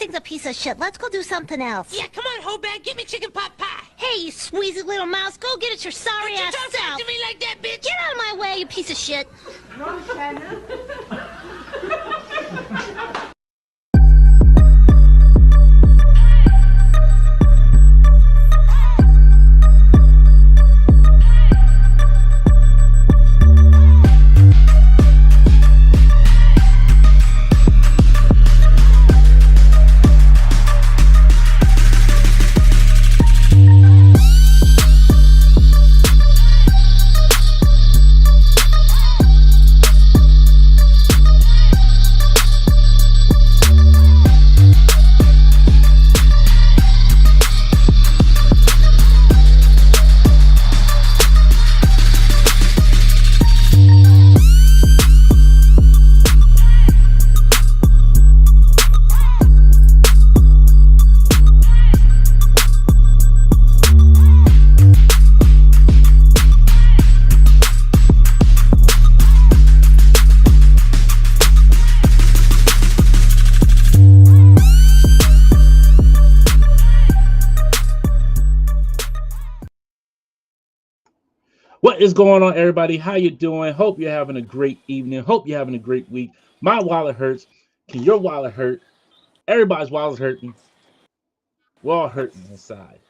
thing's a piece of shit. Let's go do something else. Yeah, come on, Hobag, get me chicken pot pie. Hey, you squeezy little mouse, go get it your sorry ass Don't self. talk to me like that, bitch. Get out of my way, you piece of shit. What is going on, everybody? How you doing? Hope you're having a great evening. Hope you're having a great week. My wallet hurts. Can your wallet hurt? Everybody's wallet's hurting. We're all hurting inside.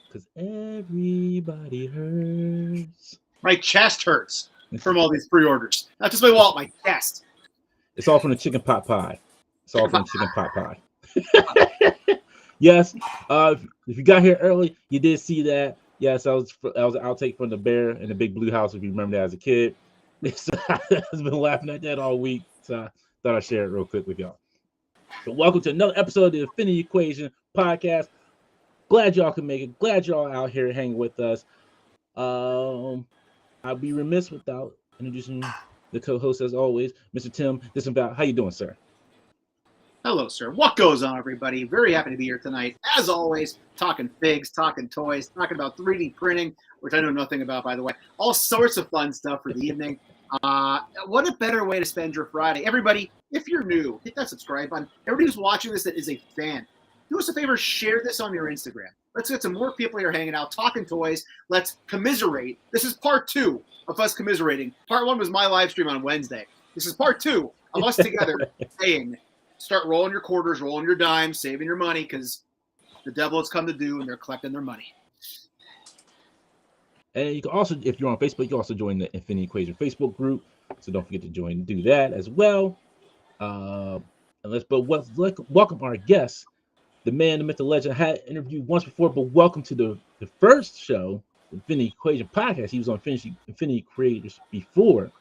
Because everybody hurts. My chest hurts from all these pre-orders. Not just my wallet, my chest. It's all from the chicken pot pie. It's all from the chicken pot pie. Yes. If you got here early, you did see that. Yes, that was an outtake from the bear in the big blue house, if you remember that as a kid. So I've been laughing at that all week, so I thought I'd share it real quick with y'all. So welcome to another episode of the Infinity Equation podcast. Glad y'all can make it. Glad y'all out here hanging with us. I'll be remiss without introducing the co-host as always, Mr. Tim Disenvout. How you doing, sir? Hello, sir. What goes on, everybody? Very happy to be here tonight. As always, talking figs, talking toys, talking about 3D printing, which I know nothing about, by the way. All sorts of fun stuff for the evening. What a better way to spend your Friday. Everybody, if you're new, hit that subscribe button. Everybody who's watching this that is a fan, do us a favor, share this on your Instagram. Let's get some more people here hanging out, talking toys. Let's commiserate. This is part 2 of us commiserating. Part 1 was my live stream on Wednesday. This is part 2 of us together saying, start rolling your quarters, rolling your dimes, saving your money, because the devil has come to do, and they're collecting their money. And you can also, if you're on Facebook, you can also join the Infinity Equation Facebook group. So don't forget to join and do that as well. Welcome our guest, the man, the myth, the legend. I had interviewed once before, but welcome to the first show, the Infinity Equation podcast. He was on Infinity Creators before,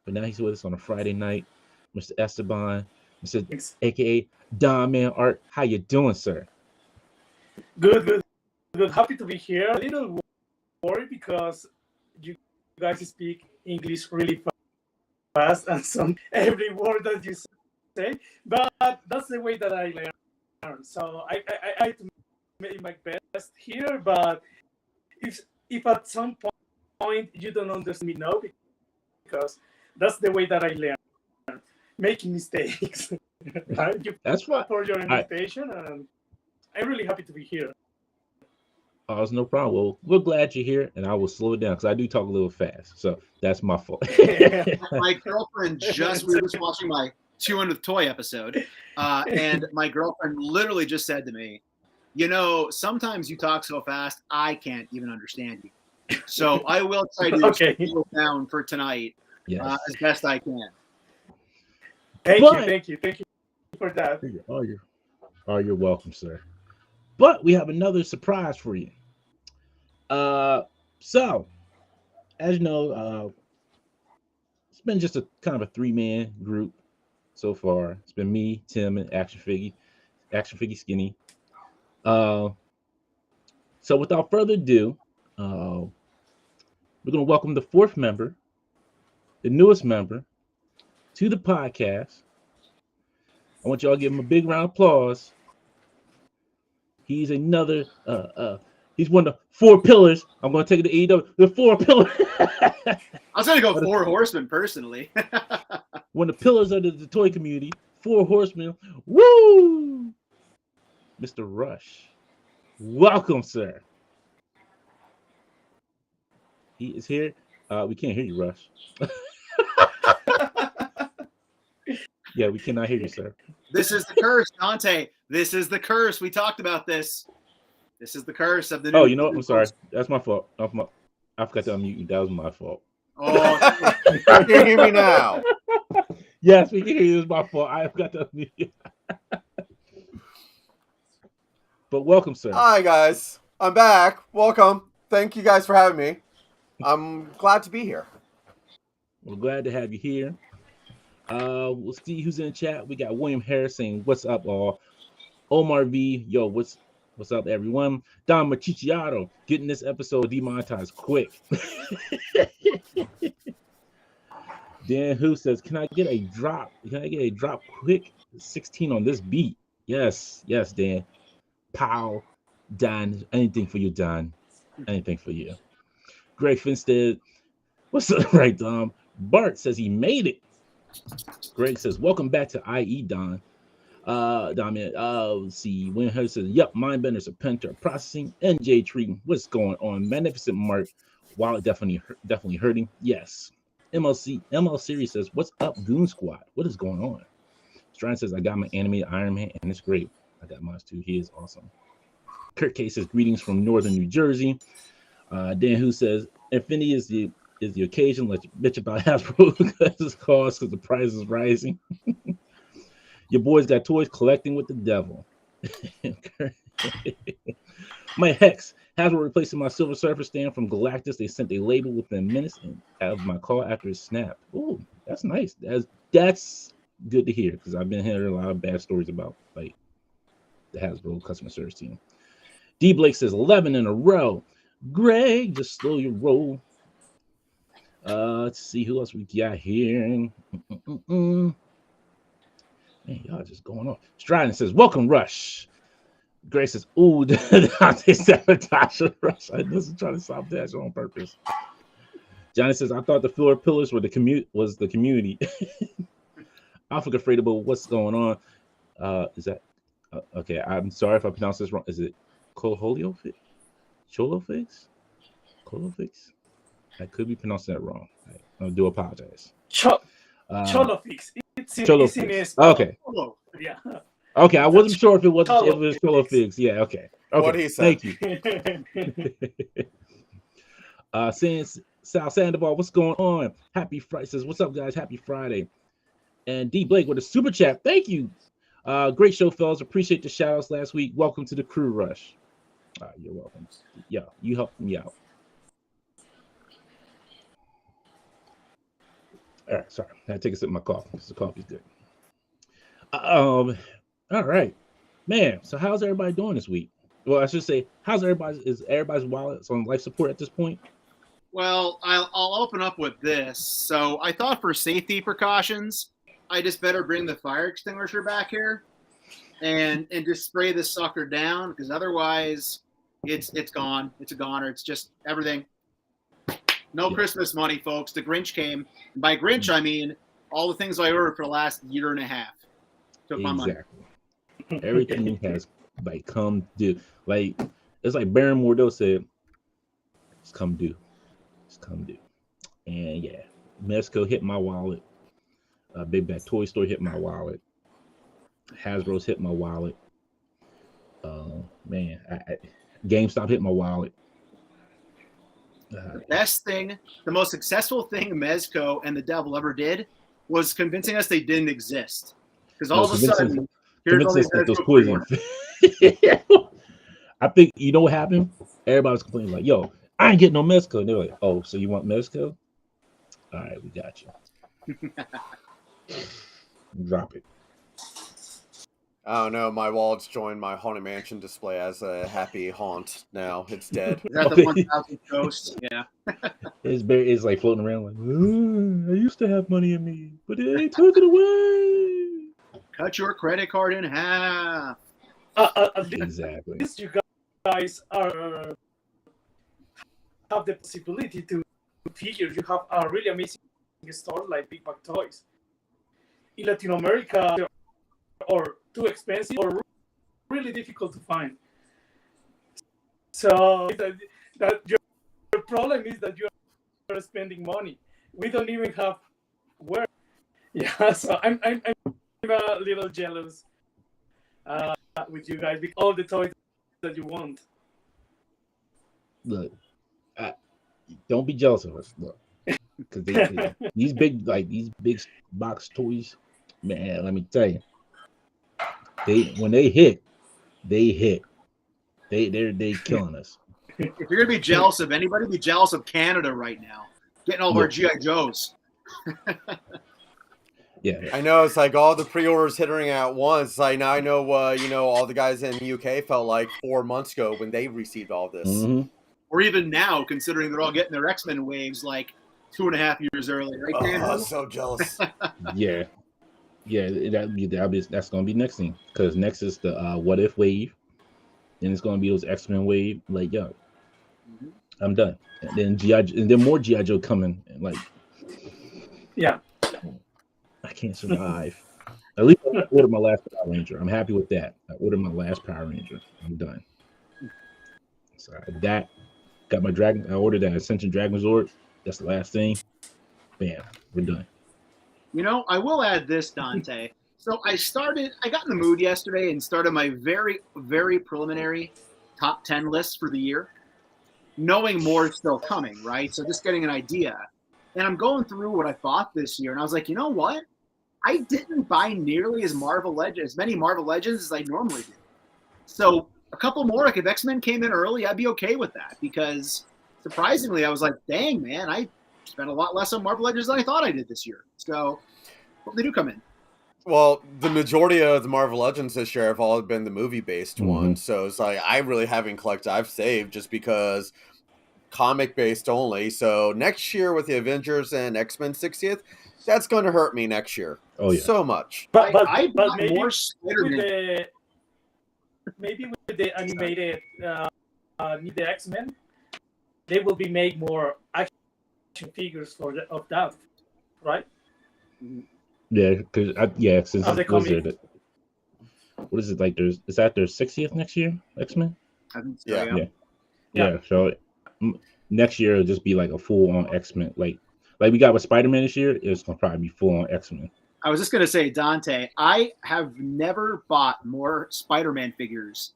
but now he's with us on a Friday night. Mr. Esteban, aka Donman Art. How you doing, sir? Good. Happy to be here. A little worried because you guys speak English really fast, and every word that you say. But that's the way that I learn. So I to make my best here. But if at some point you don't understand me now, because that's the way that I learn, making mistakes. Right? That's right. For your invitation, and I'm really happy to be here. Oh, it's no problem. Well, we're glad you're here, and I will slow it down because I do talk a little fast, so that's my fault. My girlfriend we were just watching my 200th toy episode, and my girlfriend literally just said to me, "You know, sometimes you talk so fast, I can't even understand you." So I will try to slow down for tonight as best I can. Thank you for that. You're welcome, sir. But we have another surprise for you. So, as you know, it's been just a kind of a 3-man group so far. It's been me, Tim, and Action Figgy Skinny. So without further ado, we're gonna welcome the 4th member, the newest member, to the podcast. I want y'all to give him a big round of applause. He's another, he's one of the 4 pillars. I'm going to take it to AEW. The 4 pillars. I was going to go 4 horsemen, personally. One of the pillars of the toy community. 4 horsemen. Woo! Mr. Rush. Welcome, sir. He is here. We can't hear you, Rush. Yeah, we cannot hear you, sir. This is the curse, Dante. This is the curse. We talked about this. This is the curse of the new. Oh, you know what? I'm sorry. That's my fault. I forgot to unmute you. That was my fault. Oh, Can you hear me now? Yes, we can hear you. It's my fault. I forgot to unmute you. But welcome, sir. Hi, guys. I'm back. Welcome. Thank you guys for having me. I'm glad to be here. We're glad to have you here. We'll see who's in the chat. We got William Harris saying, "What's up, all?" Omar V, yo, what's up, everyone? Don Machicciato getting this episode demonetized quick. Dan Who says, "Can I get a drop? Can I get a drop quick? 16 on this beat." Yes, Dan. Pow, Don. Anything for you, Don. Anything for you. Greg Finstead, what's up, right, Dom? Bart says he made it. Greg says, "Welcome back to IE, Don." Let's see. When Harris says, "Yep, Mindbender, Serpentor, Processing, NJ Tree. What's going on? Magnificent Mark. Wallet definitely hurting. Yes." ML Series says, "What's up, Goon Squad? What is going on?" Strine says, "I got my animated Iron Man, and it's great. I got mine too. He is awesome." Kurt K says, "Greetings from Northern New Jersey." Dan Who says, "Infinity is the occasion. Let's bitch about Hasbro because it's cost because the price is rising." Your boys got toys collecting with the devil. My Hex, Hasbro replacing my Silver Surfer stand from Galactus. They sent a label within minutes and have my call after it snapped. Oh, that's nice. That's good to hear because I've been hearing a lot of bad stories about like the Hasbro customer service team. D Blake says 11 in a row. Greg, just slow your roll. Let's see who else we got here. Man, y'all just going off. Striding says, "Welcome, Rush." Grace says, "Ooh, Dante sabotage Rush." I wasn't trying to sabotage on purpose. Johnny says, "I thought the floor pillars were the community." Alpha afraid about what's going on. Is that okay? I'm sorry if I pronounced this wrong. Is it Cholofix? I could be pronouncing that wrong. I do apologize. Cholofix. It's in his okay. Yeah. Okay, I wasn't sure if it was Cholofix. Yeah, okay. What he said. Thank you. Since Sal Sandoval, what's going on? Happy Friday. Says, "What's up, guys? Happy Friday." And D Blake with a super chat. Thank you. Great show, fellas. Appreciate the shout outs last week. Welcome to the crew, Rush. You're welcome. Yeah, you helped me out. All right, sorry. I had to take a sip of my coffee because the coffee's good. All right, man. So how's everybody doing this week? Well, I should say, is everybody's wallets on life support at this point? well, I'll open up with this. So I thought for safety precautions, I just better bring the fire extinguisher back here and just spray this sucker down because otherwise it's gone. It's a goner. It's just everything. No Christmas money, folks. The Grinch came. And by Grinch, I mean all the things I ordered for the last year and a half. Took my money. Everything has like come due. Like it's like Baron Mordo said, "It's come due. It's come due." And yeah, Mezco hit my wallet. Big Bad Toy Store hit my wallet. Hasbro's hit my wallet. Man, GameStop hit my wallet. The best thing, the most successful thing Mezco and the devil ever did was convincing us they didn't exist. Because all of a sudden, here's all these those poison. I think you know what happened? Everybody's complaining like, "Yo, I ain't getting no Mezco." And they're like, "Oh, so you want Mezco? All right, we got you." Drop it. I don't know. My wallet's joined my Haunted Mansion display as a happy haunt now. It's dead. Is that the 1,000 ghost? Yeah. It's like floating around like, "I used to have money in me, but they took it away." Cut your credit card in half. Exactly. At least you guys have the possibility to figure you have a really amazing store like Big Bag Toys. In Latin America, or too expensive or really difficult to find. So that your problem is that you are spending money. We don't even have work. Yeah, so I'm a little jealous with you guys with all the toys that you want. Look, don't be jealous of us. Look, because these big box toys, man. Let me tell you, when they hit, they're killing us. If you're gonna be jealous of anybody, be jealous of Canada right now, getting all of our GI Joes. Yeah, I know it's like all the pre-orders hitting at once. Like now I know, all the guys in the UK felt like 4 months ago when they received all this. Mm-hmm. Or even now, considering they're all getting their X-Men waves like 2.5 years early, right, Dan? Oh, so jealous. Yeah, that's gonna be next thing, because next is the What If wave, then it's gonna be those X-Men wave. Like, yo, I'm done. And then more GI Joe coming. And like, yeah, I can't survive. At least I ordered my last Power Ranger. I'm happy with that. I ordered my last Power Ranger. I'm done. So that got my Dragon. I ordered that Ascension Dragon Resort. That's the last thing. Bam, we're done. I will add this, Dante. So I got in the mood yesterday and started my very, very preliminary top 10 list for the year, knowing more is still coming, right? So just getting an idea. And I'm going through what I bought this year, and I was like, you know what? I didn't buy nearly as many Marvel Legends as I normally do. So a couple more, like if X-Men came in early, I'd be okay with that, because surprisingly, I was like, dang, man, I spent a lot less on Marvel Legends than I thought I did this year. So hope they do come in. Well, the majority of the Marvel Legends this year have all been the movie-based ones. So it's like I really haven't collected. I've saved just because comic-based only. So next year with the Avengers and X-Men 60th, that's going to hurt me next year. Oh, yeah. So much. but maybe more Spider-Man. Maybe with the animated the X-Men, they will be made more action figures of that, right? Yeah, because since What is it like? Is that their 60th next year? X-Men. I think so, Yeah. So next year it'll just be like a full-on X-Men. Like we got with Spider-Man this year, it's gonna probably be full-on X-Men. I was just going to say, Dante, I have never bought more Spider-Man figures.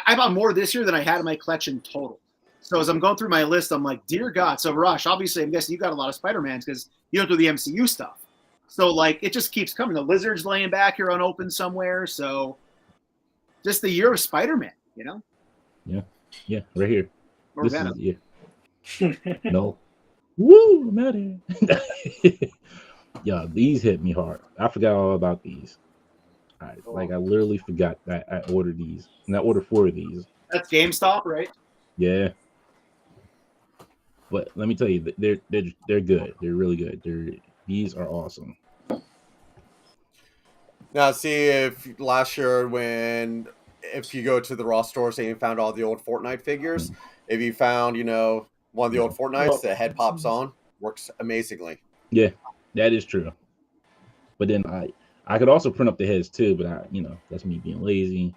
I bought more this year than I had in my collection total. So as I'm going through my list, I'm like, dear God. So Rush, obviously, I'm guessing you got a lot of Spider-Mans because you don't do the MCU stuff. So like, it just keeps coming. The Lizard's laying back here unopened somewhere. So just the year of Spider-Man, Yeah, right here. Or Venom. No. Woo, I'm out of here. Yeah, these hit me hard. I forgot all about these. I literally forgot that I ordered these, and I ordered 4 of these. That's GameStop, right? Yeah, but let me tell you, they're good. They're really good. These are awesome. Now, see if last year if you go to the Raw stores and you found all the old Fortnite figures, if you found one of the old Fortnites, the head pops on, works amazingly. Yeah. That is true, but then I could also print up the heads too, but that's me being lazy.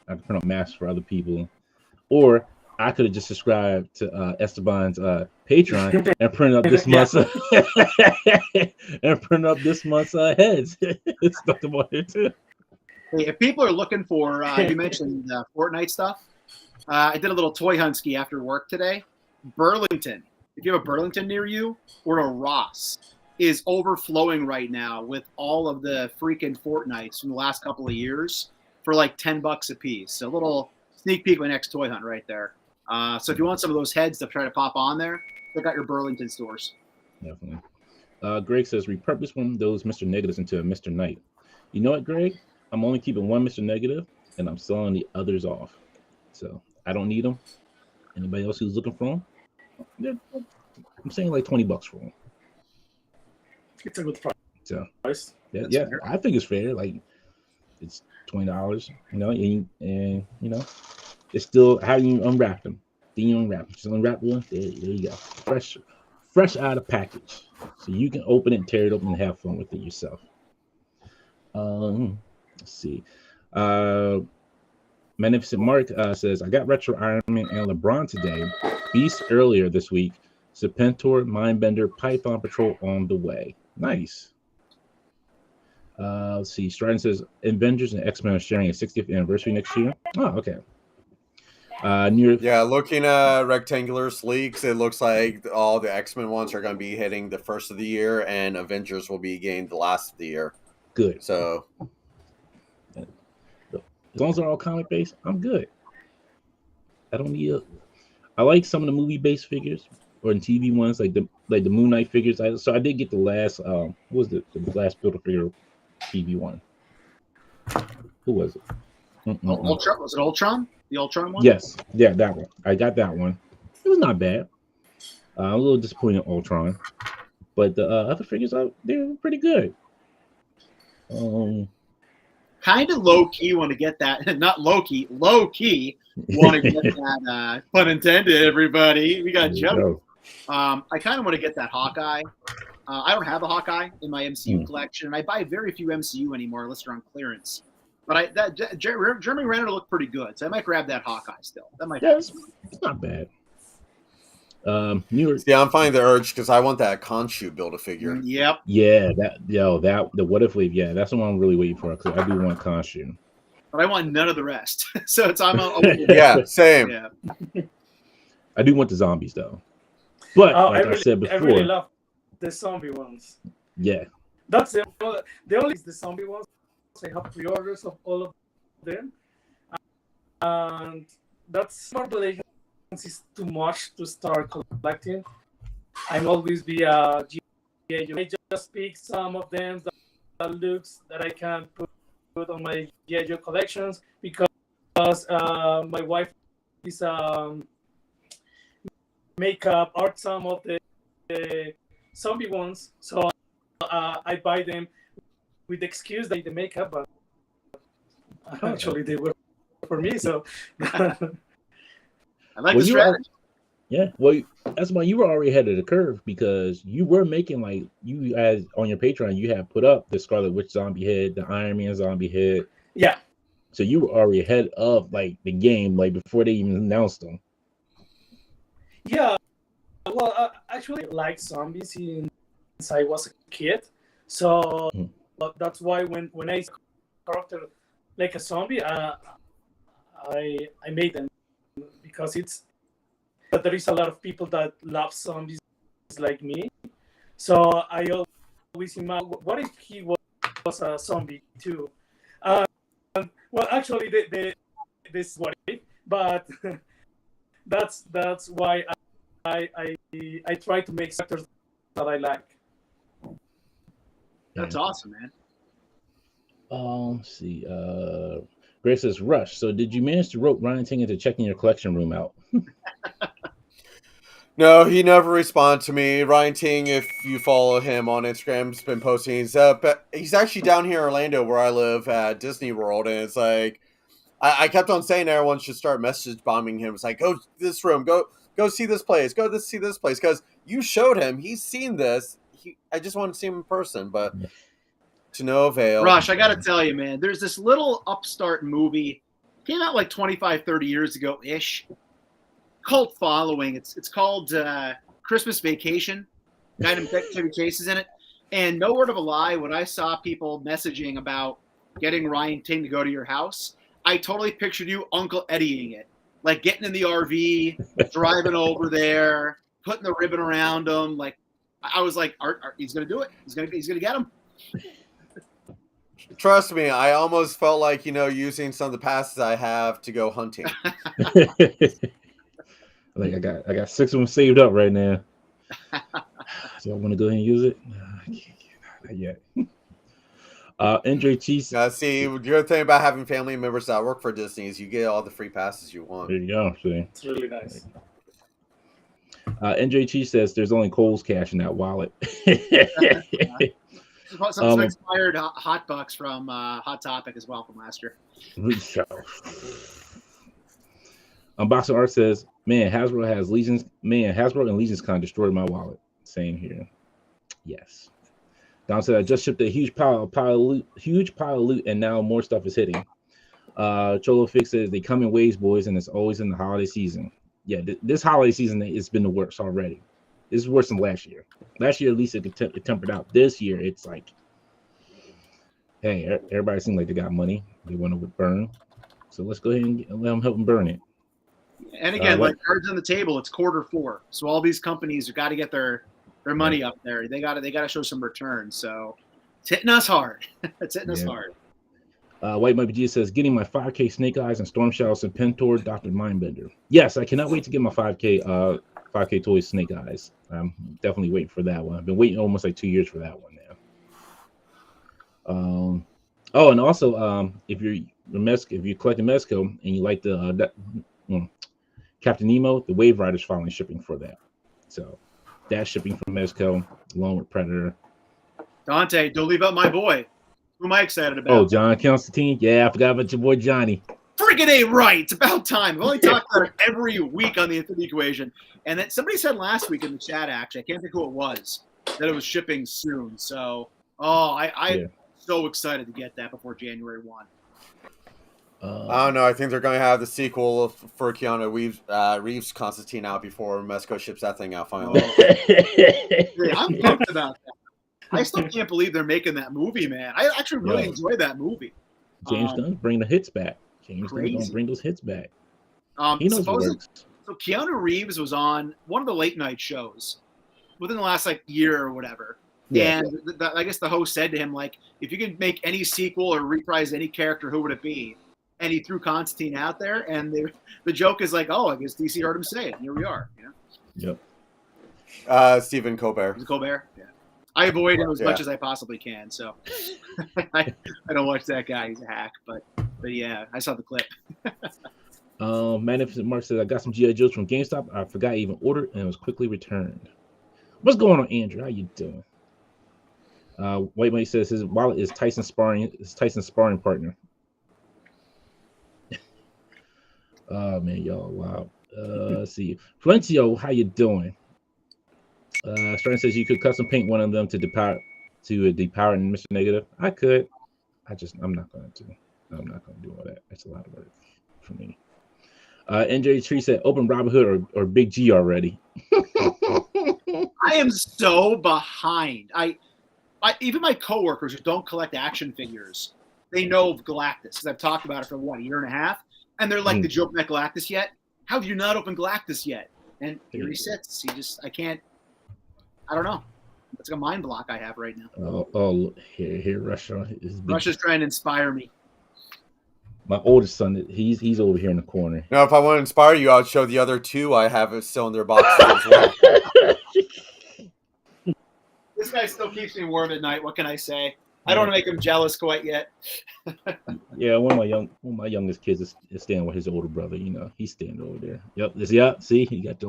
I could print up masks for other people, or I could have just subscribed to Esteban's Patreon and print up this month's heads. It's nothing more there too. Hey, if people are looking for, you mentioned Fortnite stuff. I did a little toy hunt ski after work today. Burlington. If you have a Burlington near you, or a Ross, is overflowing right now with all of the freaking Fortnites from the last couple of years for like $10 a piece. So a little sneak peek of my next toy hunt right there. So if you want some of those heads to try to pop on there, check out your Burlington stores. Definitely. Greg says, repurpose one of those Mr. Negatives into a Mr. Knight. You know what, Greg? I'm only keeping one Mr. Negative, and I'm selling the others off. So I don't need them. Anybody else who's looking for them? I'm saying like $20 for them. It's a good price. So yeah, I think it's fair. Like it's $20, and it's still how you unwrap them. Then you unwrap them. Just unwrap one. There you go. Fresh out of package. So you can open it, tear it open, and have fun with it yourself. Let's see. Magnificent Mark says, I got Retro Iron Man and LeBron today. Beast earlier this week. Serpentor, Mindbender, Python Patrol on the way. Nice. Let's see. Stratton says, Avengers and X-Men are sharing a 60th anniversary next year. Oh, okay. Yeah, looking at Rectangular Sleeks, it looks like all the X-Men ones are going to be hitting the first of the year, and Avengers will be getting the last of the year. Good. So, as long as they're all comic based, I'm good. I don't need. I like some of the movie based figures or in TV ones, like the Moon Knight figures. I did get the last. What was the last Build-A-Figure TV one? Who was it? Ultron? Was it Ultron? The Ultron one? Yes, yeah, that one. I got that one. It was not bad. I'm a little disappointed in Ultron, but the other figures they're pretty good. Kind of low key want to get that. Not low key want to get that. Pun intended. Everybody, we got Joe. I kind of want to get that Hawkeye. I don't have a Hawkeye in my MCU collection, and I buy very few MCU anymore unless they're on clearance. But Jeremy Renner looked pretty good, so I might grab that Hawkeye still. That might. Yeah, it's not bad. New York. Yeah, I'm finding the urge because I want that Khonshu Build-A-Figure. Yep. Yeah, the What If Wave. Yeah, that's the one I'm really waiting for because I do want Khonshu. But I want none of the rest. So it's Yeah, same. Yeah. I do want the zombies though. But I said before, I really love the zombie ones. Yeah. That's the only the zombie ones. I have pre-orders of all of them, and that's more relations is too much to start collecting. I'm always via GA. I just pick some of them that looks that I can put on my GA collections because my wife is makeup art some of the zombie ones, so I buy them with the excuse that the makeup, but actually they were for me. So I like the strategy. Yeah, well, that's why you were already ahead of the curve because you were making as on your Patreon, you have put up the Scarlet Witch zombie head, the Iron Man zombie head. Yeah. So you were already ahead of the game, before they even announced them. Yeah. Well, I actually like zombies since I was a kid, so. That's why when I see a character like a zombie, I made them because there is a lot of people that love zombies like me. So I always imagine, what if he was a zombie too? Well, actually, this what if, but that's why I try to make characters that I like. That's awesome, man. Let's see. Grace says, Rush. So did you manage to rope Ryan Ting into checking your collection room out? No, he never responded to me. Ryan Ting, if you follow him on Instagram, has been posting. He's actually down here in Orlando where I live at Disney World, and it's like I kept on saying everyone should start message bombing him. It's like, go to this room, go see this place, see this place, because you showed him, he's seen this. I just want to see him in person, but to no avail. Rush, I got to tell you, man, there's this little upstart movie, came out like 25, 30 years ago-ish, cult following. It's called Christmas Vacation. Guy named Chevy Chase is in it. And no word of a lie, when I saw people messaging about getting Ryan Ting to go to your house, I totally pictured you Uncle Eddieing it. Like getting in the RV, driving over there, putting the ribbon around him, I was like, Art, he's gonna do it. He's gonna get him. Trust me, I almost felt like using some of the passes I have to go hunting. I got 6 of them saved up right now. So I want to go ahead and use it. I can't, not yet. NJ see, the good thing about having family members that work for Disney is you get all the free passes you want. There you go. See, it's really nice. NJT says there's only Kohl's cash in that wallet. Some expired hot bucks from Hot Topic as well from last year. Unboxing Art says, man, Hasbro and Legion's Con destroyed my wallet. Same here. Yes. Don said I just shipped a huge pile of loot, and now more stuff is hitting. Cholo Fix says they come in waves, boys, and it's always in the holiday season. Yeah, this holiday season it's been the worst already. This is worse than last year. Last year at least it tempered out. This year it's like, hey, everybody seems like they got money. They want to burn, so let's go ahead and let them help them burn it. And again, like cards on the table, it's Q4, so all these companies have got to get their money up there. They got to show some return. So it's hitting us hard. It's hitting us hard. White Mike G says, getting my 5K Snake Eyes and Storm Shadows and Pentor Dr. Mindbender. Yes, I cannot wait to get my 5K Toys Snake Eyes. I'm definitely waiting for that one. I've been waiting almost like 2 years for that one now. And also, if you're collecting Mezco and you like the Captain Nemo, the Wave Rider's finally shipping for that. So that's shipping from Mezco along with Predator. Dante, don't leave out my boy. Who am I excited about? Oh, John Constantine. Yeah, I forgot about your boy Johnny. Friggin' A right. It's about time. I've only talked about it every week on the Infinity Equation. And then somebody said last week in the chat, actually, I can't think who it was, that it was shipping soon. So, I'm so excited to get that before January 1. I don't know. I think they're going to have the sequel for Keanu Reeves Constantine out before Mezco ships that thing out finally. I'm pumped about that. I still can't believe they're making that movie, man. I actually really enjoy that movie. James Gunn, bring the hits back. James Gunn gonna bring those hits back. He knows what works. So Keanu Reeves was on one of the late night shows within the last year or whatever. Yeah. And I guess the host said to him, like, if you could make any sequel or reprise any character, who would it be? And he threw Constantine out there, and the joke is like, oh, I guess DC heard him say it. And here we are. You know? Yep. Stephen Colbert. Colbert? Yeah. I avoid him as much as I possibly can, so I don't watch that guy. He's a hack, but yeah, I saw the clip. Magnificent Mark says, I got some G.I. Joes from GameStop. I forgot I even ordered, and it was quickly returned. What's going on, Andrew? How you doing? White Mike says his wallet is Tyson's sparring partner. Oh man, y'all, wow. Let's see. Flentio, how you doing? Stern says you could custom paint one of them to depower and Mr. Negative. I could. I'm not going to. I'm not going to do all that. That's a lot of work for me. NJ Tree said open Robinhood or Big G already. I am so behind. I even my coworkers who don't collect action figures, they know of Galactus because I've talked about it for a year and a half, and they're like, "Did you open that Galactus yet? How have you not opened Galactus yet?" And here he sits. I can't. I don't know. It's like a mind block I have right now. Here, Russia. Russia's trying to inspire me. My oldest son, he's over here in the corner. Now, if I want to inspire you, I'll show the other two I have still in their boxes as well. This guy still keeps me warm at night. What can I say? I don't want to make him jealous quite yet. Yeah, one of my youngest kids is staying with his older brother. He's staying over there. Yep. See, you got the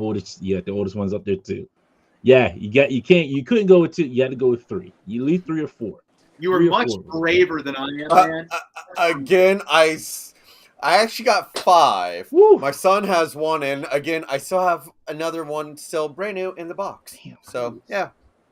oldest ones up there too. Yeah, you couldn't go with 2. You had to go with 3. You leave 3 or 4. You were much braver than I am, man. Again, I actually got 5. Woo. My son has 1, and again, I still have another one still brand new in the box. Damn, so yeah,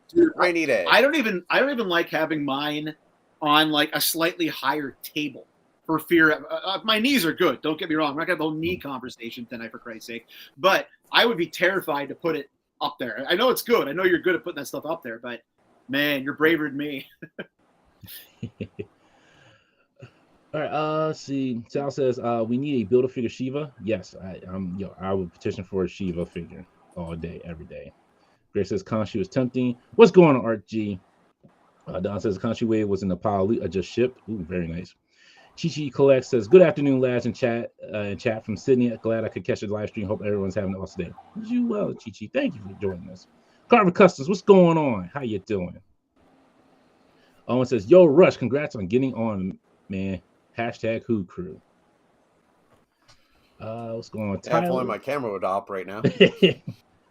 dude, rainy day. I don't even like having mine on like a slightly higher table for fear of my knees are good. Don't get me wrong. I'm not gonna have a whole knee conversation tonight, for Christ's sake. But I would be terrified to put it up there. I know it's good. I know you're good at putting that stuff up there, but man, you're braver than me. All right. Let's see. Sal says we need a Build-A-Figure Shiva. Yes, I would petition for a Shiva figure all day, every day. Greg says Khonshu is tempting. What's going on, Art G? Don says Khonshu Wave was in the pile just shipped. Ooh, very nice. Chi Collect says, good afternoon, lads, in chat from Sydney. Glad I could catch the live stream. Hope everyone's having an awesome day. You well, Chi. Thank you for joining us. Carver Customs, what's going on? How you doing? Owen says, yo, Rush, congrats on getting on, man. Hashtag Who Crew. What's going on? If only my camera would operate now.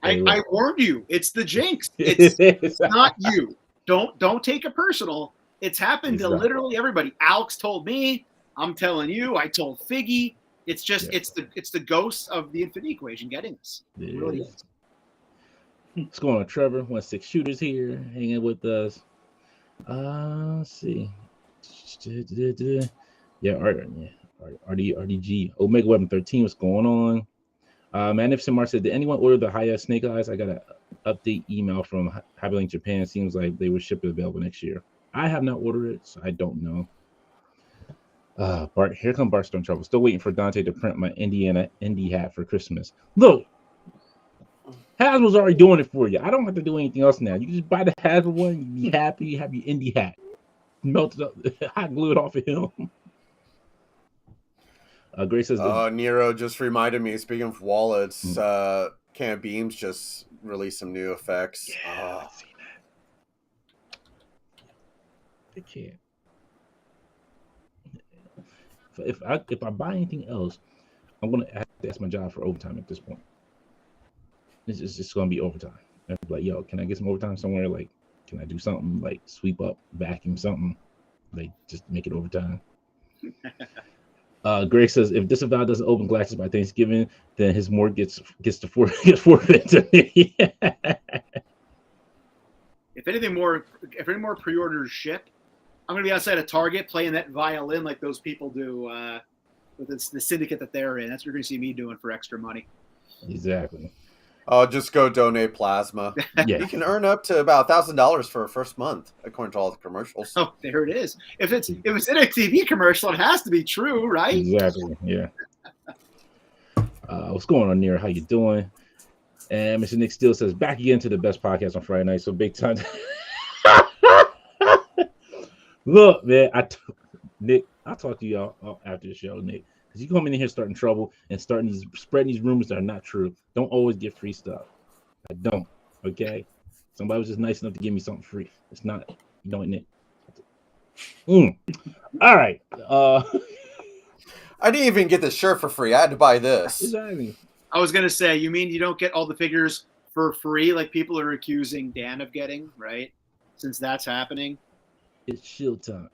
I warned you. It's the jinx. It's not you. Don't take it personal. It's happened to literally everybody. Alex told me. I'm telling you. I told Figgy. It's just it's the ghost of the Infinity Equation getting us. It really is. What's going on, Trevor? 16 Shooters here, hanging with us. Let's see. Yeah, Art. Yeah. RDG. Omega Weapon 13, what's going on? Magnificent Mark said, did anyone order the high Snake Eyes? I got an update email from Happy Link Japan. Seems like they will ship it available next year. I have not ordered it, so I don't know. Bart, here come Bart's in trouble. Still waiting for Dante to print my Indiana Indy hat for Christmas. Look, Hasbro's already doing it for you. I don't have to do anything else now. You can just buy the Hasbro one, you be happy, you have your Indy hat. Melt it up, hot glue it off of him. Grace says, Nero just reminded me, speaking of wallets, Camp Beams just released some new effects. Yeah, I've seen that. They can't. If I buy anything else, I'm gonna have to ask my job for overtime at this point. It's just gonna be overtime. I'm like, yo, can I get some overtime somewhere? Like, can I do something like sweep up, vacuum something? Like, just make it overtime. Greg says, if Disavow doesn't open glasses by Thanksgiving, then his more gets to forfeit to me. If any more pre-orders ship, I'm gonna be outside of Target playing that violin like those people do with the syndicate that they're in. That's what you're gonna see me doing for extra money. Exactly. Oh, just go donate plasma. Yeah. You can earn up to about $1,000 for a first month, according to all the commercials. Oh, there it is. If it's in a TV commercial, it has to be true, right? Exactly. Yeah. What's going on, Nero? How you doing? And Mr. Nick Steele says, back again to the best podcast on Friday night. So big time. Look, man, Nick, I'll talk to y'all after the show, Nick. Because you come in here starting trouble and spreading these rumors that are not true. Don't always get free stuff. I don't. Okay? Somebody was just nice enough to give me something free. It's not, you know, Nick. All right. I didn't even get the shirt for free. I had to buy this. Exactly. I was gonna say, you mean you don't get all the figures for free, like people are accusing Dan of getting, right? Since that's happening. It's shield time.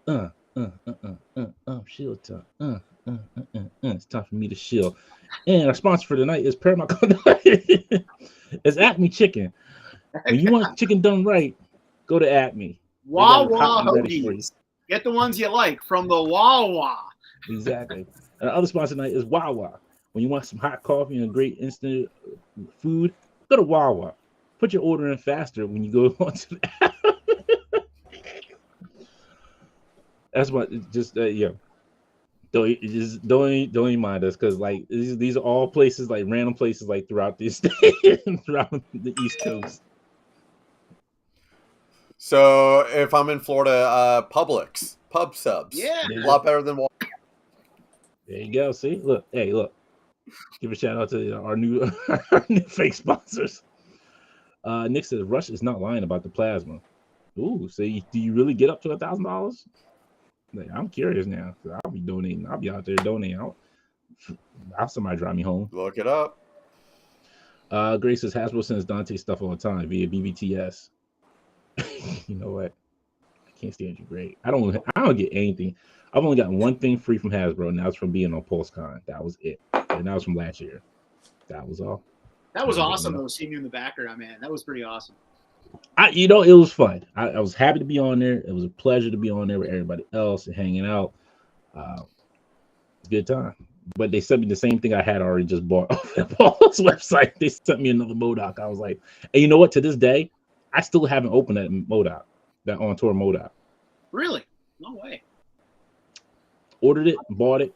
Shield time. It's time for me to shield. And our sponsor for tonight is Paramount. It's Acme Chicken. When you want chicken done right, go to Acme. Wawa hoagies. Get the ones you like from the Wawa. Exactly. And our other sponsor tonight is Wawa. When you want some hot coffee and great instant food, go to Wawa. Put your order in faster when you go onto the app. That's what yeah. Don't even mind us, because like these are all places, like random places, like throughout the state, throughout the East Coast. So if I'm in Florida, Publix pub subs, Yeah. a lot better than. There you go. See, look, hey, look. Give a shout out to our new fake sponsors. Nick says Rush is not lying about the plasma. Ooh, so do you really get up to $1,000? Like, I'm curious now, because I'll be donating. I'll be out there donating. I'll somebody drive me home. Look it up. Grace says Hasbro sends Dante stuff all the time via BBTS. You know what? I can't stand you, Greg. I don't get anything. I've only gotten one thing free from Hasbro, and that was from being on PulseCon. That was it. And that was from last year. That was all. That was awesome, though, seeing you in the background, man. That was pretty awesome. It was fun. I was happy to be on there. It was a pleasure to be on there with everybody else and hanging out. Good time. But they sent me the same thing I had already just bought off Paul's website. They sent me another MODOK. I was like, and you know what? To this day, I still haven't opened that MODOK, that on tour MODOK. Really? No way. Ordered it, bought it,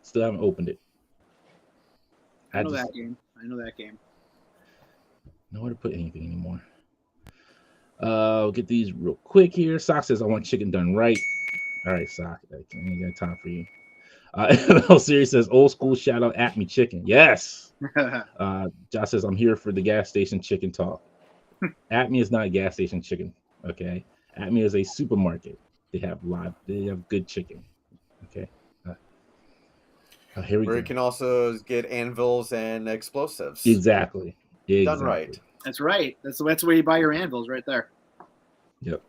still haven't opened it. I know that game. Nowhere to put anything anymore. I'll get these real quick here. Sock says, I want chicken done right. All right, Sock. I ain't got time for you. ML Series says, old school shout out Acme Chicken. Yes. Josh says, I'm here for the gas station chicken talk. Acme is not a gas station chicken. Okay. Acme is a supermarket. They have good chicken. Okay. Here we go. Where you can also get anvils and explosives. Exactly. Done right. That's right. That's where you buy your anvils, right there. Yep.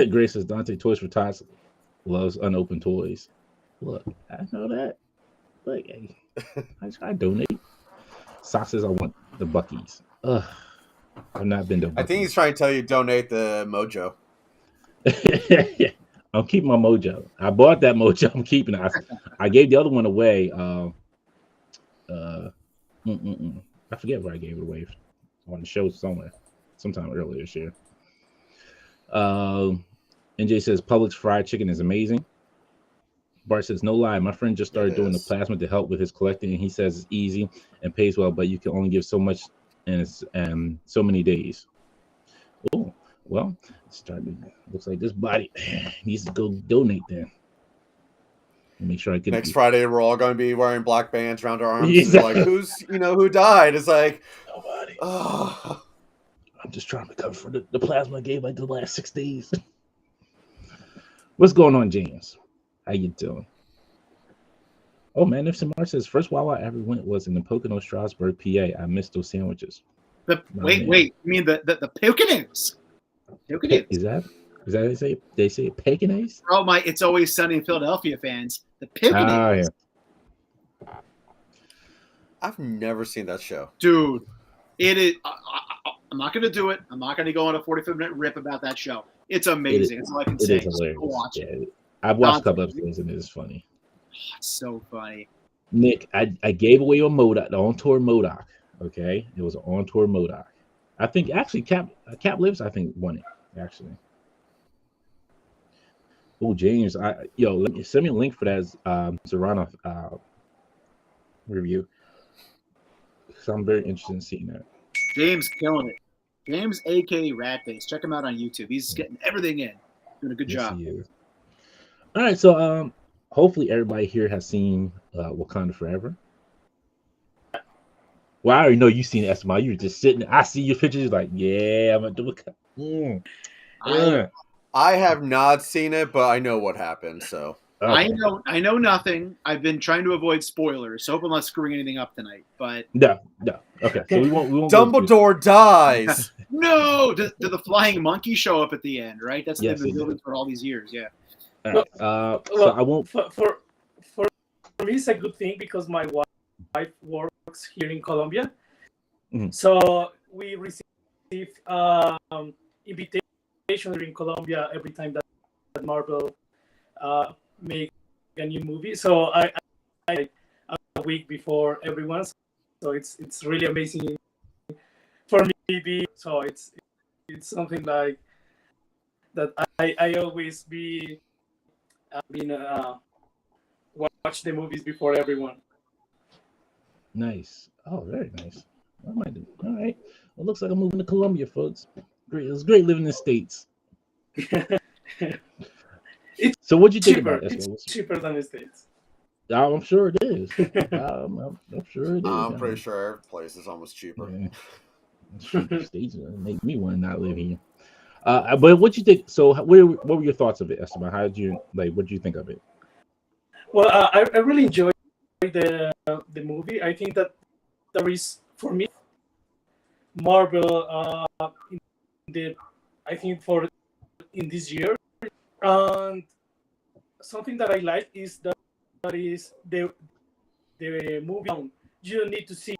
Grace says Dante Toys for Tots loves unopened toys. Look, I know that. Look, hey, I donate. Sock says I want the Buckies. Ugh, I've not been to Buckies. I think he's trying to tell you donate the Mojo. Yeah. I'm keeping my mojo. I bought that mojo. I'm keeping it. I gave the other one away. I forget where I gave it away on the show somewhere, sometime earlier this year. NJ says Publix fried chicken is amazing. Bart says, no lie, my friend just started doing the plasma to help with his collecting, and he says it's easy and pays well, but you can only give so much and it's so many days. Oh, well, looks like this body needs to go donate then. Make sure I get next Friday. We're all going to be wearing black bands around our arms. Exactly. And like, who died? It's like nobody. Oh. I'm just trying to cover for the plasma I gave like the last 6 days. What's going on, James? How you doing? Oh, Magnificent Mark says first Wawa I ever went was in the Pocono, Strasburg, PA. I missed those sandwiches. Wait, you mean the Poconos? Poconos. Is that they say Poconos? Oh my! It's Always Sunny in Philadelphia fans. The Poconos. Yeah. I've never seen that show, dude. It is. I'm not going to do it. I'm not going to go on a 45-minute rip about that show. It's amazing. That's all I can say. It is hilarious. Watch it. I've watched a couple episodes and it is funny. It's so funny. Nick, I gave away a Modoc, the on-tour Modoc. Okay, it was an on-tour Modoc. I think actually Cap Lives, I think, won it actually. Oh, James, let me send me a link for that Zorana review. Because I'm very interested in seeing that. James killing it. James, aka Ratface. Check him out on YouTube. He's getting everything in. Doing a good job. He is. All right, so hopefully everybody here has seen Wakanda Forever. Well, I already know you've seen it, Esteban. You were just sitting. I see your pictures. Like, yeah, I'm gonna do it. I have not seen it, but I know what happened. So okay. I know nothing. I've been trying to avoid spoilers, so hope I'm not screwing anything up tonight. But no. Okay, so we won't. Dumbledore dies. No, did the flying monkey show up at the end? Right, that's what yes, they've been building for all these years. Yeah. All right. So I won't. For me, it's a good thing because my wife works here in Colombia, so we receive invitation in Colombia every time that Marvel make a new movie. So I a week before everyone. So it's really amazing for me. So it's something like that. I always watch the movies before everyone. Nice. Oh, very nice. I might do. All right. Well, looks like I'm moving to Colombia, folks. Great. It was great living in the States. So what'd you think about this? It's cheaper than the States. I'm sure it is. I'm sure it is. I'm pretty sure every place is almost cheaper. Yeah. States make me want to not live here. But what you think? So, what were your thoughts of it, Esteban? How did you like? What did you think of it? Well, I really enjoyed the movie. I think that there is, for me, Marvel in this year, and something that I like is that is the movie. You don't need to see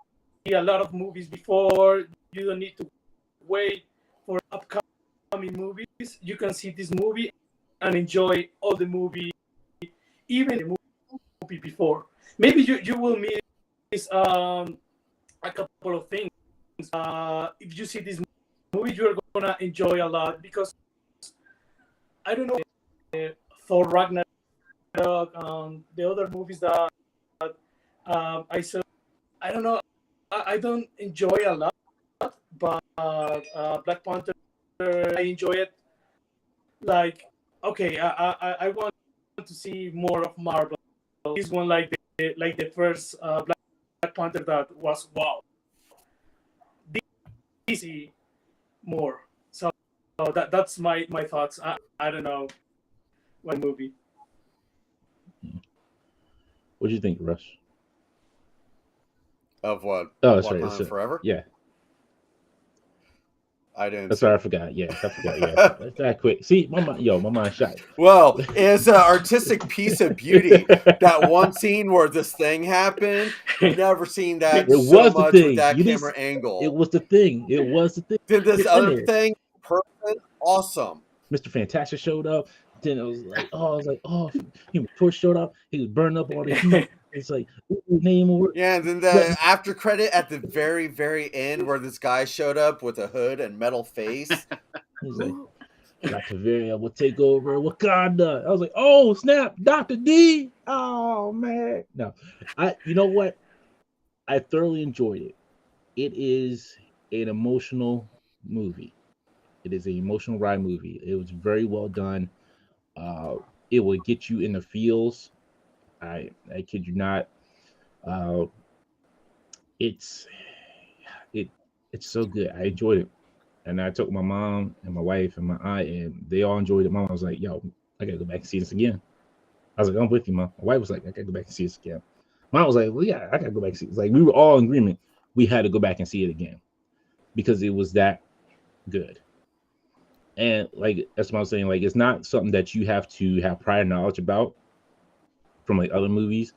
a lot of movies before. You don't need to wait for upcoming movies. You can see this movie and enjoy all the movie, even the movie before. Maybe you will miss a couple of things. If you see this movie, you're gonna enjoy a lot because I don't know, Thor Ragnarok, the other movies that I saw. I don't know. I don't enjoy a lot, but Black Panther, I enjoy it. Like, okay, I want to see more of Marvel. This one, like the first Black Panther, that was wow. DC more. So that's my thoughts. I don't know what movie. What do you think, Rush? Of what? Oh, that's right. Wakanda Forever? Yeah. I didn't. That's right. I forgot. Yeah, Yeah, that's that quick. See, my mind shot. Well, it's an artistic piece of beauty. That one scene where this thing happened. Never seen that. It was the much thing. with that You camera angle. It was the thing. Did this other thing? Perfect. Awesome. Mr. Fantastic showed up. Then it was like, he tore showed up. He was burning up all the heat. It's like, ooh, name more. Yeah, and then the after credit at the very, very end where this guy showed up with a hood and metal face. He's like, Dr. Varia will take over Wakanda. I was like, oh snap, Dr. D. Oh man. No, you know what? I thoroughly enjoyed it. It is an emotional movie. It is an emotional ride movie. It was very well done. It will get you in the feels. I kid you not. Uh, it's it's so good. I enjoyed it, and I took my mom and my wife and my aunt, and they all enjoyed it. Mom was like, "Yo, I gotta go back and see this again." I was like, "I'm with you, Mom." My wife was like, "I gotta go back and see this again." Mom was like, "Well, yeah, I gotta go back and see it." It's like we were all in agreement. We had to go back and see it again because it was that good. And like that's what I'm saying. Like it's not something that you have to have prior knowledge about from like other movies.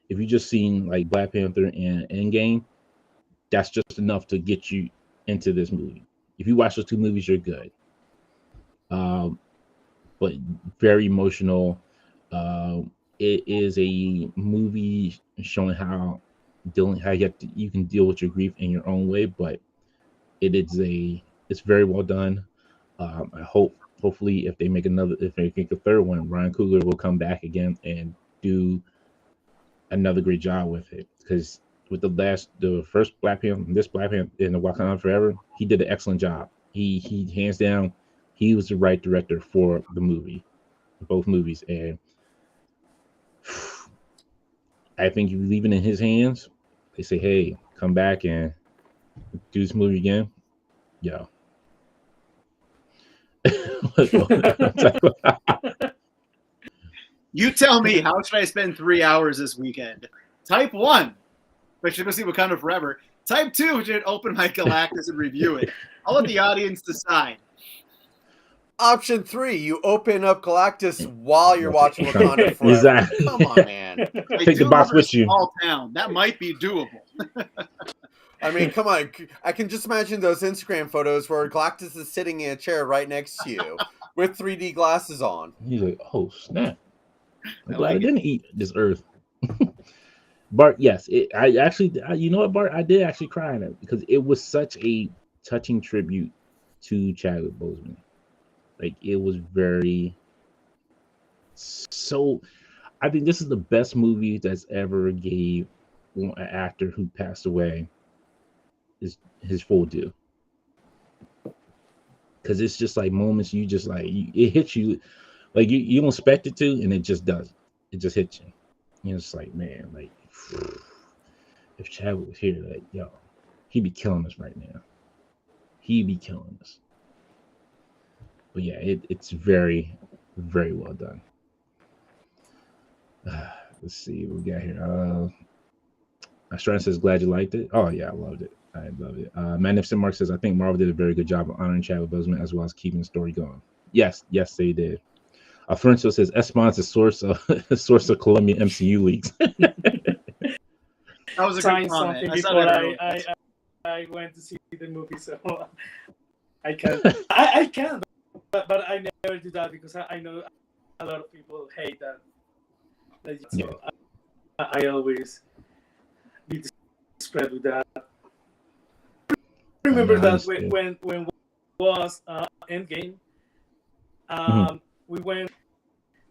If you just seen like Black Panther and Endgame, that's just enough to get you into this movie. If you watch those two movies, you're good. But very emotional. It is a movie showing how you can deal with your grief in your own way, but it's very well done. I hopefully if they make a third one, Ryan Coogler will come back again and do another great job with it, because with the first Black Panther, this Black Panther in the Wakanda Forever, he did an excellent job. He hands down, he was the right director for both movies, and I think if you leave it in his hands, they say, hey, come back and do this movie again. Yo. You tell me, how should I spend 3 hours this weekend? Type 1, I should go see Wakanda Forever. Type 2, we should open my Galactus and review it. I'll let the audience decide. Option 3, you open up Galactus while you're watching Wakanda Forever. Exactly. Come on, man. Take the box with you. Small town. That might be doable. I mean, come on. I can just imagine those Instagram photos where Galactus is sitting in a chair right next to you with 3D glasses on. He's like, oh, snap. I'm glad I didn't eat this earth. Bart, yes. You know what, Bart? I did actually cry in it because it was such a touching tribute to Chadwick Boseman. Like, it was I think this is the best movie that's ever gave an actor who passed away his full due. Because it's just like moments you just like, it hits you, like you don't expect it to, and it just does. It just hits you. You know, it's like, man, like, if Chadwick was here, like, yo, he'd be killing us right now. He'd be killing us. But yeah, it's very, very well done. Let's see what we got here. Strand says, glad you liked it. Oh yeah, I loved it. I love it. Magnificent Mark says, I think Marvel did a very good job of honoring Chadwick Boseman as well as keeping the story going. Yes, they did. Florencio says, Esteban's a source of Colombian MCU leaks. That was a good comment. I went to see the movie, so I can. I can, but I never do that because I know a lot of people hate that. So yeah. I always be spread with that. Remember that when was Endgame, we went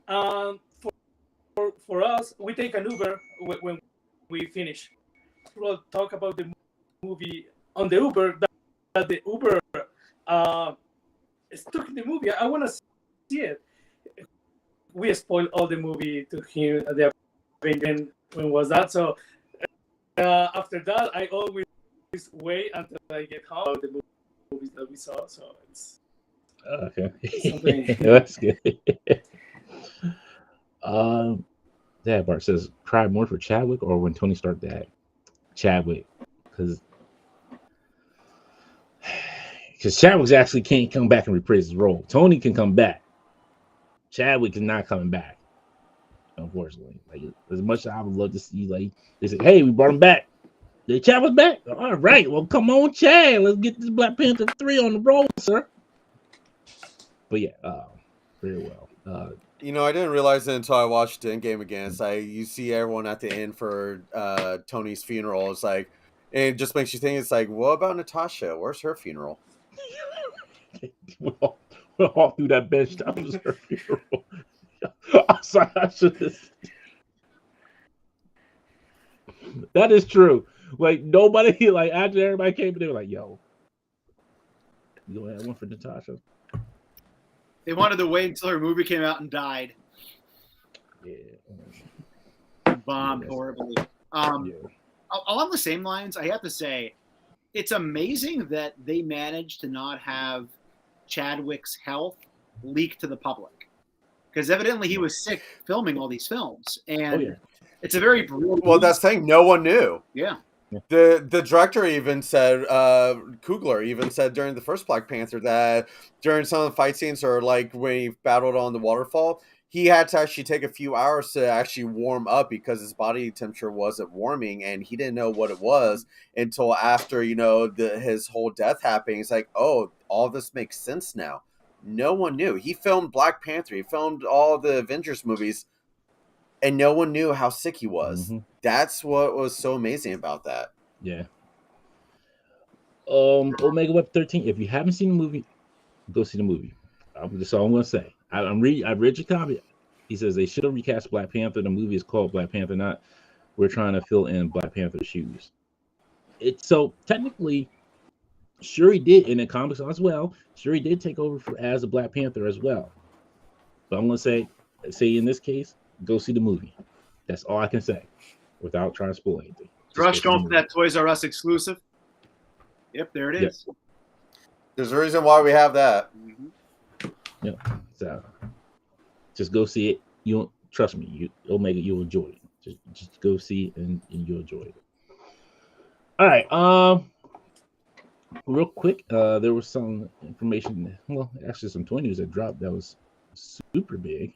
for us. We take an Uber when we finish. We'll talk about the movie on the Uber. That the Uber stuck in the movie. I want to see it. We spoiled all the movie to him. When was that? So after that, I always wait until I get home about the movies that we saw. So it's okay. That's good. Dad Bart says, cry more for Chadwick or when Tony Stark died? Chadwick, because Chadwick actually can't come back and reprise his role. Tony can come back. Chadwick is not coming back, unfortunately. Like, as much as I would love to see, like, they said, hey, we brought him back. The Chadwick back? All right, well, come on, Chad. Let's get this Black Panther 3 on the road, sir. But yeah, very well. You know, I didn't realize it until I watched Endgame again. It's like you see everyone at the end for Tony's funeral. It's like, and it just makes you think. It's like, what about Natasha? Where's her funeral? we're all through that bench. That was her funeral. I'm sorry, I should have. That is true. Like nobody, like after everybody came, they were like, "Yo, you gonna have one for Natasha?" They wanted to wait until her movie came out and died. Yeah. Bombed Yes. horribly. Yeah. Along the same lines, I have to say, it's amazing that they managed to not have Chadwick's health leak to the public, because evidently he was sick filming all these films, and Oh yeah. it's a very brutal. Well, that's the thing. No one knew. Yeah. The director even said, Coogler even said during the first Black Panther that during some of the fight scenes or like when he battled on the waterfall, he had to actually take a few hours to actually warm up because his body temperature wasn't warming, and he didn't know what it was until after, you know, his whole death happening. He's like, oh, all this makes sense now. No one knew. He filmed Black Panther. He filmed all the Avengers movies, and no one knew how sick he was. Mm-hmm. That's what was so amazing about that. Yeah. Omega Web 13. If you haven't seen the movie, go see the movie. That's all I'm gonna say. I read your copy. He says they should have recast Black Panther. The movie is called Black Panther, not we're trying to fill in Black Panther's shoes. It's so technically Shuri did in the comics as well. Shuri did take over as a Black Panther as well. But I'm gonna say in this case, go see the movie. That's all I can say without trying to spoil anything. Rush going for that Toys R Us exclusive. Yep, there it is. There's a reason why we have that. Mm-hmm. Yeah. So just go see it. You don't trust me. You'll enjoy it. Just go see it and you'll enjoy it. All right. Real quick, there was some information. Well, actually, some toy news that dropped that was super big.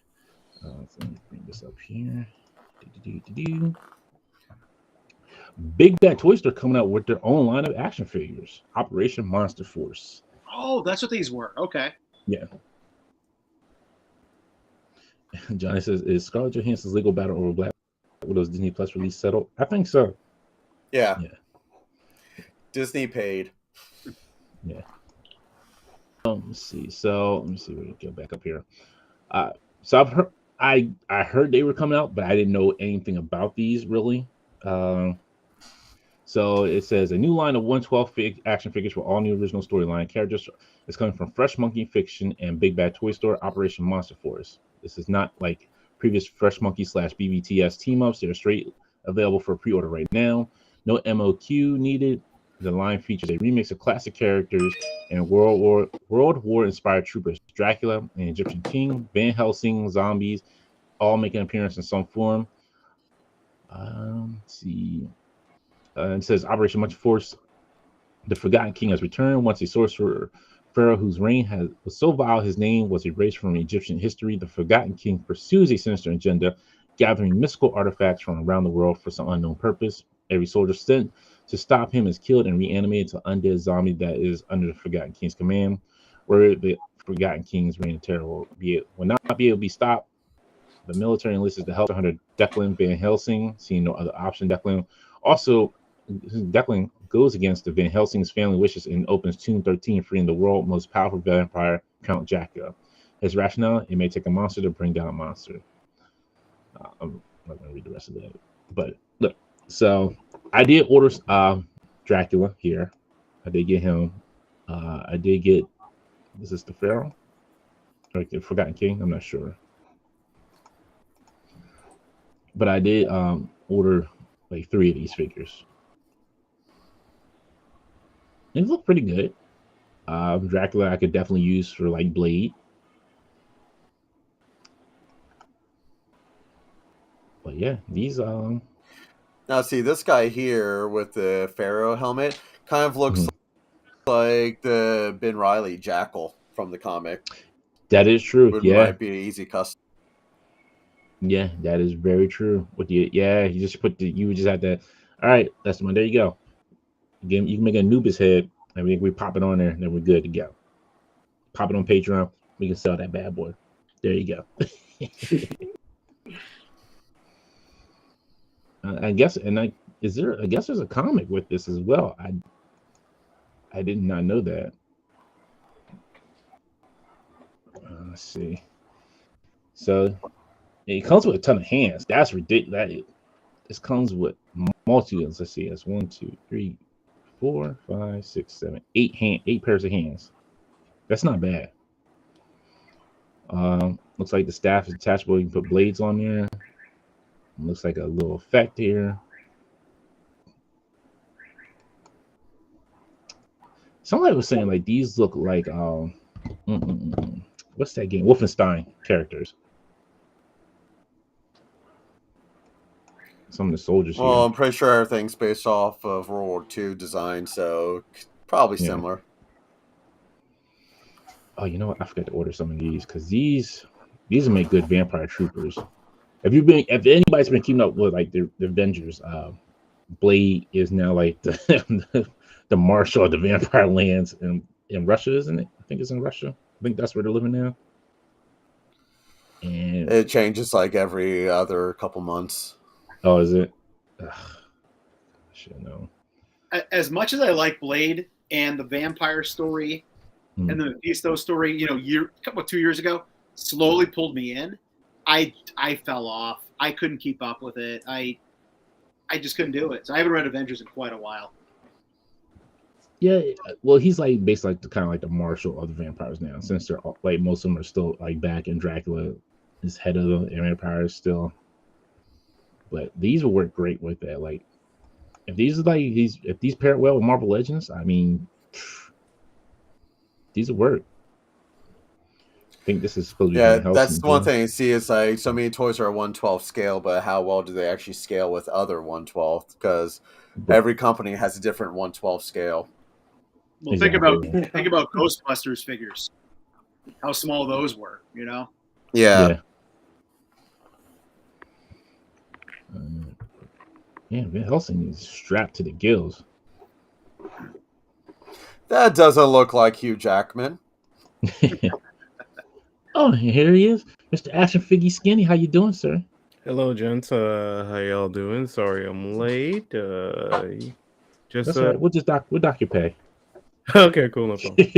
So let me bring this up here. Big Bad Toy Store coming out with their own line of action figures. Operation Monster Force. Oh, that's what these were. Okay. Yeah. Johnny says, is Scarlett Johansson's legal battle over Black Widow's Disney Plus release settled? I think so. Yeah. Disney paid. Yeah. Let's see. So let me see. We'll get back up here. So I've heard I heard they were coming out, but I didn't know anything about these really. So it says a new line of 112 action figures for all new original storyline characters is coming from Fresh Monkey Fiction and Big Bad Toy Store. Operation Monster Force. This is not like previous Fresh Monkey / BBTS team ups. They're straight available for pre-order right now. No MOQ needed. The line features a remix of classic characters and World War inspired troopers: Dracula, an Egyptian king, Van Helsing, zombies, all making an appearance in some form. Let's see. It says Operation Monster Force. The Forgotten King has returned once a sorcerer pharaoh whose reign was so vile his name was erased from Egyptian history. The Forgotten King pursues a sinister agenda, gathering mystical artifacts from around the world for some unknown purpose. Every soldier sent to stop him is killed and reanimated to undead zombie that is under the Forgotten King's command, where the Forgotten King's reign of terror will not be able to be stopped. The military enlists the help of Hunter Declan Van Helsing, seeing no other option. Declan goes against the Van Helsing's family wishes and opens Tomb 13, freeing the world's most powerful vampire, Count Dracula. His rationale: it may take a monster to bring down a monster. I'm not going to read the rest of that, but look. So I did order Dracula here. I did get him. I did get. Is this the Pharaoh? Or the Forgotten King? I'm not sure. But I did order like 3 of these figures. They look pretty good. Dracula I could definitely use for like Blade. But yeah, these Now see this guy here with the Pharaoh helmet kind of looks like the Ben Reilly Jackal from the comic. That is true. It yeah. might be an easy custom. Yeah, that is very true. You just you just have to. All right, that's one. There you go. Again, you can make a Anubis head, and we pop it on there, and then we're good to go. Pop it on Patreon. We can sell that bad boy. There you go. I guess, and I guess there's a comic with this as well. I did not know that. Let's see. So it comes with a ton of hands. That's ridiculous. This comes with multitudes. Let's see. It's 1, 2, 3, 4, 5, 6, 7, 8 pairs of hands. That's not bad. Looks like the staff is detachable. You can put blades on there. Looks like a little effect here. Somebody was saying like these look like what's that game? Wolfenstein characters. Some of the soldiers Well, here. I'm pretty sure everything's based off of World War II design, so probably similar. Oh, you know what? I forgot to order some of these because these will make good vampire troopers. If anybody's been keeping up with like the Avengers, Blade is now like the marshal of the vampire lands in Russia, isn't it? I think it's in Russia. I think that's where they're living now. And it changes like every other couple months. Oh, is it? Ugh, I should know. As much as I like Blade and the vampire story and the Mephisto story, 2 years ago, slowly pulled me in. I fell off. I couldn't keep up with it. I just couldn't do it. So I haven't read Avengers in quite a while. Yeah, well, he's like basically like kind of like the marshal of the vampires now, since they're like most of them are still like back, and Dracula is head of the vampires still. But these will work great with that. Like, if these pair well with Marvel Legends, I mean, these will work. I think this is supposed to be that's one thing you see is like so many toys are a 1/12 scale, but how well do they actually scale with other 1/12? Because every company has a different 1/12 scale. Well, Exactly. think about Ghostbusters figures. How small those were, Yeah. Van Helsing is strapped to the gills. That doesn't look like Hugh Jackman. Oh, here he is, Mr. Action Figgy Skinny. How you doing, sir? Hello, gents. How y'all doing? Sorry I'm late. That's all right. We'll dock your pay. Okay, cool. No problem.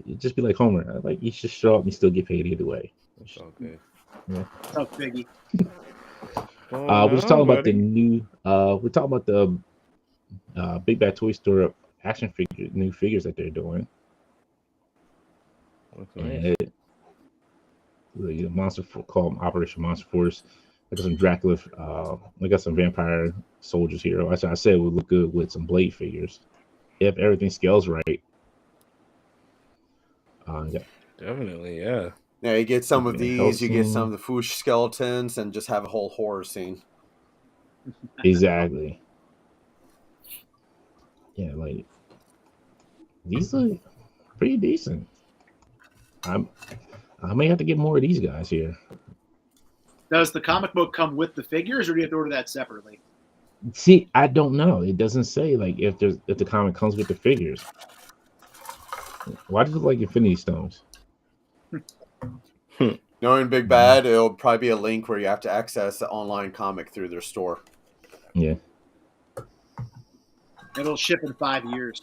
You just be like Homer. Like you should show up and you still get paid either way. Okay. Yeah. Tough Biggie. We're just talking about the new. We're talking about the Big Bad Toy Store action new figures that they're doing. Nice. And the monster called Operation Monster Force. I got some Dracula. I got some vampire soldiers here. I said it would look good with some Blade figures if everything scales right. Definitely, yeah. Yeah, you get some of these, you get some of the Foosh skeletons, and just have a whole horror scene. Exactly. Yeah, like these look pretty decent. I may have to get more of these guys here. Does the comic book come with the figures, or do you have to order that separately? See, I don't know. It doesn't say like if the comic comes with the figures. Why does it look like Infinity Stones? Knowing Big Bad, it'll probably be a link where you have to access the online comic through their store. Yeah. It'll ship in 5 years.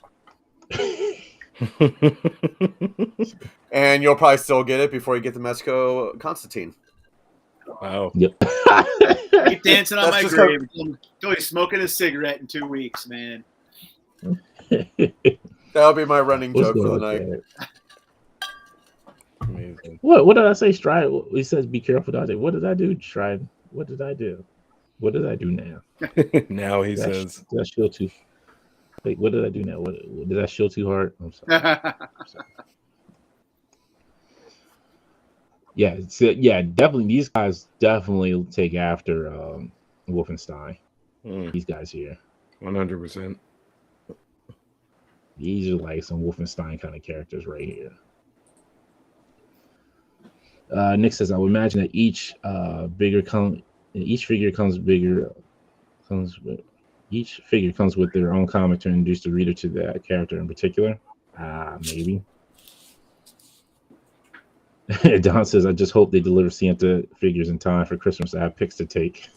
And you'll probably still get it before you get the Mexico Constantine. Wow. Yep. Keep dancing on That's my just grave until he's smoking a cigarette in 2 weeks, man. That'll be my running joke for the night. Amazing. What did I say? Stride. He says, "Be careful." Did I say, what did I do? Stride. What did I do? What did I do now? Now he says, Did I shield too? Wait, what did I do now? What did I shield too hard? I'm sorry. Yeah, definitely. These guys definitely take after Wolfenstein. These guys here, 100%. these are like some Wolfenstein kind of characters right here. Nick says, "I would imagine that each figure comes with their own comic to introduce the reader to that character in particular." Maybe. Don says, I just hope they deliver Santa figures in time for Christmas. I have pics to take.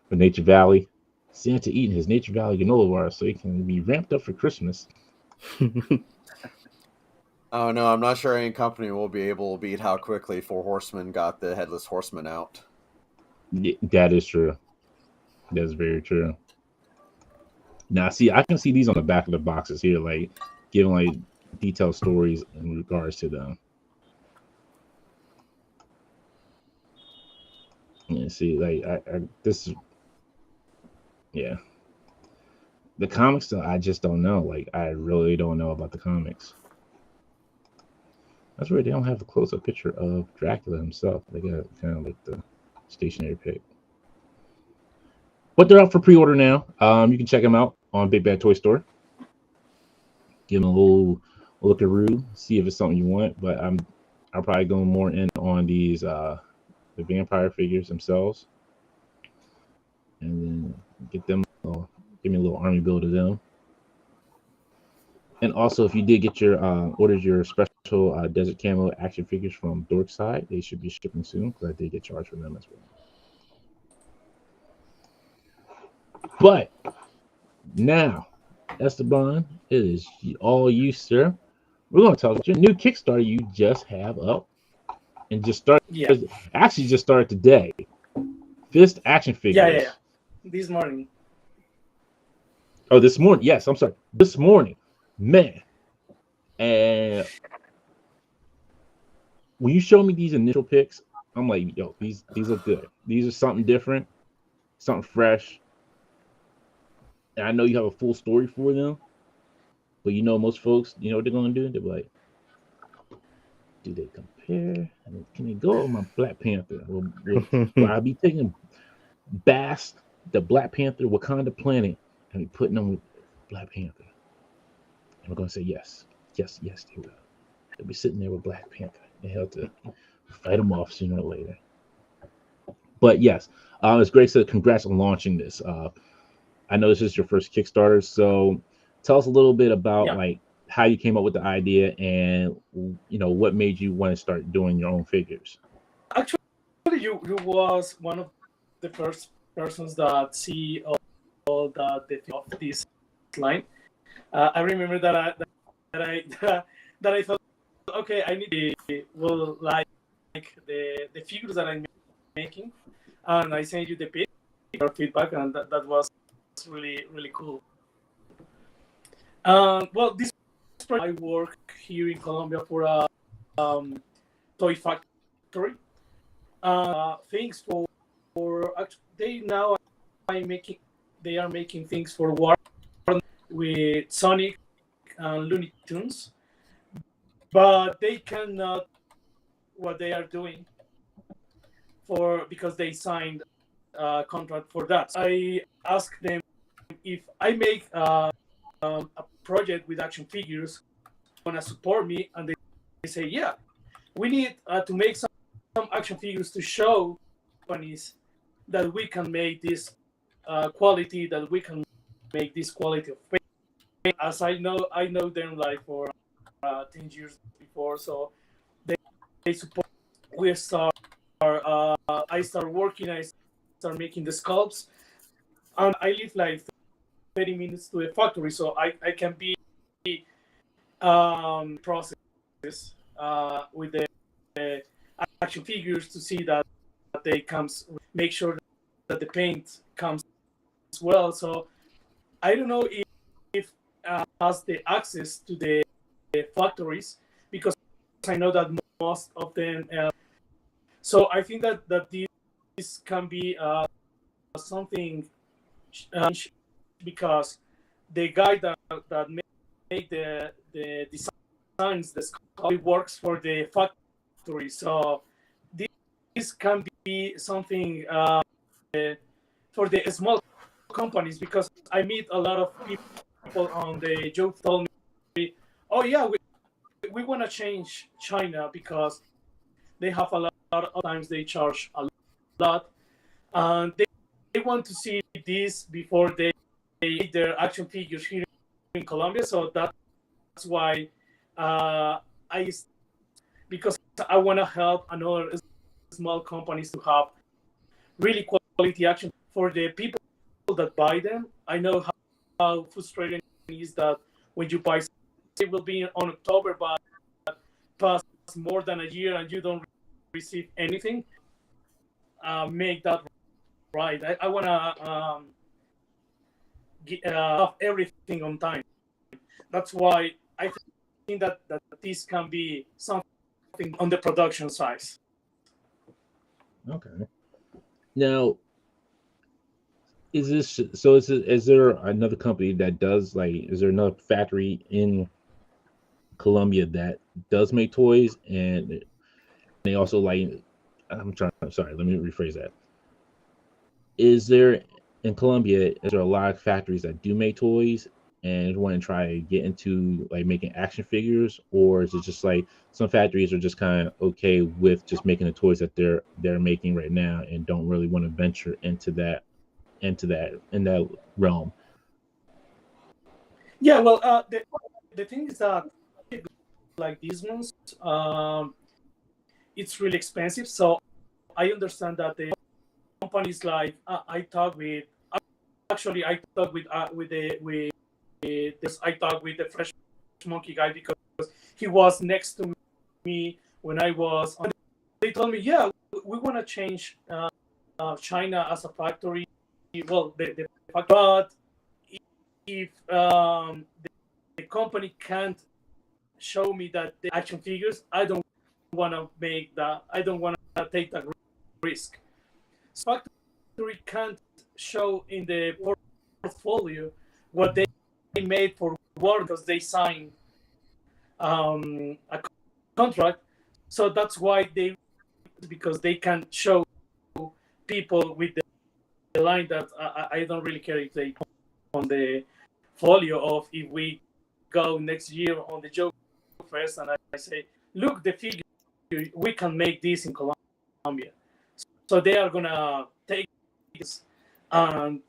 For Nature Valley. Santa eating his Nature Valley granola bar so he can be ramped up for Christmas. Oh no, I'm not sure any company will be able to beat how quickly Four Horsemen got the Headless Horseman out. Yeah, that is true. That's very true. Now, see, I can see these on the back of the boxes here, like giving like detailed stories in regards to them. Yeah, see, like this is, yeah. The comics, though, I just don't know. Like, I really don't know about the comics. That's weird. They don't have a close-up picture of Dracula himself. They got kind of like the stationary pic. But they're out for pre-order now. You can check them out on Big Bad Toy Store. Give them a little look-a-roo, see if it's something you want. But I'll probably go more in on these the vampire figures themselves, and then get them. Give me a little army build of them. And also, if you did get your ordered your special desert camo action figures from Dorkside, they should be shipping soon because I did get charged for them as well. But now, Esteban, it is all you, sir. We're going to talk about your new Kickstarter you just have up and just started. Yeah. Actually, just started today. Fist action figures. Yeah. This morning. Oh, this morning. Yes, I'm sorry. This morning, man. And when you show me these initial pics, I'm like, yo, these look good. These are something different, something fresh. And I know you have a full story for them, but you know most folks, you know what they're gonna do? They're like, do they compare? I mean, can they go with my Black Panther? Will I be taking Bass, the Black Panther, Wakanda planet, and be putting them with Black Panther? And we're gonna say yes, they will. They'll be sitting there with Black Panther. They have to fight them off sooner or later. But yes, it's great. So congrats on launching this. I know this is your first Kickstarter, so tell us a little bit about like how you came up with the idea and what made you want to start doing your own figures. Actually, you was one of the first persons that see all the of this line. I remember that I thought, okay, I need to like the figures that I'm making, and I sent you the pic, your feedback, and that was really, really cool. Well, this project, I work here in Colombia for a toy factory. Things for they are making things for war with Sonic and Looney Tunes, but they cannot what they are doing because they signed a contract for that. I asked them if I make a project with action figures, want to support me, and they say, yeah, we need to make some action figures to show companies that we can make this quality, that we can make this quality of paint. As I know them like for 10 years before, so they support. I start working. I start making the sculpts, and I live like 30 minutes to the factory, so I can be process with the action figures to see that they comes, make sure that the paint comes as well. So I don't know if has the access to the factories, because I know that most of them. So I think that this can be something because the guy that made the designs, the sculpt, works for the factory. So this can be something for the small companies, because I meet a lot of people on the job told me, oh yeah, we want to change China because they have a lot of times they charge a lot, and they want to see this before they make their action figures here in Colombia. So that's why I because I want to help another small companies to have really quality action for the people that buy them. I know how frustrating it is that when you buy, it will be on October, but pass more than a year and you don't receive anything. Make that right. I want to have everything on time. That's why I think that this can be something on the production side. Okay. Now, is this so? Is there another company that does like? Is there another factory in Colombia that does make toys, and they also like? I'm trying. I'm sorry. Let me rephrase that. Is there in Colombia? Is there a lot of factories that do make toys and want to try to get into like making action figures, or is it just like some factories are just kind of okay with just making the toys that they're making right now and don't really want to venture into that in that realm? Yeah, well, the thing is that like these ones, it's really expensive. So I understand that the companies like I talk with. Actually, I talk with this. I talked with the Fresh Monkey guy because he was next to me when I was. They told me, yeah, we want to change China as a factory. Well, the factory, but if the company can't show me that the action figures, I don't want to make that. I don't want to take that risk. So factory can't show in the portfolio what they made for work because they signed a contract. So that's why because they can show people with the line that I don't really care if they on the folio of if we go next year on the joke fest and I say, look, the figure, we can make this in Colombia. So they are gonna take this, and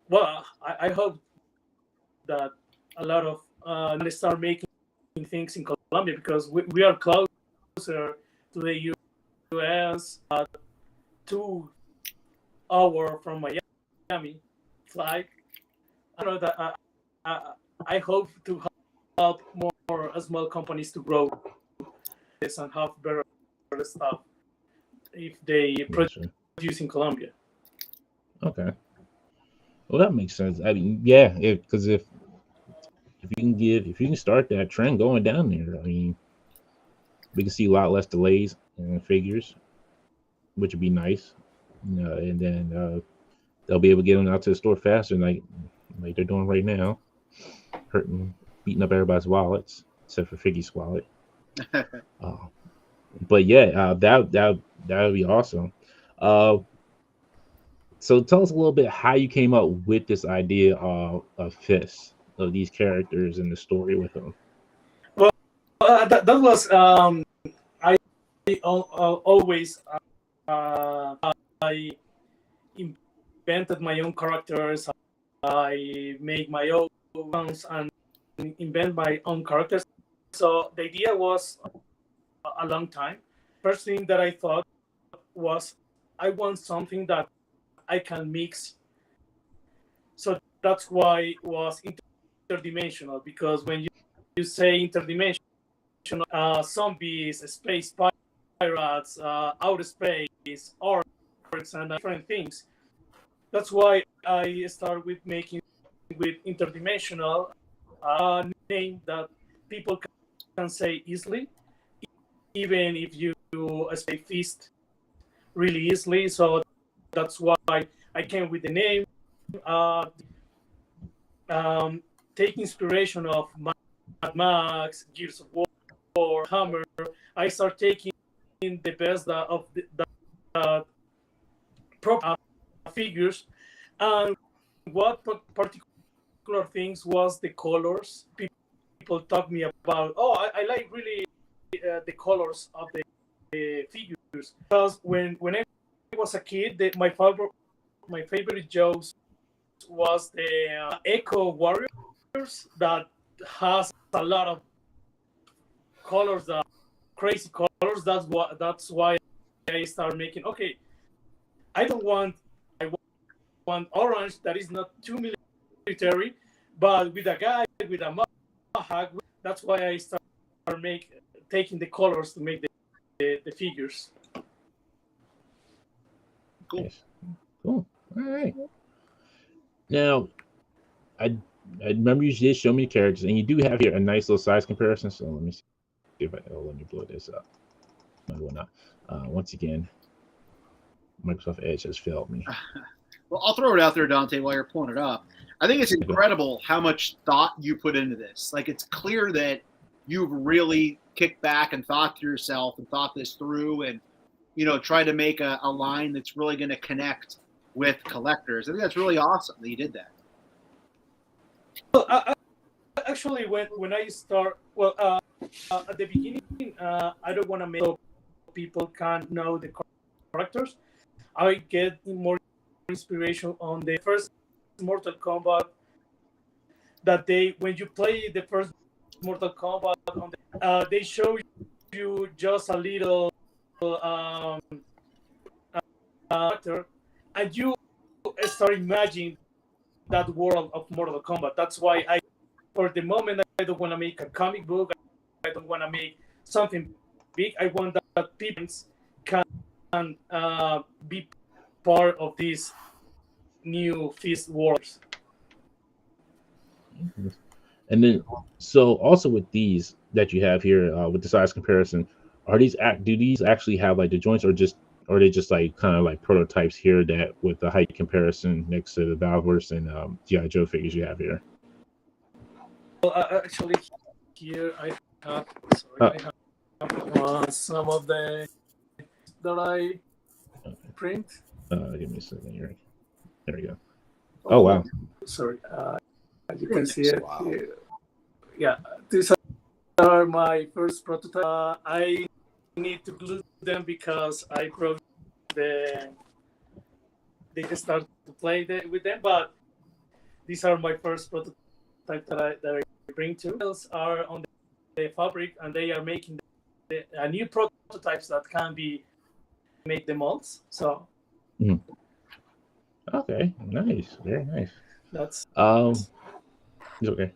well, I hope that a lot of start making things in Colombia because we are closer to the U.S. 2 hours from Miami flight. I don't know that I hope to help more small companies to grow this and have better stuff if they produce in Colombia. Okay. Well, that makes sense. I mean, yeah, because if you can start that trend going down there, I mean, we can see a lot less delays in figures, which would be nice. And then they'll be able to get them out to the store faster, like they're doing right now, beating up everybody's wallets except for Figgy's wallet. But yeah, that would be awesome. So tell us a little bit how you came up with this idea of Fist, of these characters and the story with them. Well, that was I always I invented my own characters. I make my own ones and invent my own characters. So the idea was a long time. First thing that I thought was I want something that I can mix. So that's why it was interdimensional, because when you say interdimensional, zombies, space pirates, outer space, orcs, and different things. That's why I start with making with interdimensional name that people can say easily, even if you say Fist really easily. So that's why I came with the name. Take inspiration of Mad Max, Gears of War, Hammer. I start taking the best of the prop figures, and what particular things was the colors. People talk me about. Oh, I like really the colors of the figures, because when I was a kid, my favorite jokes was the Echo Warriors that has a lot of colors, the crazy colors. That's why I start making. Okay, I want orange that is not too military, but with a guy with a mohawk. That's why I start taking the colors to make the figures. Cool. Nice. Cool. All right. Now, I remember you did show me characters, and you do have here a nice little size comparison. So let me see if let me blow this up. No, it will not. Once again, Microsoft Edge has failed me. Well, I'll throw it out there, Dante, while you're pulling it up. I think it's incredible how much thought you put into this. Like, it's clear that you've really kicked back and thought to yourself and thought this through and, try to make a line that's really going to connect with collectors. I think that's really awesome that you did that. Well, actually, when I start, at the beginning, I don't want to make so people can't know the characters. I get more inspiration on the first Mortal Kombat. When you play the first Mortal Kombat, they show you just a little character, and you start imagining that world of Mortal Kombat. That's why for the moment, I don't want to make a comic book. I don't want to make something big. I want that people can be part of these new Fist Wars. And then, so also with these that you have here, with the size comparison, do these actually have like the joints, or are they just like kind of like prototypes here that with the height comparison next to the Valverse and G.I. Joe figures you have here? Well, actually, here I have some of the that I print. Give me a second here. There we go. Oh wow! Sorry, you can see it here. Yeah, these are my first prototype. I need to glue them because I broke they can start to play with them. But these are my first prototype that I bring to. Those are on the fabric, and they are making a new prototypes that can be make the molds. So. Mm. Okay, nice, very nice. That's it's okay.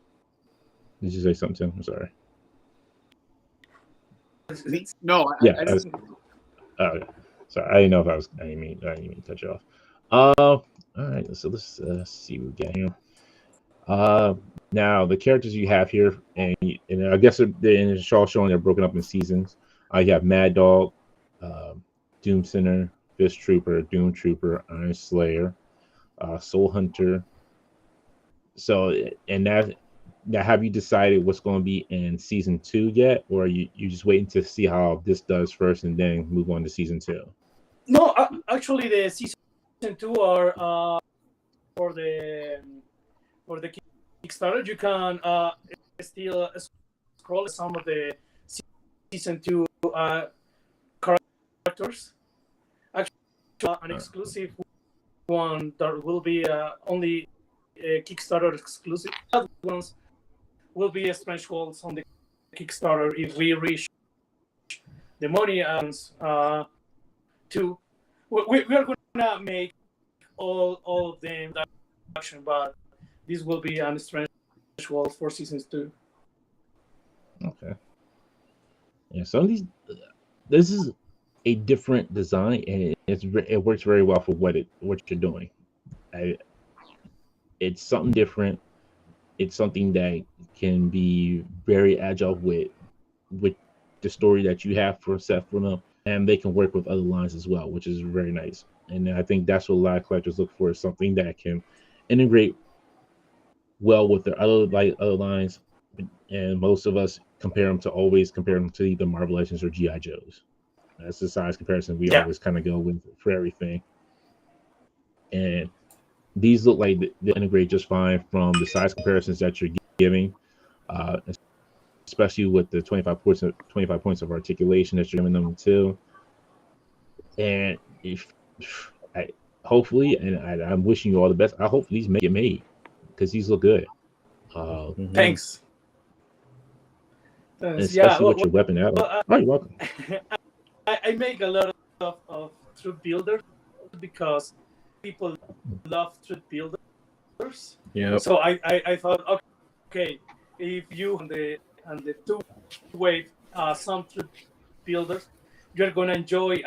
Did you say something, Tim? I'm sorry. No, Yeah, I just, sorry. I didn't know if I didn't mean to cut you off. All right. So let's see what we got here. Now the characters you have here, and I guess they're all showing they're broken up in seasons. You have Mad Dog, Doom Center, Fist Trooper, Doom Trooper, Iron Slayer, Soul Hunter. So, and now have you decided what's going to be in season 2 yet, or are you just waiting to see how this does first and then move on to season 2? No, actually, the season 2 are for the Kickstarter. You can still scroll some of the season 2 characters. Actually, an exclusive one that will be only Kickstarter exclusive. That ones will be a Strange Worlds on the Kickstarter if we reach the money to. We are going to make all of them that action, but this will be an Strange Worlds for seasons 2. Okay. Yeah. So this is a different design, and it works very well for what you're doing. It's something different. It's something that can be very agile with the story that you have for set for them, and they can work with other lines as well, which is very nice. And I think that's what a lot of collectors look for, is something that can integrate well with their other lines. And most of us compare them to either Marvel Legends or G.I. Joes. That's the size comparison we always kind of go with for everything. And these look like they integrate just fine from the size comparisons that you're giving, especially with the 25 points of articulation that you're giving them too. And hopefully, I'm wishing you all the best. I hope these get made because these look good. Thanks. Yeah, especially with your weapon add-on. well, Oh, you're welcome. I make a lot of troop builders because people love troop builders. Yep. So I thought, okay, if you and the two wave some troop builders, you're gonna enjoy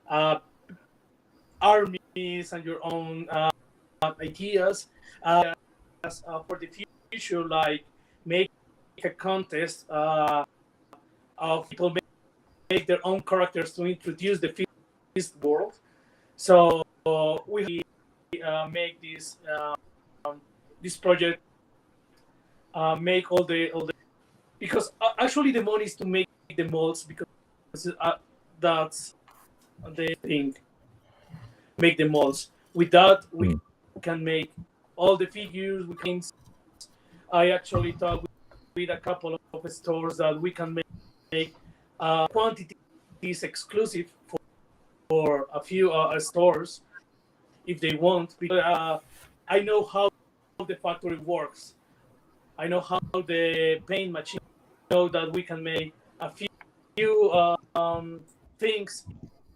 uh, armies and your own ideas for the future, like make a contest of people make their own characters to introduce the fifth world. So we make this project, make all the because actually the money is to make the molds, because that's the thing, make the molds. With that we can make all the figures. We can, I actually talked with a couple of stores that we can make quantities exclusive for a few stores if they want, because I know how the factory works. I know how the paint machine, know that we can make a few things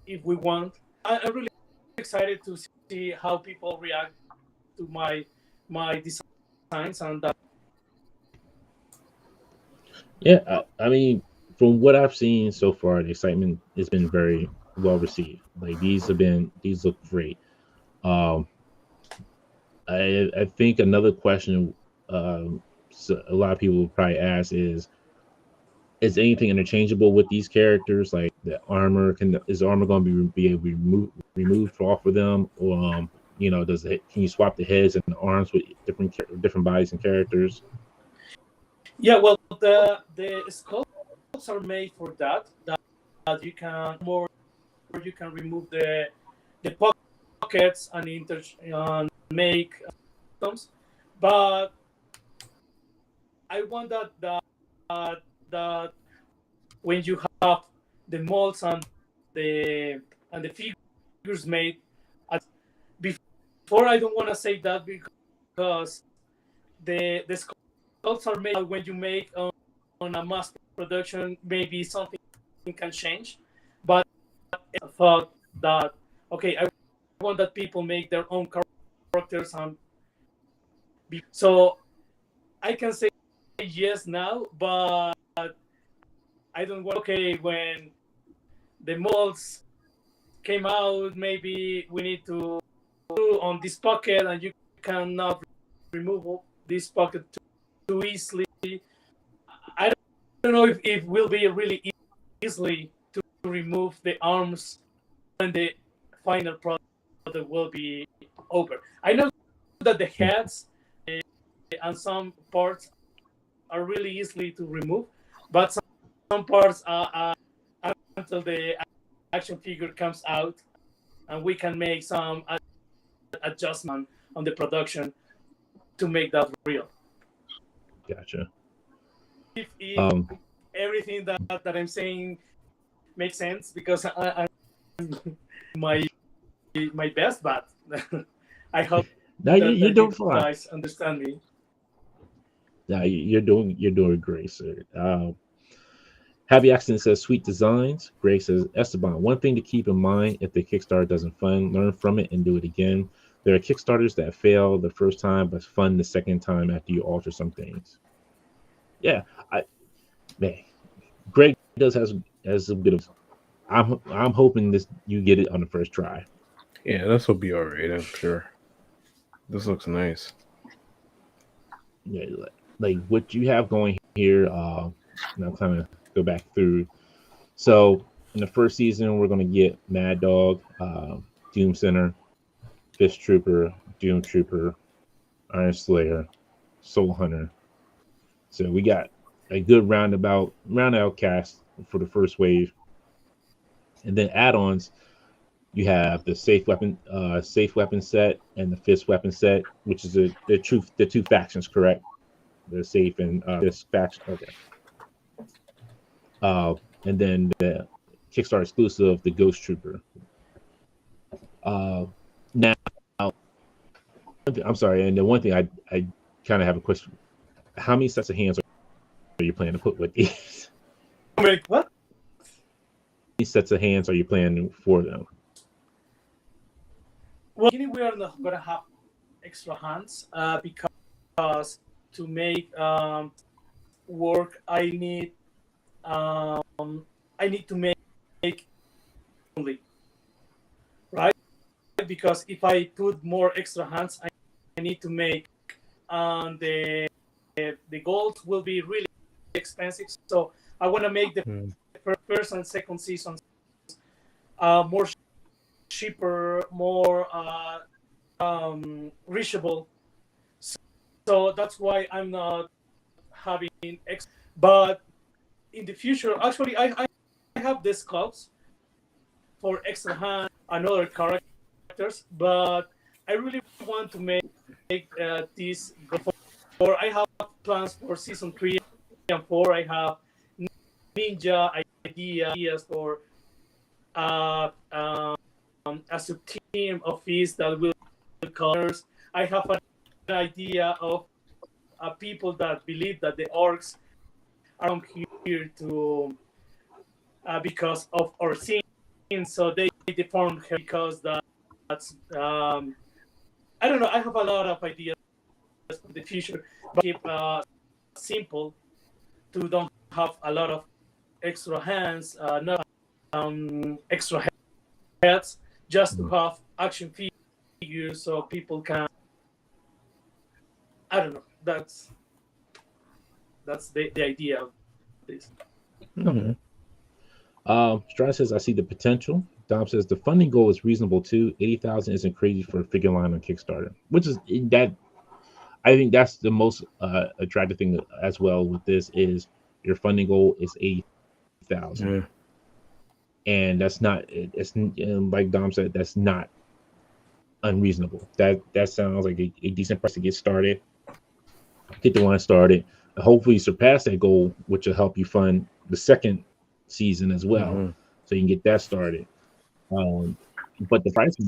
if we want. I'm really excited to see how people react to my designs and that. Yeah, I mean, from what I've seen so far, the excitement has been very well received. Like these look great. Um, I think another question so a lot of people will probably ask is anything interchangeable with these characters? Like the armor, is the armor going to be able to be removed off of them, or you know, can you swap the heads and the arms with different bodies and characters? Yeah, well, the sculpts are made for that you can more, you can remove the pockets and make items, but I want that when you have the molds and the figures made, before I don't want to say that because the sculpts are made when you make on a mass production. Maybe something can change, but I thought that okay, I want that people make their own characters, and so I can say yes now, but I don't want. Okay, when the molds came out, maybe we need to do on this pocket, and you cannot remove this pocket too easily. I don't know if it will be really easily to remove the arms when the final product will be over. I know that the heads and some parts are really easily to remove, but some parts are until the action figure comes out, and we can make some adjustment on the production to make that real. Gotcha. If everything that I'm saying makes sense, because I'm my best, but I hope Now you're doing you fine. guys understand me. Now you're doing great, sir. Happy Accident says sweet designs. Greg says Esteban. One thing to keep in mind: if the Kickstarter doesn't fund, learn from it and do it again. There are Kickstarters that fail the first time but fun the second time after you alter some things. Yeah, man, Greg has a bit of. I'm hoping you get it on the first try. Yeah, this will be all right, I'm sure. This looks nice. Yeah, like what you have going here. Now kind of go back through. So in the first season, we're gonna get Mad Dog, Doom Center, Fish Trooper, Doom Trooper, Iron Slayer, Soul Hunter. So we got a good roundabout cast for the first wave. And then add-ons, you have the safe weapon set and the fist weapon set, which is the two factions, correct? The safe and this faction. Okay. And then the Kickstarter exclusive, the Ghost Trooper. Now, I'm sorry, and the one thing I kind of have a question: how many sets of hands you planning to put with these? Wait, what? These sets of hands are you planning for them? Well, we are not gonna have extra hands because to make work, I need to make only, right? Because if I put more extra hands, I need to make the gold will be really expensive. So I want to make the first and second seasons more cheaper, more reachable. So that's why I'm not having extra. But in the future, actually, I have these sculpts for extra hand and other characters, but I really want to make this go for. I have plans for season 3 and 4. I have ninja ideas for a sub team of fish that will colors. I have an idea of people that believe that the orcs are here to because of our sin, so they deformed her because that's I don't know. I have a lot of ideas for the future, but keep simple to don't have a lot of extra hands, not extra heads, just to have action figures so people can. I don't know. That's the idea of this. Okay. Strauss says, I see the potential. Dom says, the funding goal is reasonable too. 80,000 isn't crazy for a figure line on Kickstarter, which is that. I think that's the most attractive thing as well with this is your funding goal is 80,000. And that's not, it's like Dom said, that's not unreasonable. That sounds like a decent price to get started, get the line started, and hopefully surpass that goal, which will help you fund the second season as well, so you can get that started. But the price for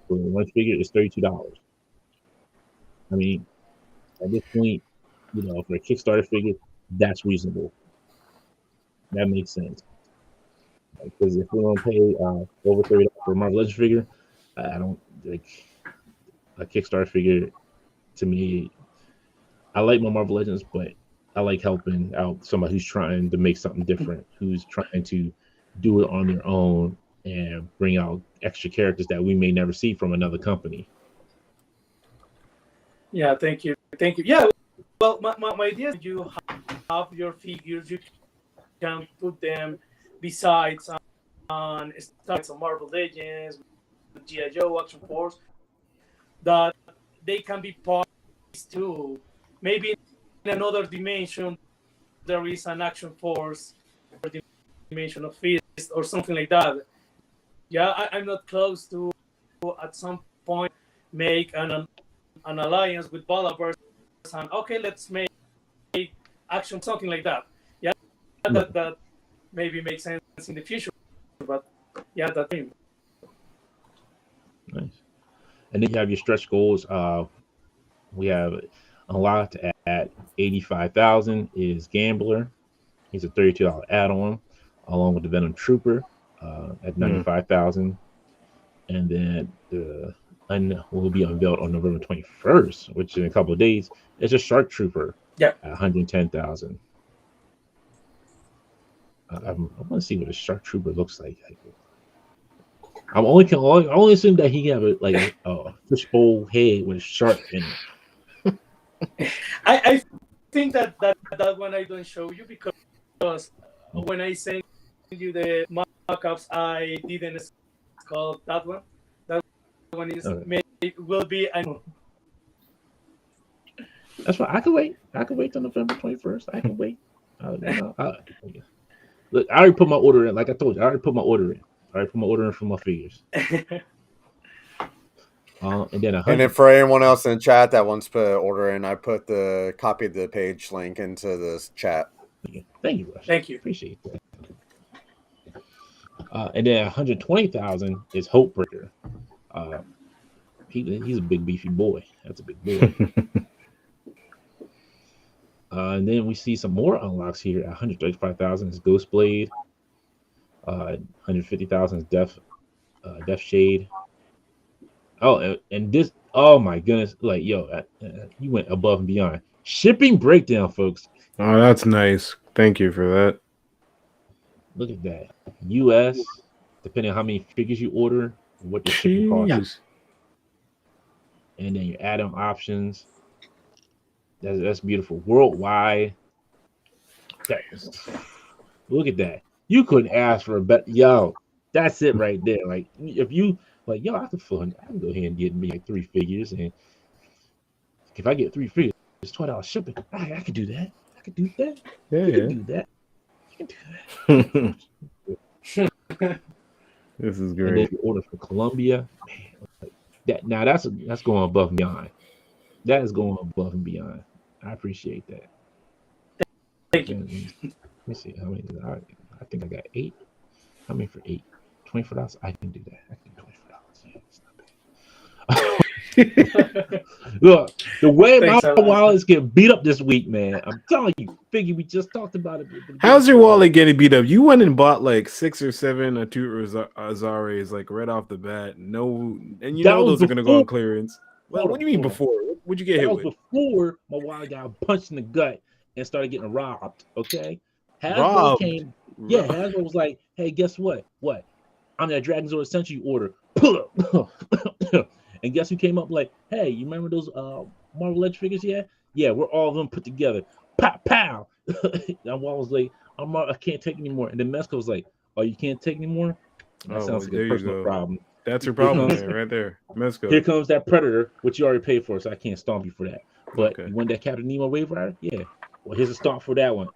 one figure is $32. I mean, at this point, for a Kickstarter figure, that's reasonable. That makes sense. Because if we're gonna pay over $30 for a Marvel Legends figure, I don't like a Kickstarter figure. To me, I like my Marvel Legends, but I like helping out somebody who's trying to make something different, who's trying to do it on their own and bring out extra characters that we may never see from another company. Yeah, thank you. Yeah, well, my idea is you have your figures, you can put them besides on Marvel Legends, G.I. Joe, Action Force, that they can be parts too. Maybe in another dimension, there is an Action Force or dimension of Fist or something like that. Yeah, I'm not close to at some point make an alliance with Balaverse and okay, let's make action something like that. Yeah, that maybe makes sense in the future, but yeah, that thing. Nice. And then you have your stretch goals. We have unlocked at 85,000 is Gambler. He's a $32 add-on, along with the Venom Trooper at 95,000, and then the will be unveiled on November 21st, which in a couple of days. It's a Shark Trooper. Yeah, at 110,000. I want to see what a Shark Trooper looks like. I only assume that he have a fishbowl head with a shark in it. I think that one I don't show you because when I send you the mock-ups, I didn't call that one. That one is will be. That's fine. I can wait. I can wait till November 21st. I can wait. Look, I already put my order in. Like I told you, I already put my order in. I already put my order in for my figures. And then for anyone else in chat that wants to put an order in, I put the copy of the page link into this chat. Thank you, Rush. Thank you. Appreciate that. And then 120,000 is Hopebreaker. He's a big beefy boy. That's a big boy. And then we see some more unlocks here. 135,000 is Ghost Blade. 150,000 is Death Shade. Oh, and this. Oh my goodness! Like yo, you went above and beyond. Shipping breakdown, folks. Oh, that's nice. Thank you for that. Look at that. U.S. Depending on how many figures you order, what the shipping cost. Jeez. And then your add-on options. That's beautiful. Worldwide. Look at that. You couldn't ask for a better. Yo, that's it right there. Like if you like, yo, I can go ahead and get me like 3 figures, and if I get 3 figures, it's $12 shipping. I could do that. I could do that. Yeah, You yeah. can do that. You can do that. This is And then great. you order for Colombia. Man, like that now that's going above and beyond. That is going above and beyond. I appreciate that. Thank you. Let me see how many. I think I got 8. How many for 8? $24. I can do that. I can do $24. Yeah, it's not bad. Look, the way Thanks, my Alan. wallets get beat up this week, man. I'm telling you, Figgy, we just talked about it. How's your wallet getting beat up? You went and bought like 6 or 7 Atu Azares like right off the bat. No, and you That know was those are gonna go on before- clearance. Well, Hold what on, do you mean hold on. before? What'd you get That hit was with? before my wallet got punched in the gut and started getting robbed. Okay, Hasbro Robbed? came. Yeah, Hasbro was like, "Hey, guess what? What? I'm that Dragon Zord Century order. Pull up." And guess who came up like, "Hey, you remember those Marvel Legends figures? Yeah, we're all of them put together. Pow, pow." And Wall was like, I can't take anymore. And then Mesco was like, "Oh, you can't take anymore? That Oh, sounds like there a you personal go. problem. That's your problem comes- there, right there. Mesco. Here comes that Predator, which you already paid for, so I can't stomp you for that. But Okay. you want that Captain Nemo Wave Rider? Yeah. Well, here's a stomp for that one.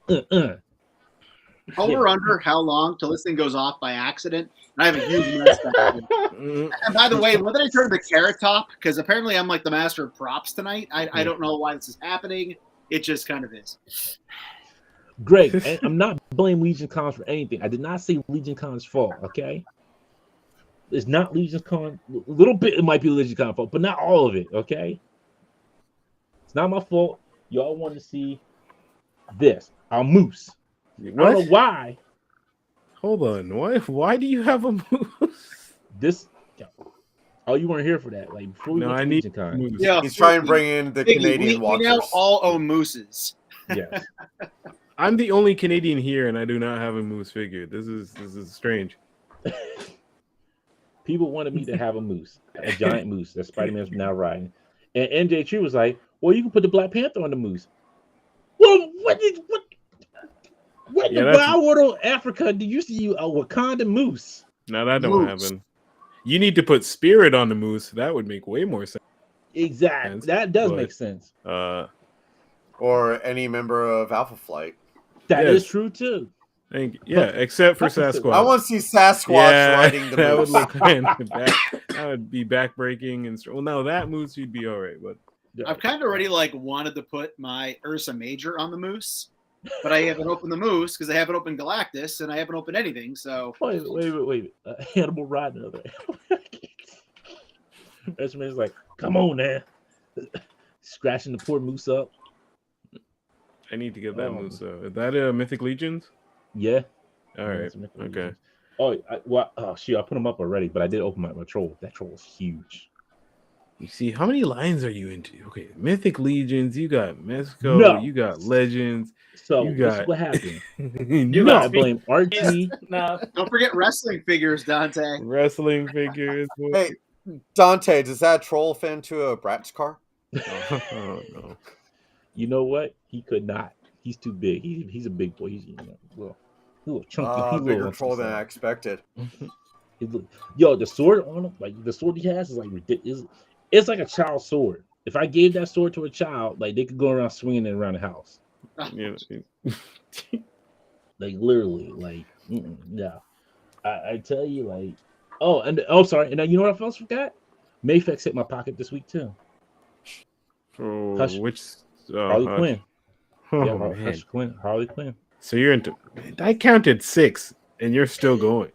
Over under how long till this thing goes off by accident? And I have a huge mess back here. Mm, And by the way, when did I turn the Carrot Top? Because apparently I'm like the master of props tonight. I don't know why this is happening. It just kind of is. Greg, and I'm not blaming Legion Cons for anything. I did not say Legion Con's fault, okay? It's not Legion Con. A little bit it might be Legion Con's fault, but not all of it, okay? It's not my fault. Y'all want to see this. Our moose. I don't know What? why Hold on. What? Why do you have a moose? this. Oh, you weren't here for that. Like before we No, went to I need Legion Con. moose. Yeah, He's trying to bring in the Biggie, Canadian we now watchers. all own mooses. Yes. I'm the only Canadian here, and I do not have a moose figure. This is strange. People wanted me to have a moose, a giant moose that Spider-Man's now riding. And NJ Tree was like, "Well, you can put the Black Panther on the moose." Well, what Yeah, in the that's- wild world of Africa do you see a Wakanda moose? Now that don't Moose. happen. You need to put Spirit on the moose. That would make way more sense. Exactly. Sense, That does but- make sense. Or any member of Alpha Flight. That is Yes. true too. Thank you. Yeah, except for Fucking- Sasquatch. I want to see Sasquatch riding the that moose. would look that would be backbreaking and well, no, that moose you'd be all right, but I've kind of already like wanted to put my Ursa Major on the moose, but I haven't opened the moose because I haven't opened Galactus and I haven't opened anything. So Wait. Hannibal riding another. Man's like, "Come on now," scratching the poor moose up. I need to get that Oh. moose. Is that Mythic Legions? Yeah. All right. That's Mythic Okay. Legions. Oh, shoot! I put them up already, but I did open my troll. That troll is huge. You see, how many lines are you into? Okay, Mythic Legions. You got Mesco. No. You got Legends. So You this is got- what happened. you No, I got blame RT. No, don't forget wrestling figures, Dante. wrestling figures. Hey, Dante, does that troll fit into a Bratz car? Oh, no. You know what? He could not. He's too big. He's a big boy. He's little chunky. He's Bigger little troll than I expected. Yo, the sword on him, like the sword he has, is like ridiculous. It's like a child's sword. If I gave that sword to a child, like they could go around swinging it around the house, Yeah. like literally, like yeah. I tell you, like, sorry, and then you know what I else forgot? Mayfex hit my pocket this week too. Oh, Hush. which Harley Hush. Quinn. Oh, Yeah, man. Harley Quinn. So you're into. I counted 6, and you're still going.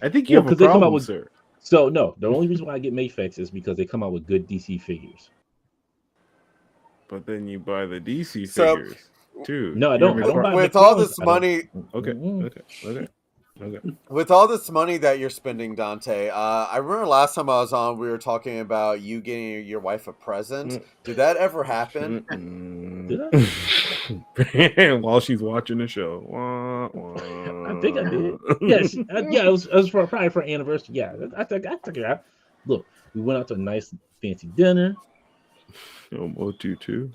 I think you Well, have a 'cause they come out problem, with- sir. So no, the only reason why I get Mayfex is because they come out with good DC figures. But then you buy the DC So- figures too. No, I You don't. have I don't buy with all McFarlane's. this money, Okay. Mm-mm. Okay. with all this money that you're spending, Dante, I remember last time I was on, we were talking about you getting your wife a present. Did that ever happen? Did I? While she's watching the show. Wah, I think I did. Yes. Yeah. It was probably for an anniversary. Yeah. I took it out. Look, we went out to a nice fancy dinner. Oh, Motu too.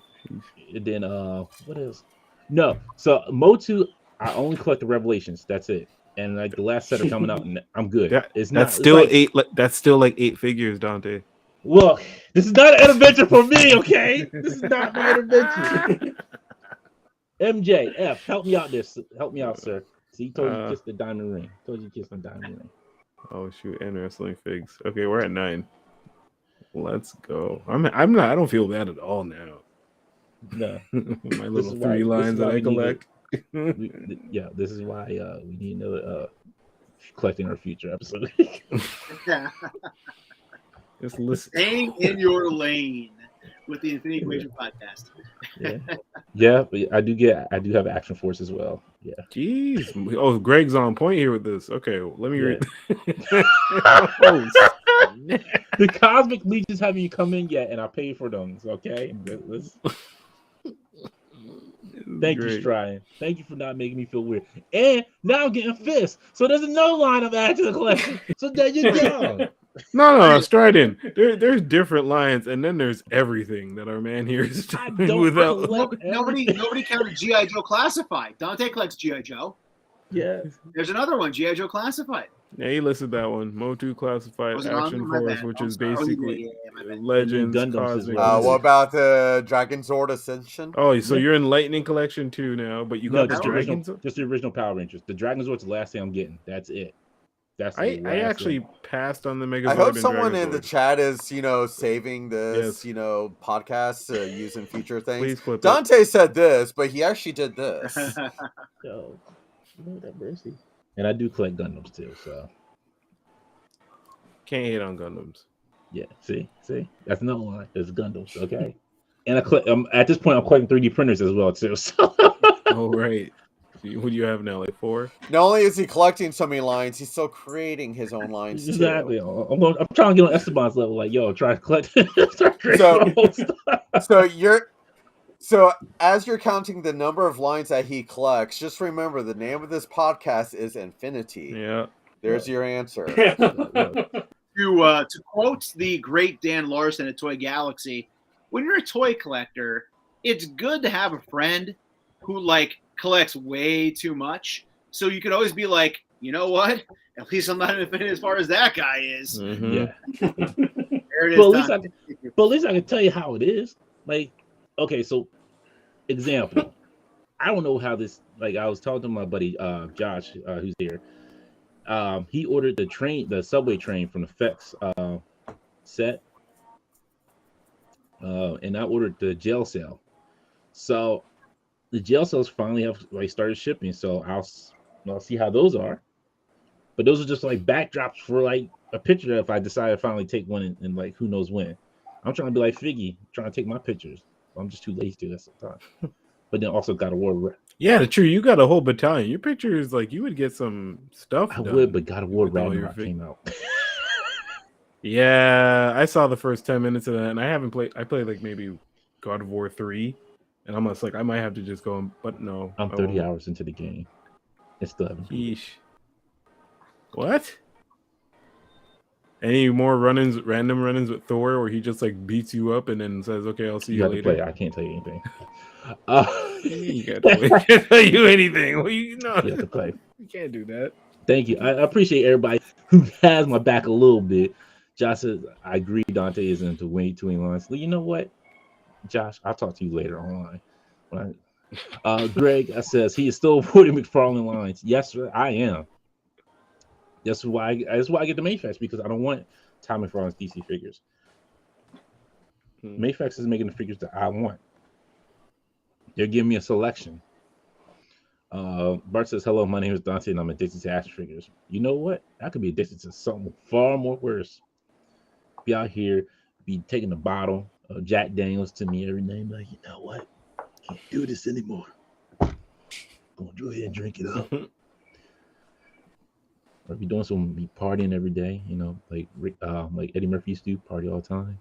And then what else? No. So Motu, I only collect the Revelations. That's it. And like the last set are coming out, and I'm good. That's still eight. That's still like 8 figures, Dante. Look, this is not an intervention for me, okay? This is not my intervention. MJF, help me out this. Help me out, sir. See, he told you to kiss the diamond ring. Told you to kiss the diamond ring. Oh shoot, and wrestling figs. Okay, we're at 9. Let's go. I don't feel bad at all now. No. My little 3 lines that I collect. Yeah, this is why we need another collecting our future episode. Just listen. Staying in your lane with the Infinity Equation podcast. Yeah, but I do have Action Force as well. Yeah. Jeez. Oh, Greg's on point here with this. Okay, let me read. The Cosmic Legions haven't even come in yet, and I paid for them. Okay. Thank you, Strian. Thank you for not making me feel weird. And now I'm getting fists. So there's no line of add to the collection. So there you go. No, Strident. There's different lines, and then there's everything that our man here is doing without. Nobody counted G.I. Joe Classified. Dante collects G.I. Joe. Yeah. There's another one, G.I. Joe Classified. Yeah, he listed that one. Motu Classified Action Force, which is basically Legends, Cosmic. What about the Dragon Zord Ascension? Oh, so you're in Lightning Collection too now, but you got the Dragons. Just the original Power Rangers. The Dragon Zord's the last thing I'm getting. That's it. I actually passed on the Megazord. I hope someone in the chat is, saving this, podcast using future things. Dante said this, but he actually did this. Yo, that mercy. And I do collect Gundams too, so can't hate on Gundams. Yeah, see, that's another line. It's Gundams, okay. And at this point, I'm collecting 3D printers as well too. So. Oh right. What do you have now? Like 4? Not only is he collecting so many lines, he's still creating his own lines. Exactly. Too. I'm trying to get on Esteban's level. Like, yo, try to collect. So as you're counting the number of lines that he collects, just remember the name of this podcast is Infinity. Yeah. There's your answer. To quote the great Dan Larson at Toy Galaxy, when you're a toy collector, it's good to have a friend who collects way too much, so you can always be like, you know what? At least I'm not infinite as far as that guy is. Mm-hmm. Yeah. There it is. But at least I can tell you how it is. Like, okay, so example. I don't know how this. Like, I was talking to my buddy Josh, who's here. He ordered the subway train from the FX set, and I ordered the jail cell. So. The jail cells finally have started shipping, so I'll see how those are. But those are just backdrops for a picture if I decide to finally take one and who knows when. I'm trying to be like Figgy, trying to take my pictures. I'm just too lazy to. That's the time. But then also God of War. Yeah, true. You got a whole battalion. Your pictures you would get some stuff. I would, but God of War Ragnarok came out. Yeah, I saw the first 10 minutes of that, and I haven't played. I played maybe God of War 3. And I'm just I might have to just go, but no. I'm 30 hours into the game. It's still haven't. Yeesh. What? Any more random run-ins with Thor, where he just beats you up and then says, "Okay, I'll see you later." Play. I can't tell you anything. You got to play. I can't tell you anything. Well, you have to play. You can't do that. Thank you. I appreciate everybody who has my back a little bit. Josh says, "I agree. Dante is into way too many lines." Well, you know what? Josh, I'll talk to you later online. Greg says he is still avoiding McFarlane lines. Yes, sir, I am. That's why I get the Mayfest, because I don't want Tom McFarlane's DC figures. Mayfest is making the figures that I want. They're giving me a selection. Bart says, "Hello, my name is Dante, and I'm addicted to action figures." You know what? I could be addicted to something far more worse. Be out here, be taking the bottle, Jack Daniels to me every day. Like, you know what? Can't do this anymore. Gonna go ahead and drink it up. Or if you're doing some be partying every day, you know, like Eddie Murphy used to do, party all the time.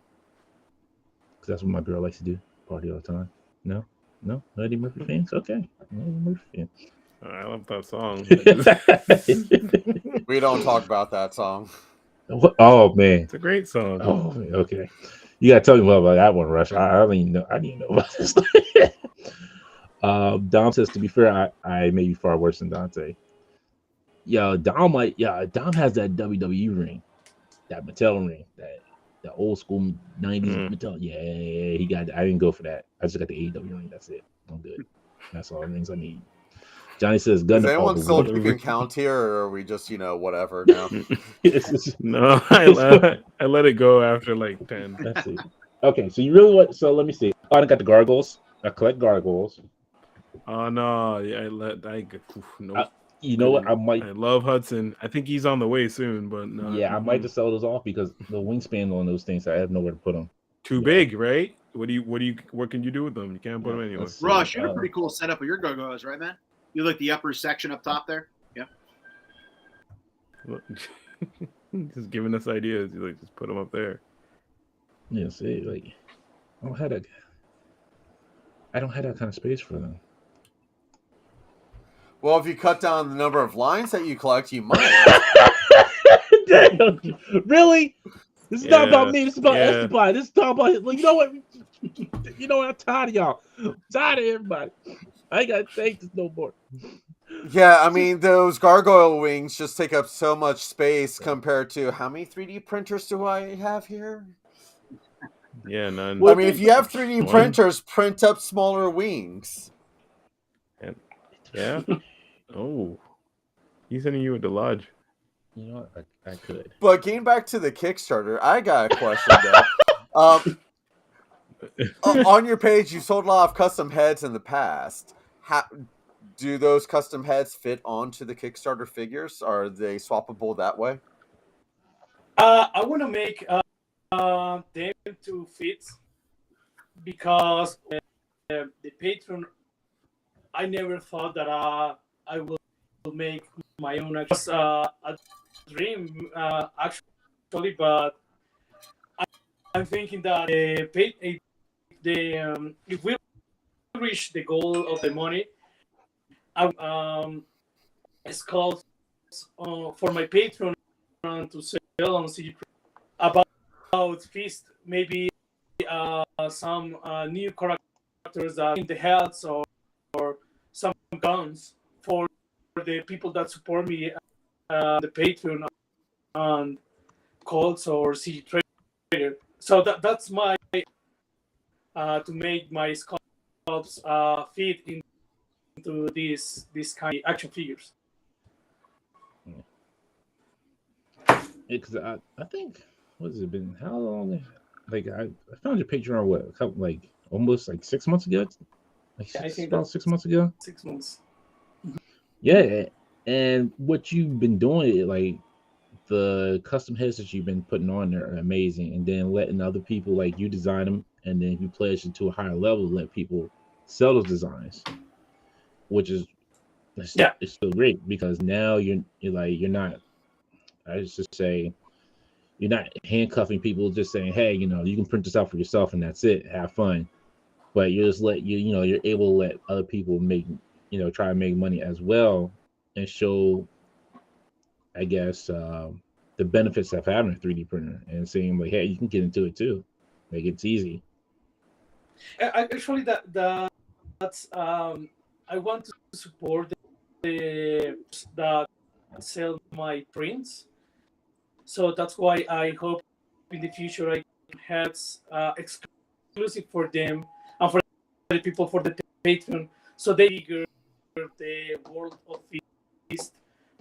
Because that's what my girl likes to do, party all the time. No, no Eddie Murphy fans. Okay, no Eddie Murphy fans. I love that song. We don't talk about that song. Oh man, It's a great song. oh okay. You gotta tell me more about that one, Rush. I don't even know. I didn't know about this. Dom says, to be fair, I may be far worse than Dante. Dom has that WWE ring, that Mattel ring, that old school 90s Mattel. Yeah, he got. I didn't go for that. I just got the AEW ring. That's it. I'm good. That's all the rings I need. Johnny says, Is anyone still keeping count here, or are we just, whatever now? No, I let it go after like 10. That's it. Okay, so you really want? So let me see. Oh, I got the gargoyles. I collect gargoyles. Oh no, yeah, no. You know what? I love Hudson. I think he's on the way soon, but no. Yeah, I might just sell those off because the wingspan on those things, I have nowhere to put them. Too big, right? What can you do with them? You can't put them anywhere. Rush, you have a pretty cool setup of your gargoyles, right, man? You like the upper section up top there? Yeah. Just giving us ideas. You like just put them up there. Yeah, see, like I don't have that kind of space for them. Well, if you cut down the number of lines that you collect, you might. Damn, really? This is not about me. This is about Esteban. This is not about. Like, you know what? You know what? I'm tired of y'all. I'm tired of everybody. I ain't got to take this no more. Yeah, I mean, those gargoyle wings just take up so much space compared to how many 3D printers do I have here? Yeah, none. I mean, if you have 3D printers, print up smaller wings. Yeah. Oh, he's sending you at the lodge. You know what? I could. But getting back to the Kickstarter, I got a question though. On your page, you sold a lot of custom heads in the past. How do those custom heads fit onto the Kickstarter figures? Are they swappable that way? I want to make them to fit because the Patreon. I never thought that I will make my own. It was a dream, actually, but I'm thinking that if we reach the goal of the money, it's called for my Patreon to sell on CD about Feast, maybe some new characters that in the heads or some guns for the people that support me the Patreon on Colts or CG Trader. So that's my to make my sculpts fit into this kind of action figures. Because I think what has it been? How long? Like I found your picture on what? Like almost like 6 months ago. I think about 6 months ago. 6 months. Yeah, and what you've been doing, like the custom heads that you've been putting on there are amazing, and then letting other people like you design them, and then you pledge it to a higher level, let people sell those designs, which is it's still great because now you're not. I just say you're not handcuffing people, just saying, hey, you can print this out for yourself and that's it. Have fun. But you just you're able to let other people make, try to make money as well and show, I guess, the benefits of having a 3D printer and saying like, hey, you can get into it too. Like it's easy. Actually, that's I want to support the that sell my prints. So that's why I hope in the future I have exclusive for them and for the people for the Patreon, so they figure the world of Feast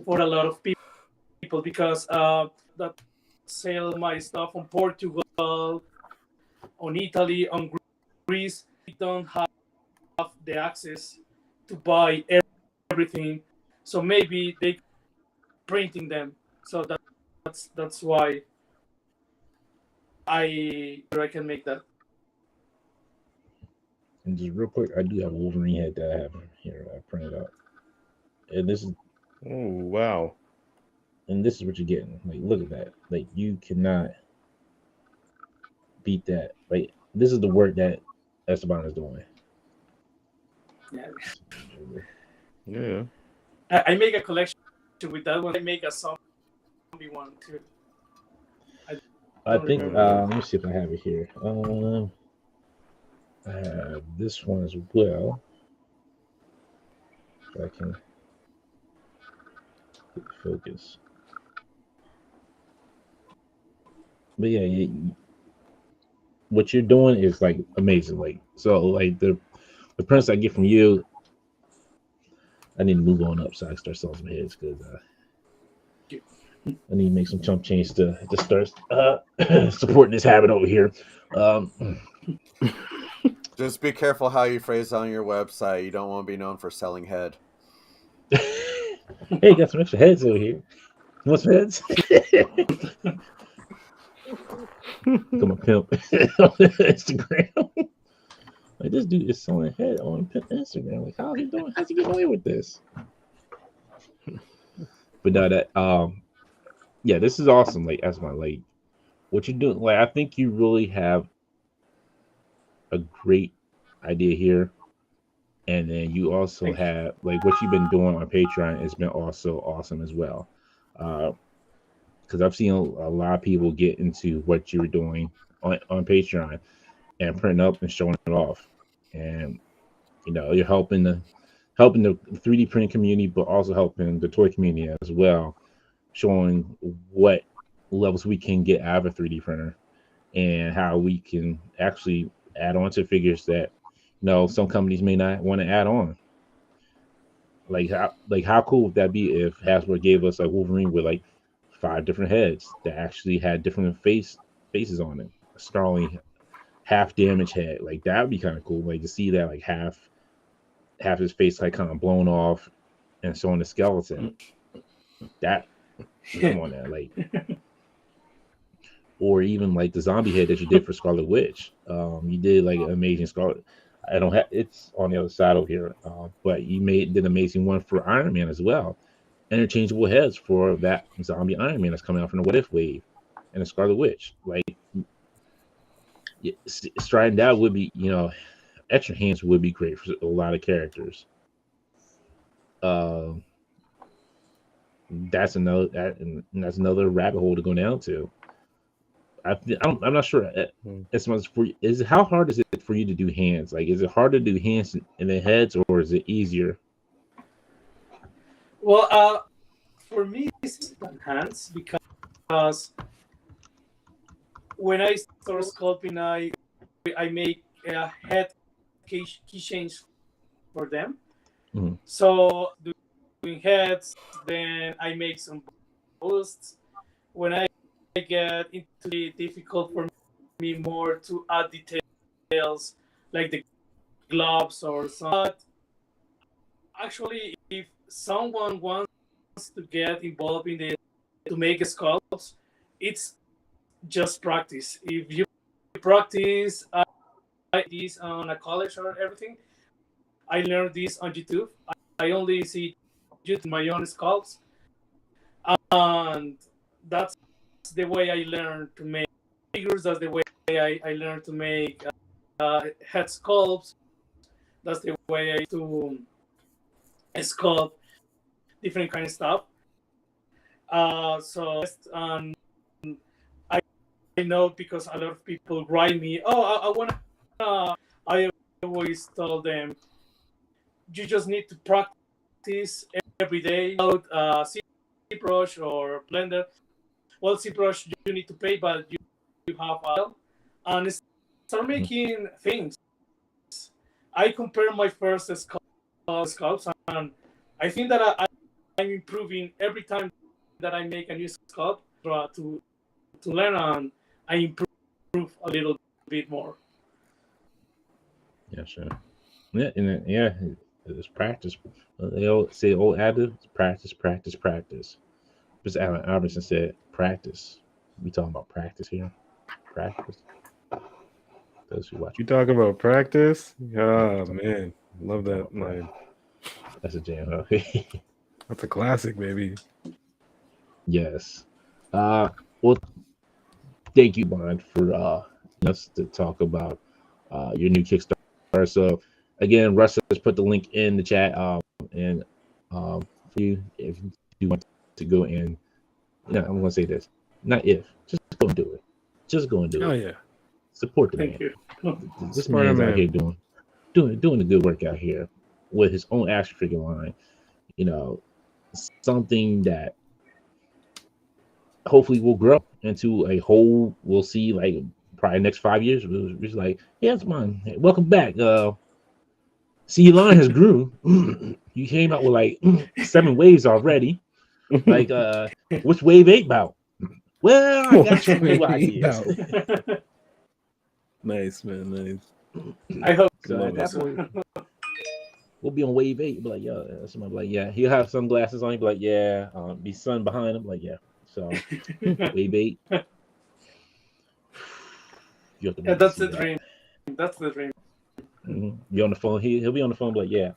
for a lot of people because that sell my stuff on Portugal, on Italy, on Greece, we don't have the access to buy everything, so maybe they printing them. So that's why I can make that. And just real quick, I do have a Wolverine head that I have here. I printed out, and Oh wow. this is what you're getting. Like, look at that. Like, you cannot beat that. Like, this is the work that Esteban is doing. Yeah. Yeah. I make a collection with that one. I make a zombie one too. I think. remember. Let me see if I have it here. I have this one as well. If I can get the focus. But yeah, what you're doing is like amazing. Like, so, like the prints I get from you, I need to move on up so I can start selling some heads because I need to make some chump change to start supporting this habit over here. Just be careful how you phrase on your website. You don't want to be known for selling head. Hey, got some extra heads over here. You want some heads? Become a pimp on Instagram. Like, this dude is selling head on Instagram. Like, how's he doing? How's he getting away with this? But no, that yeah, this is awesome. Like, that's my like what you're doing. Like, I think you really have a great idea here, and then you also have like what you've been doing on Patreon has been also awesome as well. Because I've seen a lot of people get into what you're doing on Patreon and printing up and showing it off, and you know you're helping the 3D printing community, but also helping the toy community as well, showing what levels we can get out of a 3D printer and how we can actually add on to figures that some companies may not want to add on. Like how cool would that be if Hasbro gave us a Wolverine with like 5 different heads that actually had different faces on it, a Starling half damage head. Like, that would be kind of cool. Like, to see that like half his face like kind of blown off and showing the skeleton. That come on now, like, or even like the zombie head that you did for Scarlet Witch. You did like an amazing Scarlet. I don't have it's on the other side over here, but you did an amazing one for Iron Man as well. Interchangeable heads for that zombie Iron Man that's coming out from the What If wave and the Scarlet Witch. Like, striding that would be, extra hands would be great for a lot of characters. That's another rabbit hole to go down to. I'm not sure as much for how hard is it for you to do hands? Like, is it hard to do hands and then heads, or is it easier? Well, for me, it's hands because when I start sculpting, I make head keychains for them. Mm-hmm. So doing heads, then I make some boosts. When I get into the difficult for me more to add details like the gloves or something. Actually, if someone wants to get involved in to make sculpts, it's just practice. If you practice this on a college or everything, I learned this on YouTube. I only see YouTube my own sculpts, and that's the way I learned to make figures. That's the way I learned to make head sculpts. That's the way I do sculpt different kind of stuff. So I know because a lot of people write me, I want to. I always tell them, you just need to practice every day out ZBrush or Blender. Well, ZBrush you need to pay, but you have and start making things. I compare my first sculpts, and I think that I'm improving every time that I make a new sculpt to learn, and I improve a little bit more. Yeah, sure. Yeah, and it's practice. They all say old adage, practice, practice, practice. Just Allen Iverson said, practice. We talking about practice here. Practice. Those who watch. You talk about practice? Oh man, love that line. That's a jam. Huh? That's a classic, baby. Yes. Well, thank you, Bond, for us to talk about your new Kickstarter. So again, Russ has put the link in the chat. And for you, if you want to go and, I'm gonna say this, not if, just go and do it. Just go and do Oh it. yeah. Support the Thank man. you. This Support man's a out man. here doing the good work out here with his own action figure line. Something that hopefully will grow into a whole. We'll see, like probably next 5 years. It's like, yes, man, hey, welcome back. See, your line has grew. You came out with like 7 waves already. Like, which wave 8 about? Well, I got some new ideas. Nice, man. Nice. I hope So at that so. point, we'll be on wave 8. Be like, yeah, somebody be like, yeah. He'll have sunglasses on. He'll be like, yeah. Be sun behind him. Like, yeah. So wave 8. You have to Yeah, that's the dream. That's the dream. Mm-hmm. Be on the phone. He'll be on the phone. Like, yeah,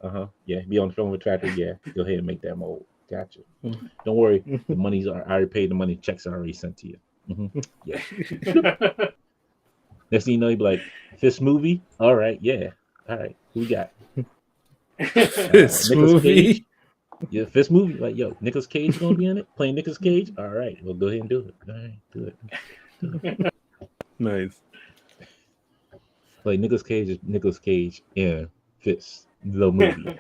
yeah. Be on the phone with Tractor. Yeah, go ahead and make that mold. Gotcha. Don't worry. The money's I already paid. The money checks are already sent to you. Yeah. Next thing you know, he'll be like, "This movie. All right. Yeah. All right. Who we got? This Nicolas movie. Cage. Yeah, Fist movie. Like, yo, Nicolas Cage gonna be in it, playing Nicolas Cage. All right. Well, go ahead and do it. All right. Do it. Nice. Like Nicolas Cage is Nicolas Cage in Fist, the movie.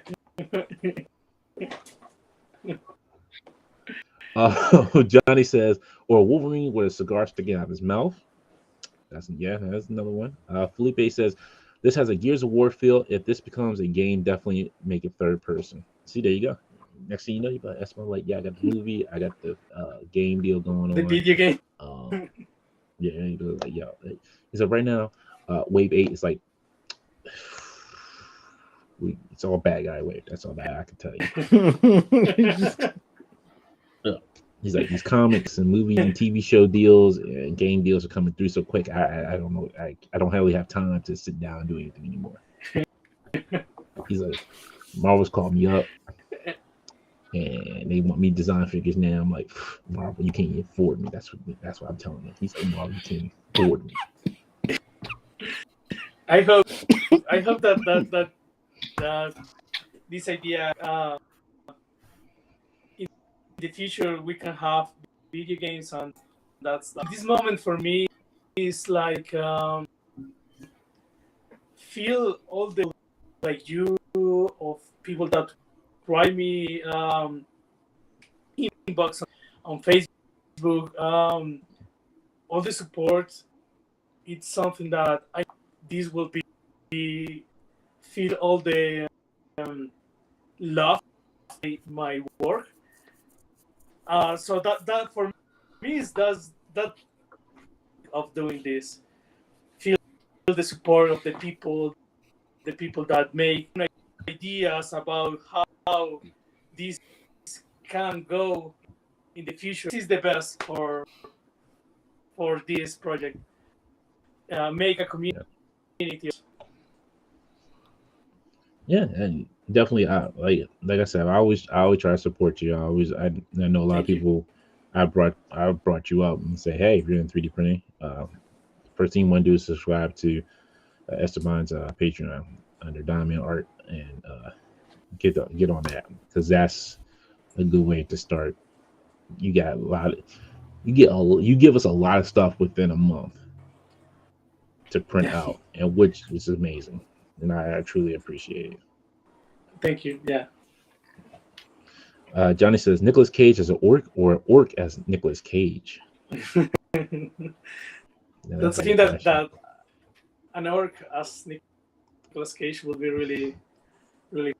Johnny says, or Wolverine with a cigar sticking out of his mouth. That's another one. Felipe says, this has a Gears of War feel. If this becomes a game, definitely make it third person. See, there you go. Next thing you know, you like Esteban, like, yeah, I got the movie, I got the game deal going on. The video game. Yeah, you know, like, yo, so right now, wave 8 is like, it's all bad guy wave. That's all that I can tell you. He's like, these comics and movies and TV show deals and game deals are coming through so quick. I don't know. I don't really have time to sit down and do anything anymore. He's like, Marvel's called me up and they want me to design figures now. I'm like, Marvel, you can't afford me. That's what I'm telling him. He's like, Marvel, you can't afford me. I hope that this idea in the future we can have video games, and that's this moment for me is like feel all the like you of people that write me inbox on Facebook, all the support. It's something that this will be feel all the love my work. So that for me is that of doing this. Feel the support of the people that make ideas about how this can go in the future. This is the best for this project. Make a community. Yeah, and definitely. Like I said, I always try to support you. I know a lot of people. I brought you up and say, hey, if you're in 3D printing, first thing you want to do is subscribe to Esteban's Patreon under Donman Art and get on that, because that's a good way to start. You got a lot. You give us a lot of stuff within a month to print out, and which is amazing, and I truly appreciate it. Thank you. Yeah. Johnny says Nicolas Cage as an orc or an orc as Nicolas Cage. That's I think that an orc as Nicolas Cage would be really, really.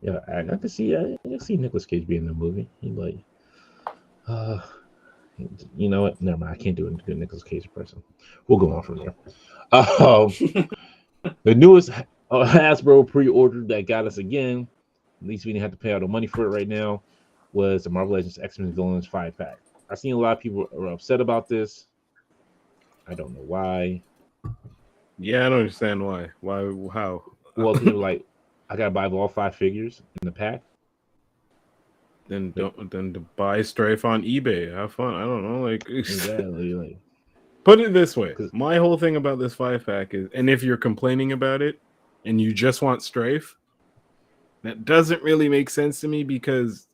Yeah, I can see Nicolas Cage being in the movie. He's like, you know what? Never mind. I can't do a good Nicolas Cage person. We'll go on from there. The newest Hasbro pre-order that got us again, at least we didn't have to pay all the money for it right now, was the Marvel Legends X-Men Villains 5-pack. I've seen a lot of people are upset about this. I don't know why. Yeah, I don't understand why. Why? How? Well, they were like, I gotta buy all 5 figures in the pack. Then to buy Strafe on eBay. Have fun. I don't know. Like Exactly. Like, put it this way. 'cause- My whole thing about this 5-pack is, and if you're complaining about it and you just want Strafe, that doesn't really make sense to me, because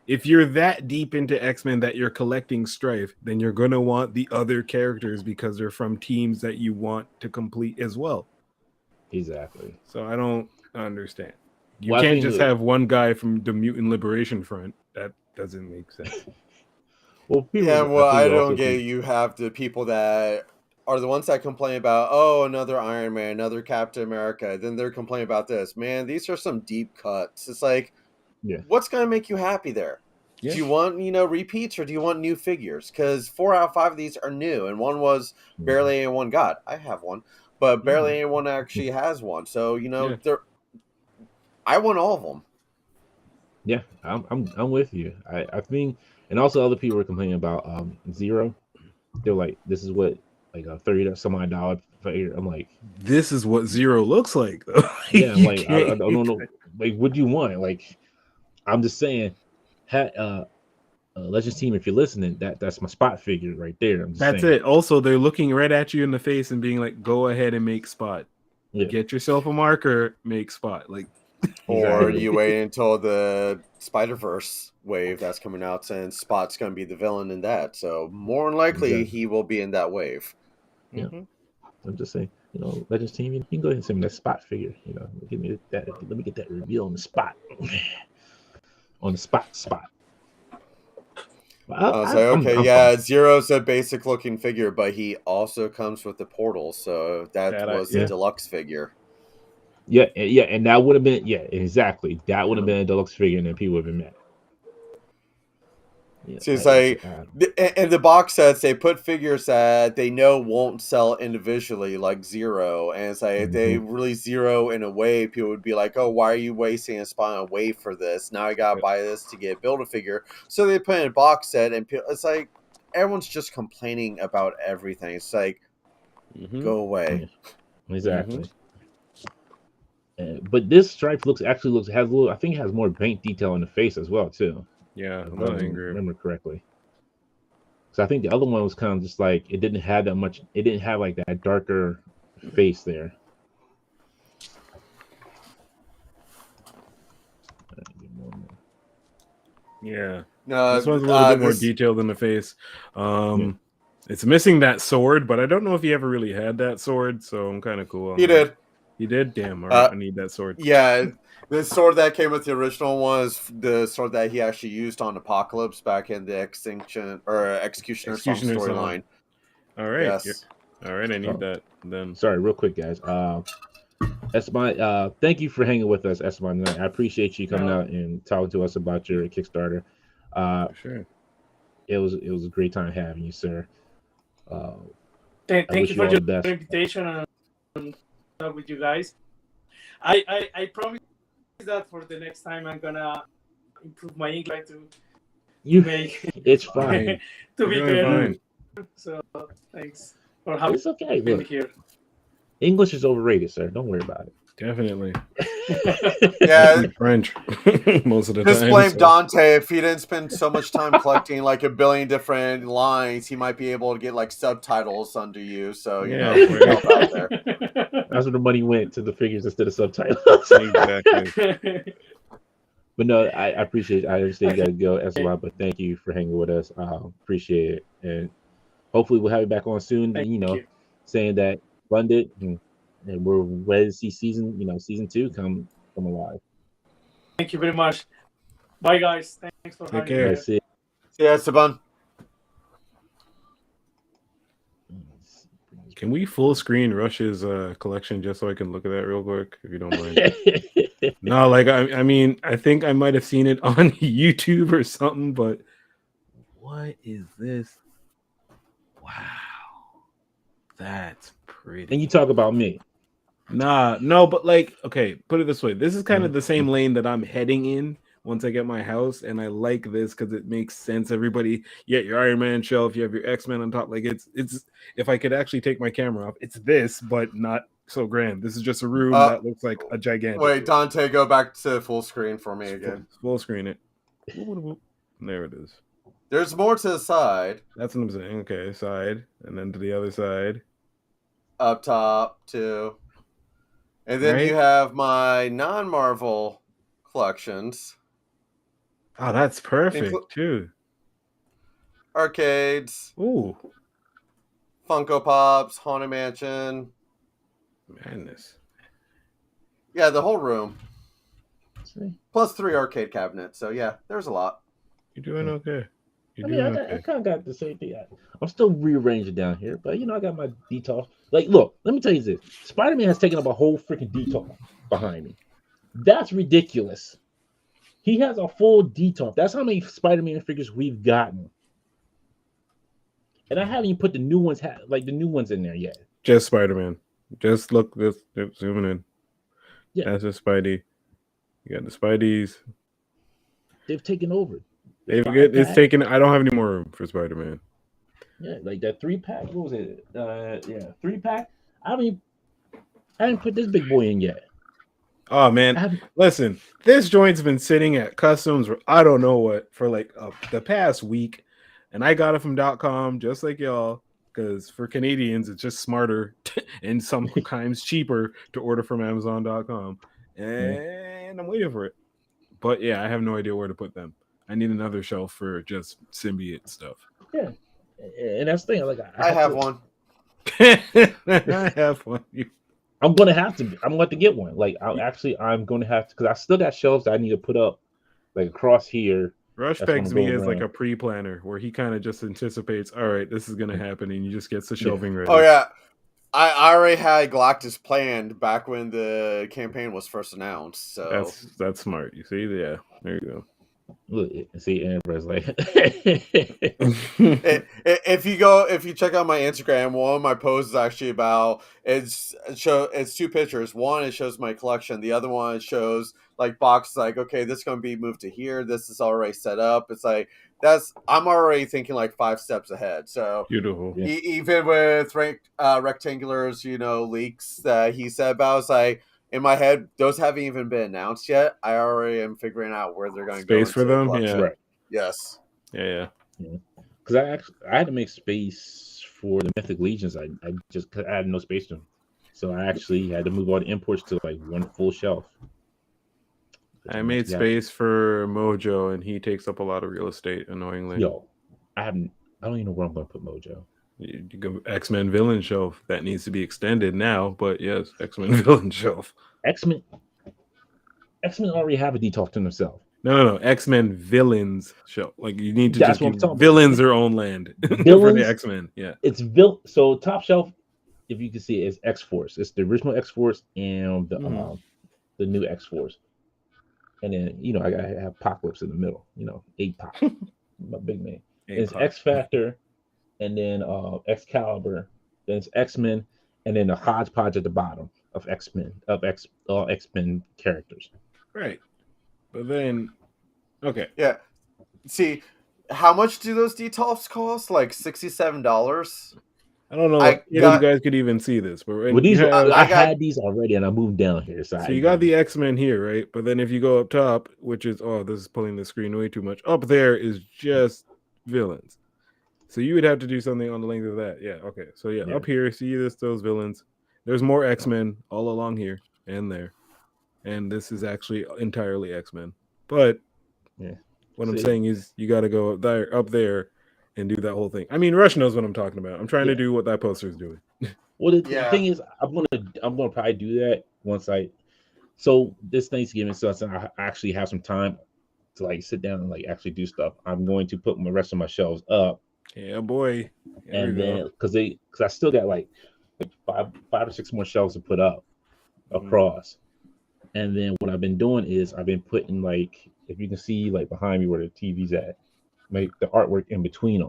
if you're that deep into X-Men that you're collecting Strafe, then you're gonna want the other characters because they're from teams that you want to complete as well. exactly. So I don't understand. You Well, I can't think just that- have one guy from the Mutant Liberation Front. That doesn't make sense. Well, people, Yeah, well, think I also don't get think- you have the people that are the ones that complain about, oh, another Iron Man, another Captain America. Then they're complaining about this. Man, these are some deep cuts. It's like, Yeah. what's going to make you happy there? Yeah. Do you want, repeats, or do you want new figures? Because 4 out of 5 of these are new, and one was barely anyone got. I have one, but barely anyone actually has one. So Yeah. I want all of them. Yeah, I'm with you. I think, and also other people were complaining about Zero. They're like, this is what, like a $30 some odd dollar figure. I'm like, This is what Zero looks like, though. yeah, I'm You like, I can't- don't know, like, what do you want? Like, I'm just saying, Legends team, if you're listening, that's my spot figure right there. I'm just That's saying. it. Also, they're looking right at you in the face and being like, "Go ahead and make Spot. Yeah. Get yourself a marker. Make Spot." Like, Or Exactly. you wait until the Spider-Verse wave that's coming out, since Spot's going to be the villain in that. So more than likely, Exactly. he will be in that wave. Yeah. I'm just saying, Legends team, you can go ahead and send me that spot figure. Give me that. Let me get that reveal on the spot. On the spot. Well, I was like, okay, I'm yeah, fine. Zero's a basic looking figure, but he also comes with the portal, so that was the yeah. deluxe figure. Yeah, and that would have been, exactly. That would have been a deluxe figure, and then people would have been mad. Yeah, So it's like, in the box sets, they put figures that they know won't sell individually, like Zero, and it's like, if they release Zero in a wave, people would be like, oh, why are you wasting a spot on a wave for this? Now I gotta buy this to get build a figure. So they put in a box set, and it's like, everyone's just complaining about everything. It's like, go away. Exactly. But this stripe has a little. I think it has more paint detail in the face as well too. yeah, If I'm I not angry. remember correctly. So I think the other one was kind of just like, it didn't have that much. It didn't have like that darker face there. Yeah, No, this one's a little bit more this- detailed in the face. It's missing that sword, but I don't know if he ever really had that sword, so I'm kind of cool on He that. did. He did? Damn, all right, I need that sword. Yeah, the sword that came with the original one is the sword that he actually used on Apocalypse back in the Executioner Song Executioner Song. storyline. All right. Yes. All right, I need that then. Sorry, real quick, guys. Esteban, thank you for hanging with us, Esteban. I appreciate you coming out and talking to us about your Kickstarter. Sure. It was a great time having you, sir. Thank wish you you for all your the best. invitation and with you guys. I promise that for the next time I'm gonna improve my English to make It's fine. to be You're doing better. fine. So thanks for having It's okay. me Look, here. English is overrated, sir. Don't worry about it. Definitely. Yeah, French most of the just time. blame so- Dante. If he didn't spend so much time collecting like a billion different lines, he might be able to get like subtitles under you. So Yeah, help out there. That's where the money went, to the figures instead of subtitles. Exactly. But no, I appreciate it. I understand you got to go as well, but thank you for hanging with us. Appreciate it. And hopefully we'll have you back on soon. Thank you know, you. saying that funded and we're ready to see season 2 come alive. Thank you very much. Bye, guys. Thanks for Take having care. me. That's it. Yeah, Esteban. Can we full screen Rush's collection just so I can look at that real quick, if you don't mind? No, like I mean, I think I might have seen it on YouTube or something, but what is this? Wow, that's pretty. And you talk about me. Nah, no, but like, okay, put it this way. This is kind of the same lane that I'm heading in once I get my house, and I like this because it makes sense. Everybody, you get your Iron Man shelf, you have your X-Men on top. Like it's if I could actually take my camera off, it's this, but not so grand. This is just a room that looks like a gigantic. Wait, Dante, go back to full screen for me again. Full screen it. There it is. There's more to the side. That's what I'm saying. Okay, side, and then to the other side. Up top, too. And then you have my non-Marvel collections. Oh, that's perfect, too. Arcades. Ooh. Funko Pops, Haunted Mansion. Madness. Yeah, the whole room. See? Plus 3 arcade cabinets. So, yeah, there's a lot. You're doing okay. I kind of got the same thing. I'm still rearranging down here, but I got my detail. Like, look, let me tell you this: Spider-Man has taken up a whole freaking detail behind me. That's ridiculous. He has a full detail. That's how many Spider-Man figures we've gotten, and I haven't even put the new ones, in there yet. Just Spider-Man. Just look this. Zooming in. Yeah, that's just Spidey. You got the Spideys. They've taken over. It's taken. I don't have any more room for Spider-Man. Yeah, like that 3-pack. What was it? 3-pack. I haven't put this big boy in yet. Oh man, listen, this joint's been sitting at customs or I don't know what for like the past week, and I got it from .com just like y'all, because for Canadians it's just smarter and sometimes cheaper to order from Amazon.com, and I'm waiting for it. But yeah, I have no idea where to put them. I need another shelf for just symbiote stuff. Yeah, and that's the thing. Like I have one. I have one. I'm going to have to get one. Like I'm going to have to, because I still got shelves that I need to put up, like across here. Rush begs me as like a pre-planner where he kind of just anticipates, all right, this is going to happen, and he just gets the shelving ready. Oh yeah, I already had Galactus planned back when the campaign was first announced. So that's smart. You see, yeah, there you go. Look, see, Amber's like, if you check out my Instagram, one of my posts is actually about it's 2 pictures. One, it shows my collection. The other one shows like boxes like, okay, this is going to be moved to here. This is already set up. It's like I'm already thinking like 5 steps ahead. So beautiful. Even with rectangulars, leaks that he said about, it's like, in my head, those haven't even been announced yet. I already am figuring out where they're going to go. Space for them? Yeah. Right. Yes. Yeah. Because I had to make space for the Mythic Legions. I had no space for them. So I actually had to move all the imports to like one full shelf. I made space for Mojo, and he takes up a lot of real estate, annoyingly. Yo, I don't even know where I'm going to put Mojo. You go X-Men villain shelf that needs to be extended now, but yes, X-Men villain shelf. X-Men already have a detox to themselves. No. X-Men villains shelf. Like you need to just give villains their own land for the X-Men. Yeah, it's so top shelf. If you can see it, is X-Force. It's the original X-Force and the new X-Force. And then I gotta have Apocalypse in the middle. 8-Pop, my big man. It's X-Factor. And then Excalibur, then it's X-Men, and then a hodgepodge at the bottom of X-Men, all X-Men characters. Right. But then, okay. Yeah. See, how much do those detolfs cost? Like $67? I don't know if you guys could even see this, but I had these already, and I moved down here. So you got the X-Men here, right? But then if you go up top, which is this is pulling the screen way too much. Up there is just villains. So you would have to do something on the length of that. Yeah, okay. So yeah, up here, see those villains. There's more X-Men all along here and there. And this is actually entirely X-Men. But what I'm saying is you got to go up there and do that whole thing. I mean, Rush knows what I'm talking about. I'm trying to do what that poster is doing. Well, the thing is, I'm gonna probably do that once so this Thanksgiving, so I actually have some time to like sit down and like actually do stuff. I'm going to put the rest of my shelves up. Yeah, boy. And then because I still got like 5 or 6 more shelves to put up across. And then what I've been doing is I've been putting like, if you can see like behind me where the TV's at, make the artwork in between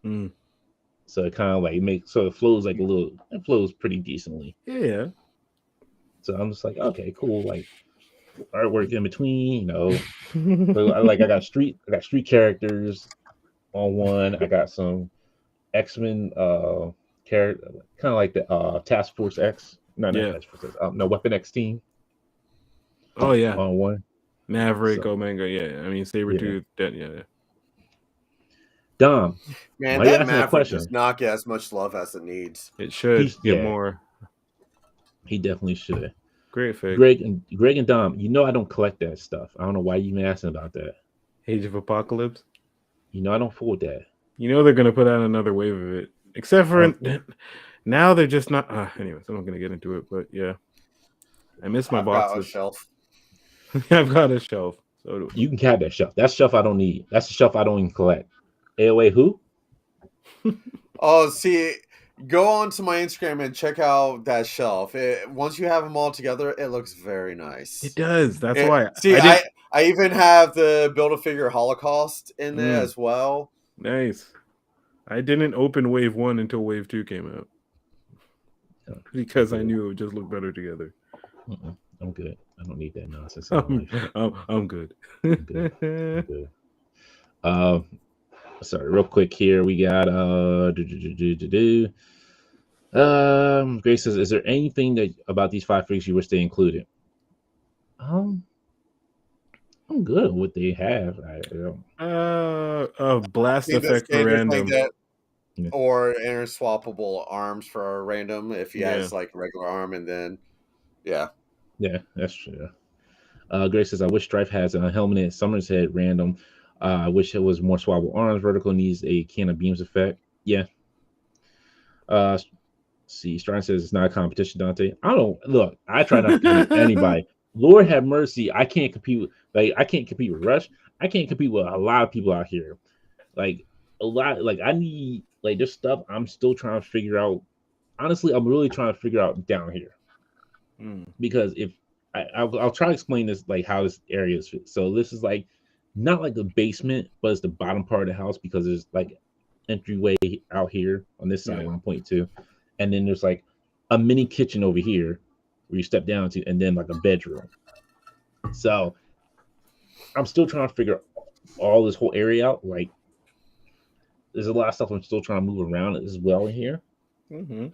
them. So it kind of like it flows like it flows pretty decently. Yeah. So I'm just like, okay, cool. Like artwork in between. You know, like I got street characters on one. I got some X-Men character, kind of like the Task Force X. No, not Yeah. Task Force X. No, Weapon X team Oh yeah. on one. Maverick, So, Omega. Yeah. I mean Sabretooth. Yeah. Dom, Man, why you that asking that Maverick question? does not get as much love as it needs. It should get Yeah. more. He definitely should. Great fig. Greg and Dom, you know I don't collect that stuff. I don't know why you even asking about that. Age of Apocalypse. You know I don't fool with that. You know they're gonna put out another wave of it. Except for now they're just not. Anyways, I'm not gonna get into it, but yeah, I miss my I've got a boxes. shelf. I've got a shelf. So do You can have that shelf. That shelf I don't need. That's the shelf I don't even collect. AOA who? Oh, see, go on to my Instagram and check out that shelf. Once you have them all together, it looks very nice. It does. That's It- why. See, I even have the Build-A-Figure Holocaust in there as well. Nice. I didn't open Wave 1 until Wave 2 came out. Because I knew it would just look better together. I'm good. I don't need that nonsense. I'm good. I'm good. Sorry, real quick here. We got Grace says, is there anything that about these 5 figures you wish they included? I'm good with what they have. A blast effect for random. Or interswappable arms for a random if he has like a regular arm, and then yeah, that's true. Grace says, I wish Strife has a helmet Summer's head random. I wish it was more swappable arms. Vertical needs a can of beams effect. Yeah. See, Strine says it's not a competition, Dante. I try not to compete with anybody. Lord have mercy. I can't compete with Rush. I can't compete with a lot of people out here. I need this stuff I'm still trying to figure out. Honestly, I'm really trying to figure out down here. Because if I'll try to explain this, like how this area is fit. So this is like not like the basement, but it's the bottom part of the house because there's like entryway out here on this side 1.2, and then there's like a mini kitchen over here where you step down to, and then like a bedroom. So I'm still trying to figure all this whole area out. Like there's a lot of stuff I'm still trying to move around as well in here to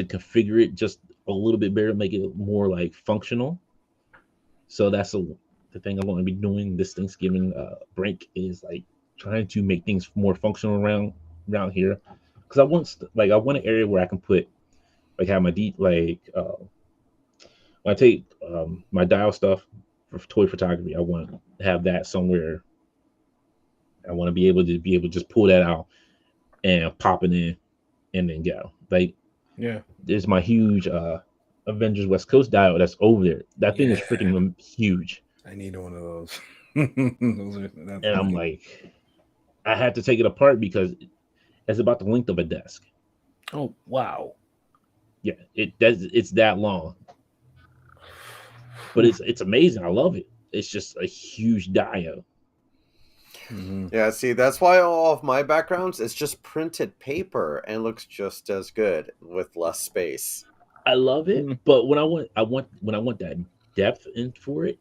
configure it just a little bit better, make it more like functional. So that's the thing I want to be doing this Thanksgiving break is like trying to make things more functional around here, because I want an area where I can put have my when I take my dial stuff for toy photography. I want to have that somewhere. I want to be able to just pull that out and pop it in and then go. There's my huge Avengers West Coast dial that's over there. That thing is freaking huge. I need one of those. And I'm like, I had to take it apart because it's about the length of a desk. Oh wow! Yeah, it's that long, but it's amazing. I love it. It's just a huge dial. Yeah, see, that's why all of my backgrounds is just printed paper and looks just as good with less space. I love it, but when I want that depth in for it,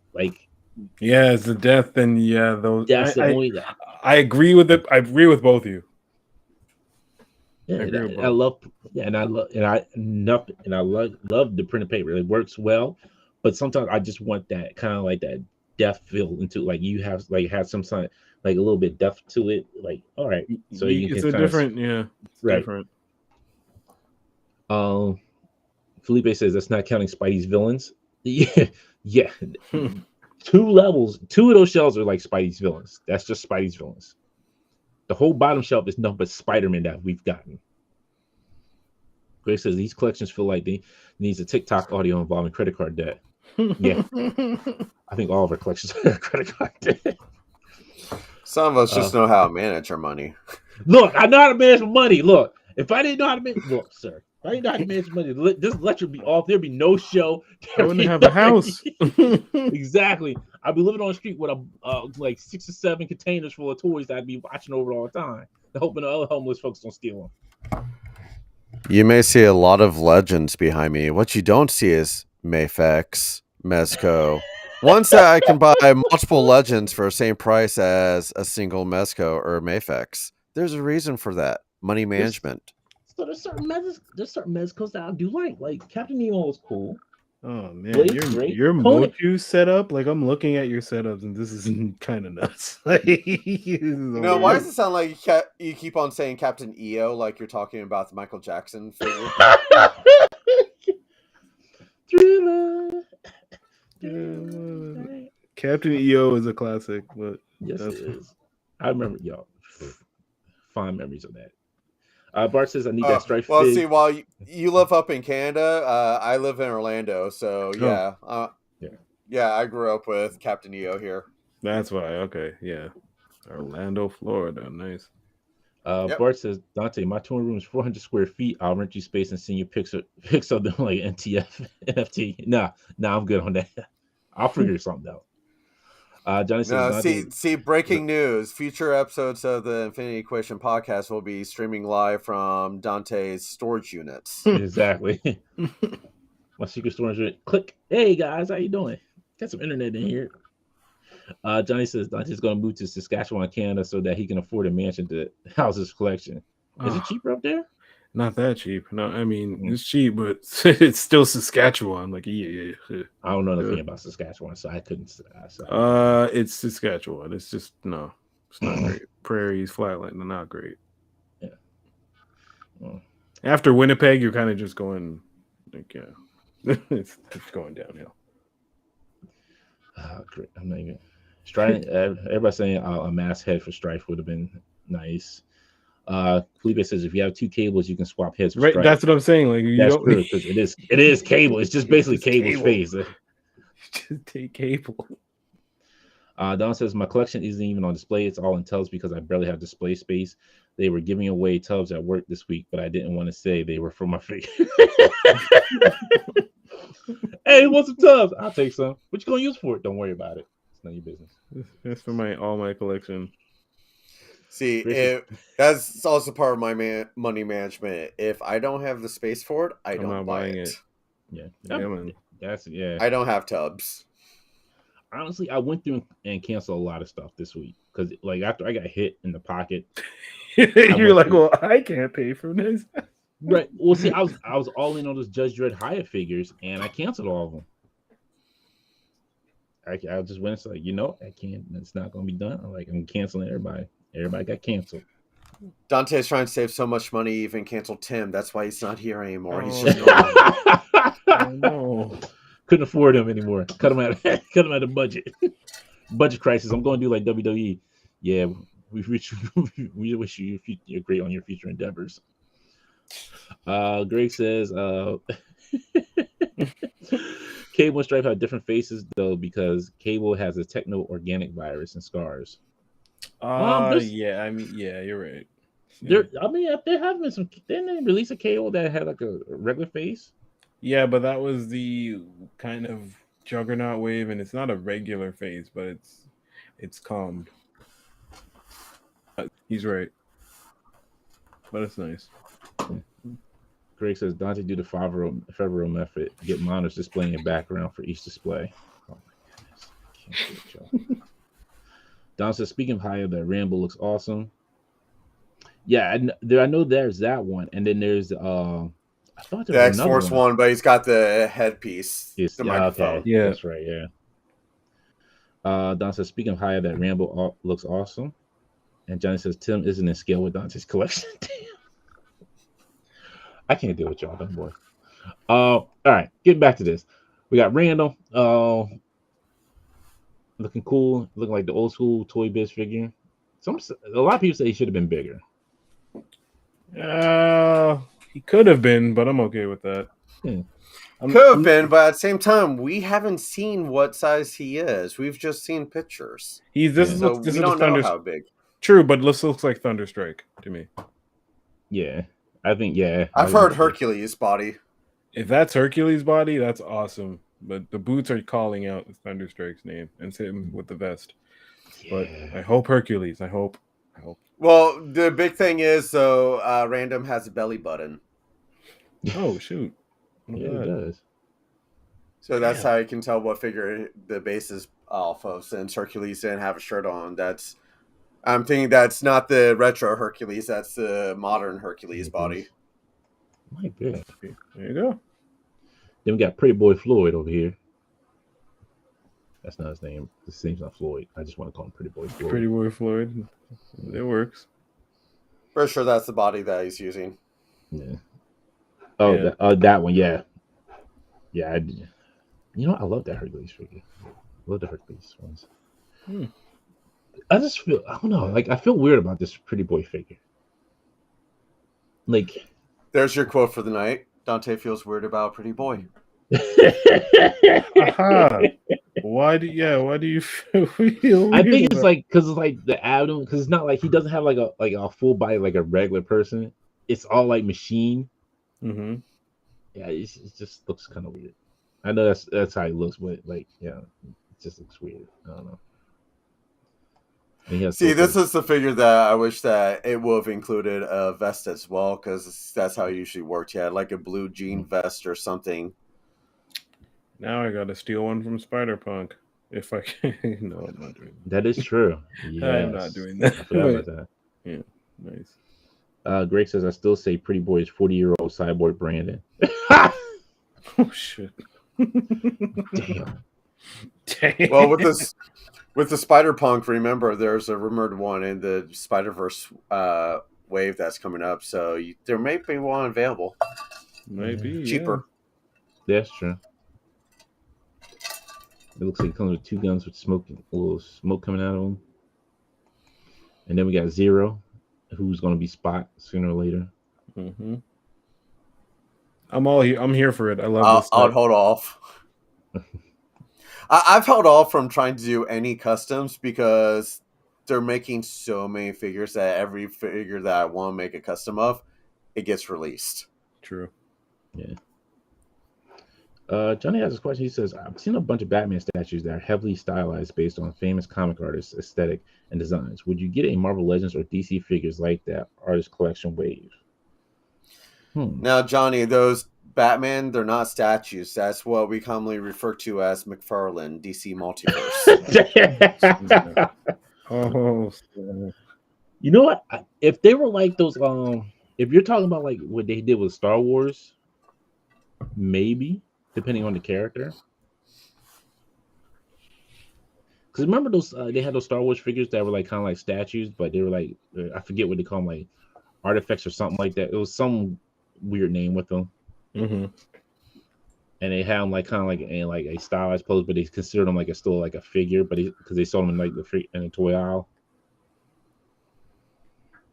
it's the depth, and those. That's the only. I agree with it. I agree with both of you. Yeah, I love the printed paper. It works well, but sometimes I just want that kind of like that depth feel into you have some sign a little bit depth to it. All right, so it's a different, right. Different. Felipe says that's not counting Spidey's villains. Yeah. 2 levels, 2 of those shelves are like Spidey's villains. That's just Spidey's villains. The whole bottom shelf is nothing but Spider-Man that we've gotten. Grace says these collections feel like they needs a TikTok audio involving credit card debt. Yeah. I think all of our collections are credit card debt. Some of us just know how to manage our money. Look, I know how to manage my money. Look, if I didn't know how to manage, sir, if I didn't know how to manage money, this lecture would be off. There'd be no show. I wouldn't have a house. Exactly. I'd be living on the street with 6 or 7 containers full of toys that I'd be watching over all the time, hoping the other homeless folks don't steal them. You may see a lot of legends behind me. What you don't see is Mayfex, Mezco, One said I can buy multiple legends for the same price as a single Mezco or Mafex. There's a reason for that. Money management. So there's certain mezcos that I do like Captain Nemo is cool. Oh man, Blade's great. your Conan- Motu setup, like I'm looking at your setups and this is kind of nuts. Like, No, why does it sound like you keep on saying Captain EO like you're talking about the Michael Jackson figure? Thriller. Captain EO is a classic, but Yes, it is. I remember, y'all. Fond memories of that. Bart says, I need that strife. Well, fig. see, while you live up in Canada, I live in Orlando, so yeah. Yeah, I grew up with Captain EO here. That's why. Okay, yeah. Orlando, Florida. Nice. Yep. Bart says, Dante, my touring room is 400 square feet. I'll rent you space and send you pics of them like NTF, NFT. Nah, I'm good on that. I'll figure something out. Johnny says, No, Dante, see, breaking news. Future episodes of the Infinity Equation podcast will be streaming live from Dante's storage units. Exactly. My secret storage unit. Click. Hey, guys, how you doing? Got some internet in here. Johnny says Dante's going to move to Saskatchewan, Canada, so that he can afford a mansion to house his collection. Is it cheaper up there? Not that cheap. No, I mean it's cheap, but it's still Saskatchewan. Like yeah. I don't know anything about Saskatchewan, so I couldn't. It's Saskatchewan. It's just no, it's not great. Prairies, flatland, they're not great. Yeah. Well, after Winnipeg, you're kind of just going, like, yeah, it's going downhill. Great. I'm not even trying. Everybody's saying a mass head for Strife would have been nice. Felipe says if you have two cables, you can swap heads. For right, Strife. that's what I'm saying. Like you that's don't true because it is cable. It's just basically cable's face. Just take cable. Don says my collection isn't even on display. It's all in tubs because I barely have display space. They were giving away tubs at work this week, but I didn't want to say they were for my figure. Hey, want some tubs? I'll take some. What you gonna use for it? Don't worry about it. It's none of your business. That's for all my collection. See, that's also part of my money management. If I don't have the space for it, I'm don't buy it. Yeah, man. I don't have tubs. Honestly, I went through and canceled a lot of stuff this week because, like, after I got hit in the pocket, you're like, well, I can't pay for this. Right. Well, see, I was all in on those Judge Dredd Hyatt figures, and I canceled all of them. I just went and said, I can't. It's not going to be done. I'm canceling everybody. Everybody got canceled. Dante's trying to save so much money, he even canceled Tim. That's why he's not here anymore. He's Oh, just oh, no. Couldn't afford him anymore. Cut him out of the budget. Budget crisis. I'm going to do like WWE. Yeah, we wish you're great on your future endeavors. Greg says Cable and Stripe have different faces though because Cable has a techno organic virus and scars. Yeah, I mean, yeah, you're right. There have been some. Didn't they release a Cable that had like a regular face? Yeah, but that was the kind of Juggernaut wave, and it's not a regular face, but it's calmed. He's right, but it's nice. Greg says Dante do the Favreau method. Get monitors displaying a background for each display. Oh my goodness, I can't do it, y'all. Don says, speaking of Haya, the Rambo looks awesome. Yeah, I know there's that one, and then there's I thought there was the X-Force one, but he's got the headpiece. Yes, the microphone. Okay. Yeah, that's right. Yeah. Don says, speaking of Haya, that Rambo looks awesome, and Johnny says Tim isn't in scale with Dante's collection. Damn. I can't deal with y'all, don't boy. All right, getting back to this, we got Randall. Looking cool, looking like the old school Toy Biz figure. A lot of people say he should have been bigger. He could have been, but I'm okay with that. Could have been, but at the same time, we haven't seen what size he is. We've just seen pictures. We don't know how big. True, but this looks like Thunderstrike to me. Yeah, I think I've heard Hercules body. If that's Hercules body, that's awesome. But the boots are calling out Thunderstrike's name and him with the vest. Yeah. But I hope Hercules. I hope. Well, the big thing is, though, Random has a belly button. Oh, shoot. Yeah, it does. So that's how you can tell what figure the base is off of. Since Hercules didn't have a shirt on, I'm thinking that's not the retro Hercules. That's the modern Hercules body. Might be. There you go. Then we got Pretty Boy Floyd over here. That's not his name. His name's not Floyd. I just want to call him Pretty Boy Floyd. Pretty Boy Floyd. It works. For sure, that's the body that he's using. Yeah. Oh, Yeah. that one. Yeah. Yeah. I love that Hercules figure. I love the Hercules ones. I just feel, I don't know, like I feel weird about this Pretty Boy figure. Like, there's your quote for the night. Dante feels weird about Pretty Boy. Aha. Why do you feel weird? I think it's like because it's like the abdomen, because it's not like he doesn't have like a full body like a regular person. It's all like machine. Mm-hmm. Yeah, it just looks kind of weird. I know that's how he looks, but like, yeah, it just looks weird. I don't know. See, this is the figure that I wish that it would have included a vest as well, because that's how it usually worked. You had like a blue jean vest or something. Now I gotta steal one from Spider-Punk. If I can. No, I'm not doing that. That is true. Yeah, I'm not doing that. I forgot about that. Yeah, nice. Greg says, I still say Pretty Boy is 40-year-old cyborg Brandon. Oh shit. Damn. Well, with the Spider-Punk, remember there's a rumored one in the Spider-Verse wave that's coming up, so there may be one available. Maybe cheaper. Yeah. That's true. It looks like it comes with two guns with a little smoke coming out of them. And then we got Zero, who's going to be Spot sooner or later. Mm-hmm. I'm here for it. I love this. I'll hold off. I've held off from trying to do any customs because they're making so many figures that every figure that I want to make a custom of, it gets released. True. Yeah. Johnny has this question. He says, I've seen a bunch of Batman statues that are heavily stylized based on famous comic artists' aesthetic and designs. Would you get a Marvel Legends or DC figures like that artist collection wave? Now, Johnny, those Batman, they're not statues. That's what we commonly refer to as McFarlane, DC Multiverse. Oh, you know what? If they were like those, if you're talking about like what they did with Star Wars, maybe, depending on the character. Because remember those, they had those Star Wars figures that were like kind of like statues, but they were like, I forget what they call them, like artifacts or something like that. It was some weird name with them. Mm-hmm. And they had them like kind of like in like a stylized pose, but they considered them like still like a figure, but because they sold them in like in the toy aisle.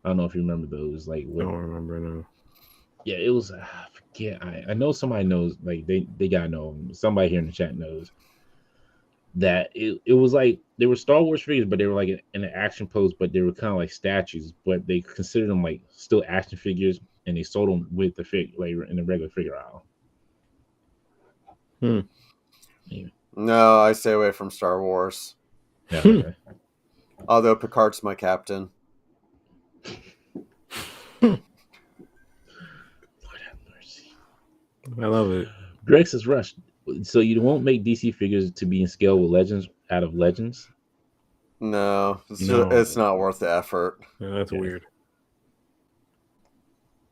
I don't know if you remember those. Like, I don't remember now. Yeah, it was. I forget. I know somebody knows. Like they gotta know. Somebody here in the chat knows that it was like they were Star Wars figures, but they were like in an action pose, but they were kind of like statues, but they considered them like still action figures, and they sold them with the figure like in the regular figure aisle. Yeah. No, I stay away from Star Wars. Yeah, okay. Although Picard's my captain. Lord have mercy. I love it. Greg says, Rush, so you won't make DC figures to be in scale with Legends out of Legends? No, it's not worth the effort. Yeah, that's weird.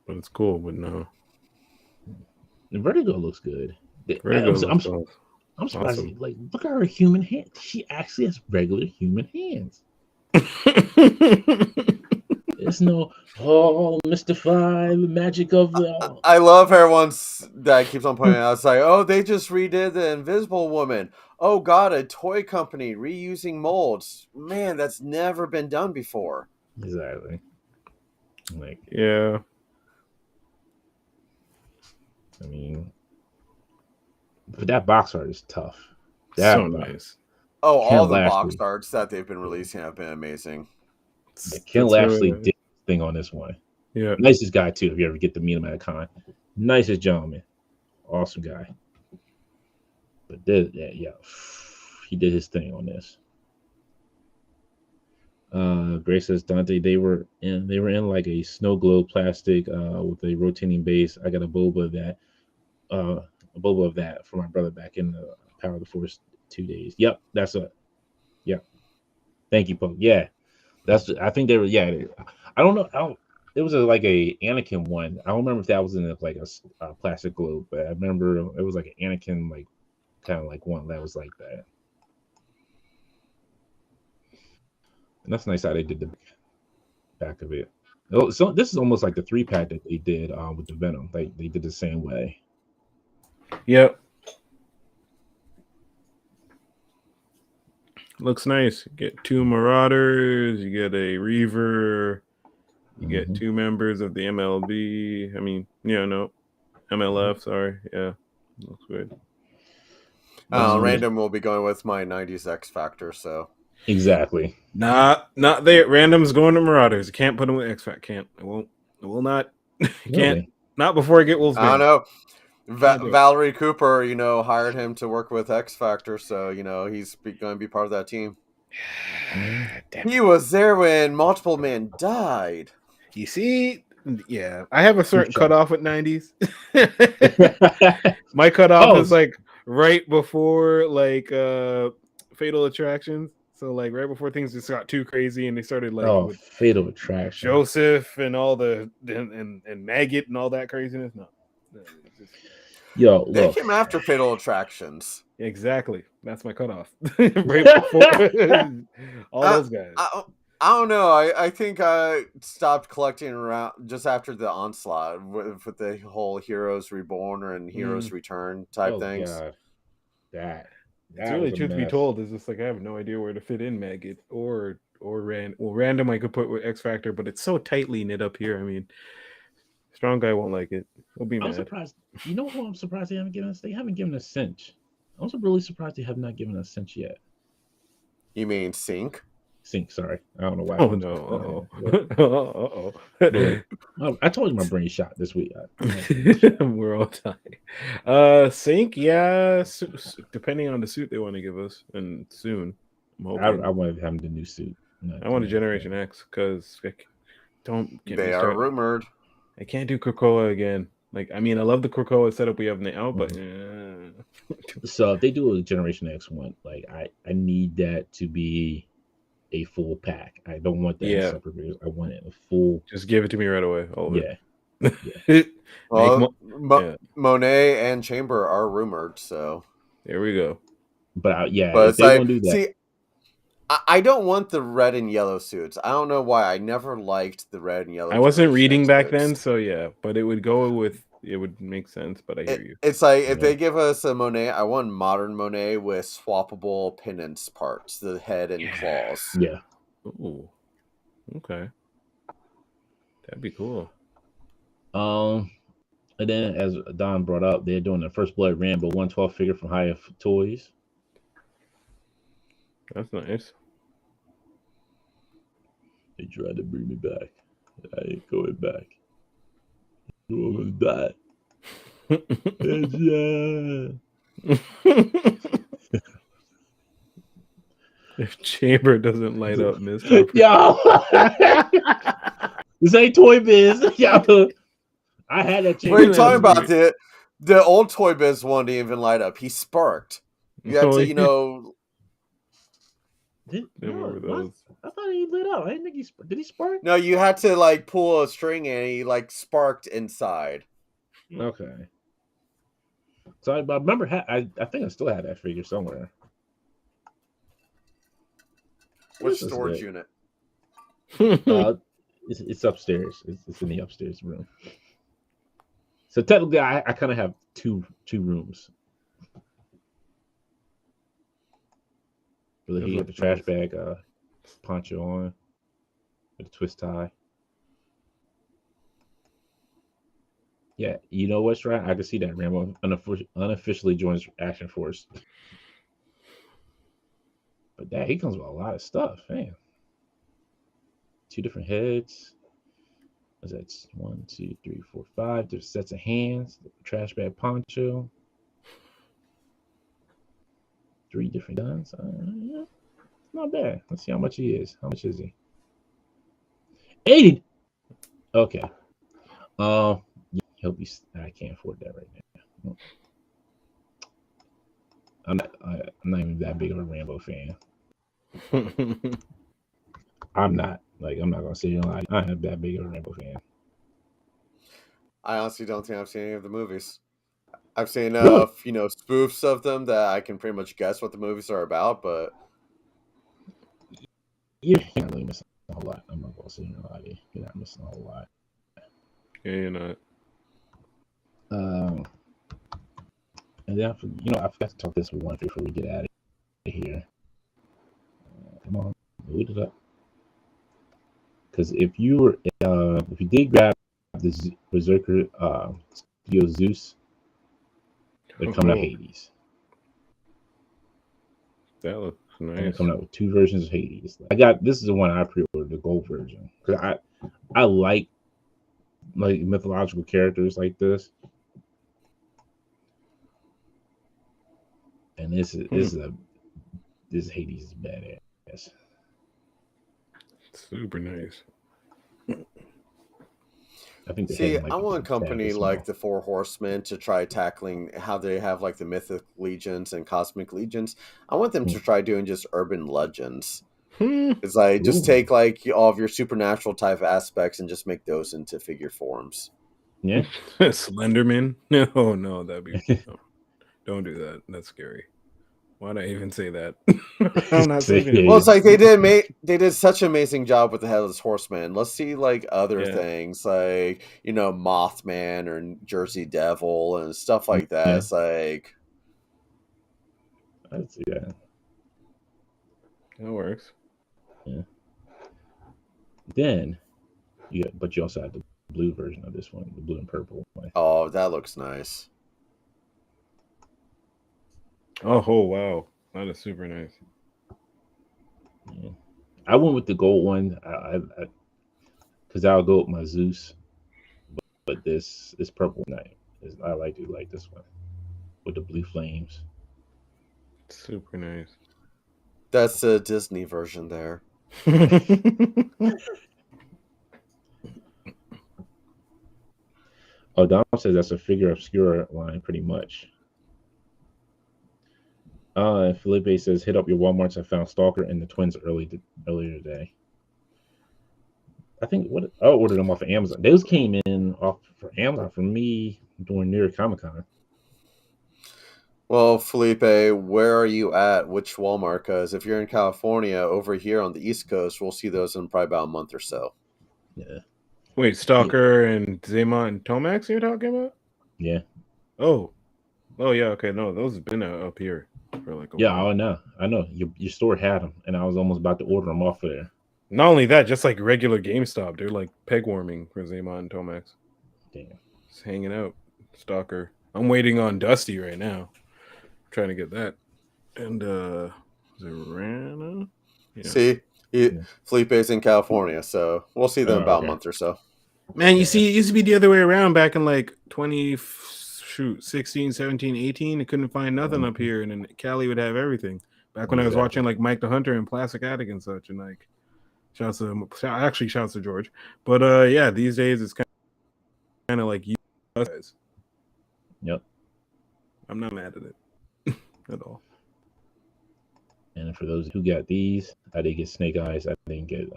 But it's cool, but no. The Vertigo looks good. I'm surprised. Awesome. Like, look at her human hand. She actually has regular human hands. There's no mystify the magic of the. I love her once that keeps on pointing out. It's like, oh, they just redid the Invisible Woman. Oh God, a toy company reusing molds. Man, that's never been done before. Exactly. Like, yeah. I mean, but that box art is tough. So nice. Oh, all the box arts that they've been releasing have been amazing. Yeah, Ken Lashley did his thing on this one. Yeah. Nicest guy, too, if you ever get to meet him at a con. Nicest gentleman. Awesome guy. But he did his thing on this. Grace says, Dante, they were in like a snow globe plastic with a rotating base. I got a boba of that. a bubble of that for my brother back in the Power of the Force 2 days. Yep, that's a yep. Thank you, Poke. Yeah, I think they were. Yeah, I don't know. It was like a Anakin one. I don't remember if that was in like a plastic globe, but I remember it was like an Anakin, like kind of like one that was like that. And that's nice how they did the back of it. Oh, so this is almost like the 3-pack that they did with the Venom. Like they did the same way. Yep. Looks nice. You get 2 Marauders, you get a Reaver, you get 2 members of the MLB. I mean, no, MLF, sorry. Yeah. Looks good. Random will be going with my 90s X Factor, so. Exactly. Not there. Random's going to Marauders. You can't put them with X Factor. Can't. It will not. Can't. Not before I get Wolf's I don't Bane. know. Valerie Cooper, hired him to work with X Factor, so he's going to be part of that team. He was there when Multiple Man died. You see, yeah, I have a certain cutoff with 90s. My cutoff is like right before like Fatal Attractions. So like right before things just got too crazy and they started like with Fatal Attraction, Joseph and all the and Maggot and all that craziness. No. Yo, they came after Fatal Attractions. Exactly. That's my cutoff. Right before all those guys. I don't know. I think I stopped collecting around just after the Onslaught with the whole Heroes Reborn and Heroes Return type things. God. That it's really, truth be told, is just like I have no idea where to fit in Maggot or Random I could put with X Factor, but it's so tightly knit up here. I mean, Strong Guy won't like it. He'll be mad. I'm surprised. You know who I'm surprised they haven't given us? They haven't given us Cinch. I'm also really surprised they have not given us Cinch yet. You mean Sync? Sync, sorry. I don't know why. Oh no. I told you my brain shot this week. We're all tired. Sync, yeah. Depending on the suit they want to give us, and soon. I wanted to have the new suit. I want a Generation X because don't get they are rumored. I can't do Krakoa again. Like, I mean, I love the Krakoa setup we have now, but so if they do a Generation X one, like I need that to be a full pack. I don't want that in separate videos. I want it a full. Just give it to me right away. Well, Monet and Chamber are rumored, so there we go. But but it's like, do that. See, I don't want the red and yellow suits. I don't know why. I never liked the red and yellow. I wasn't reading back then, so yeah. But it would go with. It would make sense. But I hear you. It's like if they give us a Monet, I want modern Monet with swappable penance parts, the head and claws. Yeah. Ooh. Okay. That'd be cool. And then as Don brought up, they're doing the First Blood Rambo 112 figure from Hiya Toys. That's nice. They tried to bring me back. I ain't going back. You almost died. If Chamber doesn't light up, Mr. Yo, this ain't Toy Biz. Yo, I had that. What are you talking about? The old Toy Biz one didn't even light up. He sparked. You had to, I thought he lit up. I didn't think did he spark? No, you had to like pull a string and he like sparked inside. Okay. So I remember I think I still had that figure somewhere. Which storage unit? It's upstairs. It's in the upstairs room. So technically, I kind of have two rooms. Really, he got the trash bag poncho on with a twist tie. Yeah, you know what's right? I can see that Rambo unofficially joins Action Force. But he comes with a lot of stuff, man. 2 different heads. What's that? 1, 2, 3, 4, 5. There's sets of hands. Trash bag poncho. 3 different guns. Yeah, not bad. Let's see how much he is. How much is he? 80. Okay. He'll be. I can't afford that right now. I'm not even that big of a Rambo fan. I'm not. Like, I'm not gonna say a lie. I'm not that big of a Rambo fan. I honestly don't think I've seen any of the movies. I've seen Really? spoofs of them that I can pretty much guess what the movies are about, but You're not really missing a whole lot. I'm not gonna say a lie. You're not missing a whole lot. Yeah, you're not. And then I forgot to talk this one before we get out of here. Come on, boot it up. Because if you did grab the Berserker Studio Zeus, they're coming out Hades. That looks And they're nice. coming out with 2 versions of Hades. This is the one I pre-ordered, the gold version, because I like mythological characters like this. And this Hades is badass. Super nice. I think I want a company like the Four Horsemen to try tackling how they have like the mythic legions and cosmic legions. I want them to try doing just urban legends. It's like just take like all of your supernatural type aspects and just make those into figure forms. Yeah. Slenderman? No, that'd be no. Don't do that. That's scary. Why'd I even say that? I'm not sleeping. Well, it's like they did such an amazing job with the Headless Horseman. Let's see like other things like Mothman or Jersey Devil and stuff like that. It's like I'd see that. That works. Yeah. Then you also have the blue version of this one, the blue and purple one. Oh, that looks nice. Oh wow, that is super nice. Yeah. I went with the gold one, because I'll go with my Zeus, but this purple knight I like this one with the blue flames. Super nice. That's the Disney version there. Oh, Dom says that's a figure obscura line, pretty much. Felipe says, hit up your Walmarts. I found Stalker and the Twins earlier today. I think I ordered them off of Amazon. Those came in off for Amazon for me during New York Comic Con. Well, Felipe, where are you at? Which Walmart? Because if you're in California, over here on the East Coast, we'll see those in probably about a month or so. Yeah. Wait, Stalker and Zaymont and Tomax you're talking about? Yeah. Oh yeah. Okay, no, those have been up here for like a while. I know. Your store had them, and I was almost about to order them off of there. Not only that, just like regular GameStop, they're like peg warming for Zaymont and Tomax. Damn. Just hanging out. Stalker. I'm waiting on Dusty right now. Trying to get that. And Zarana? Yeah. See, Felipe's in California, so we'll see them about a month or so. Man, you see, it used to be the other way around back in like 16, 17, 18. I couldn't find nothing up here, and then Cali would have everything. Back when I was watching like Mike the Hunter and Plastic Attic and such, and like shouts to George. But yeah, these days it's kind of like you guys. Yep. I'm not mad at it at all. And for those who got these, I did get Snake Eyes. I didn't get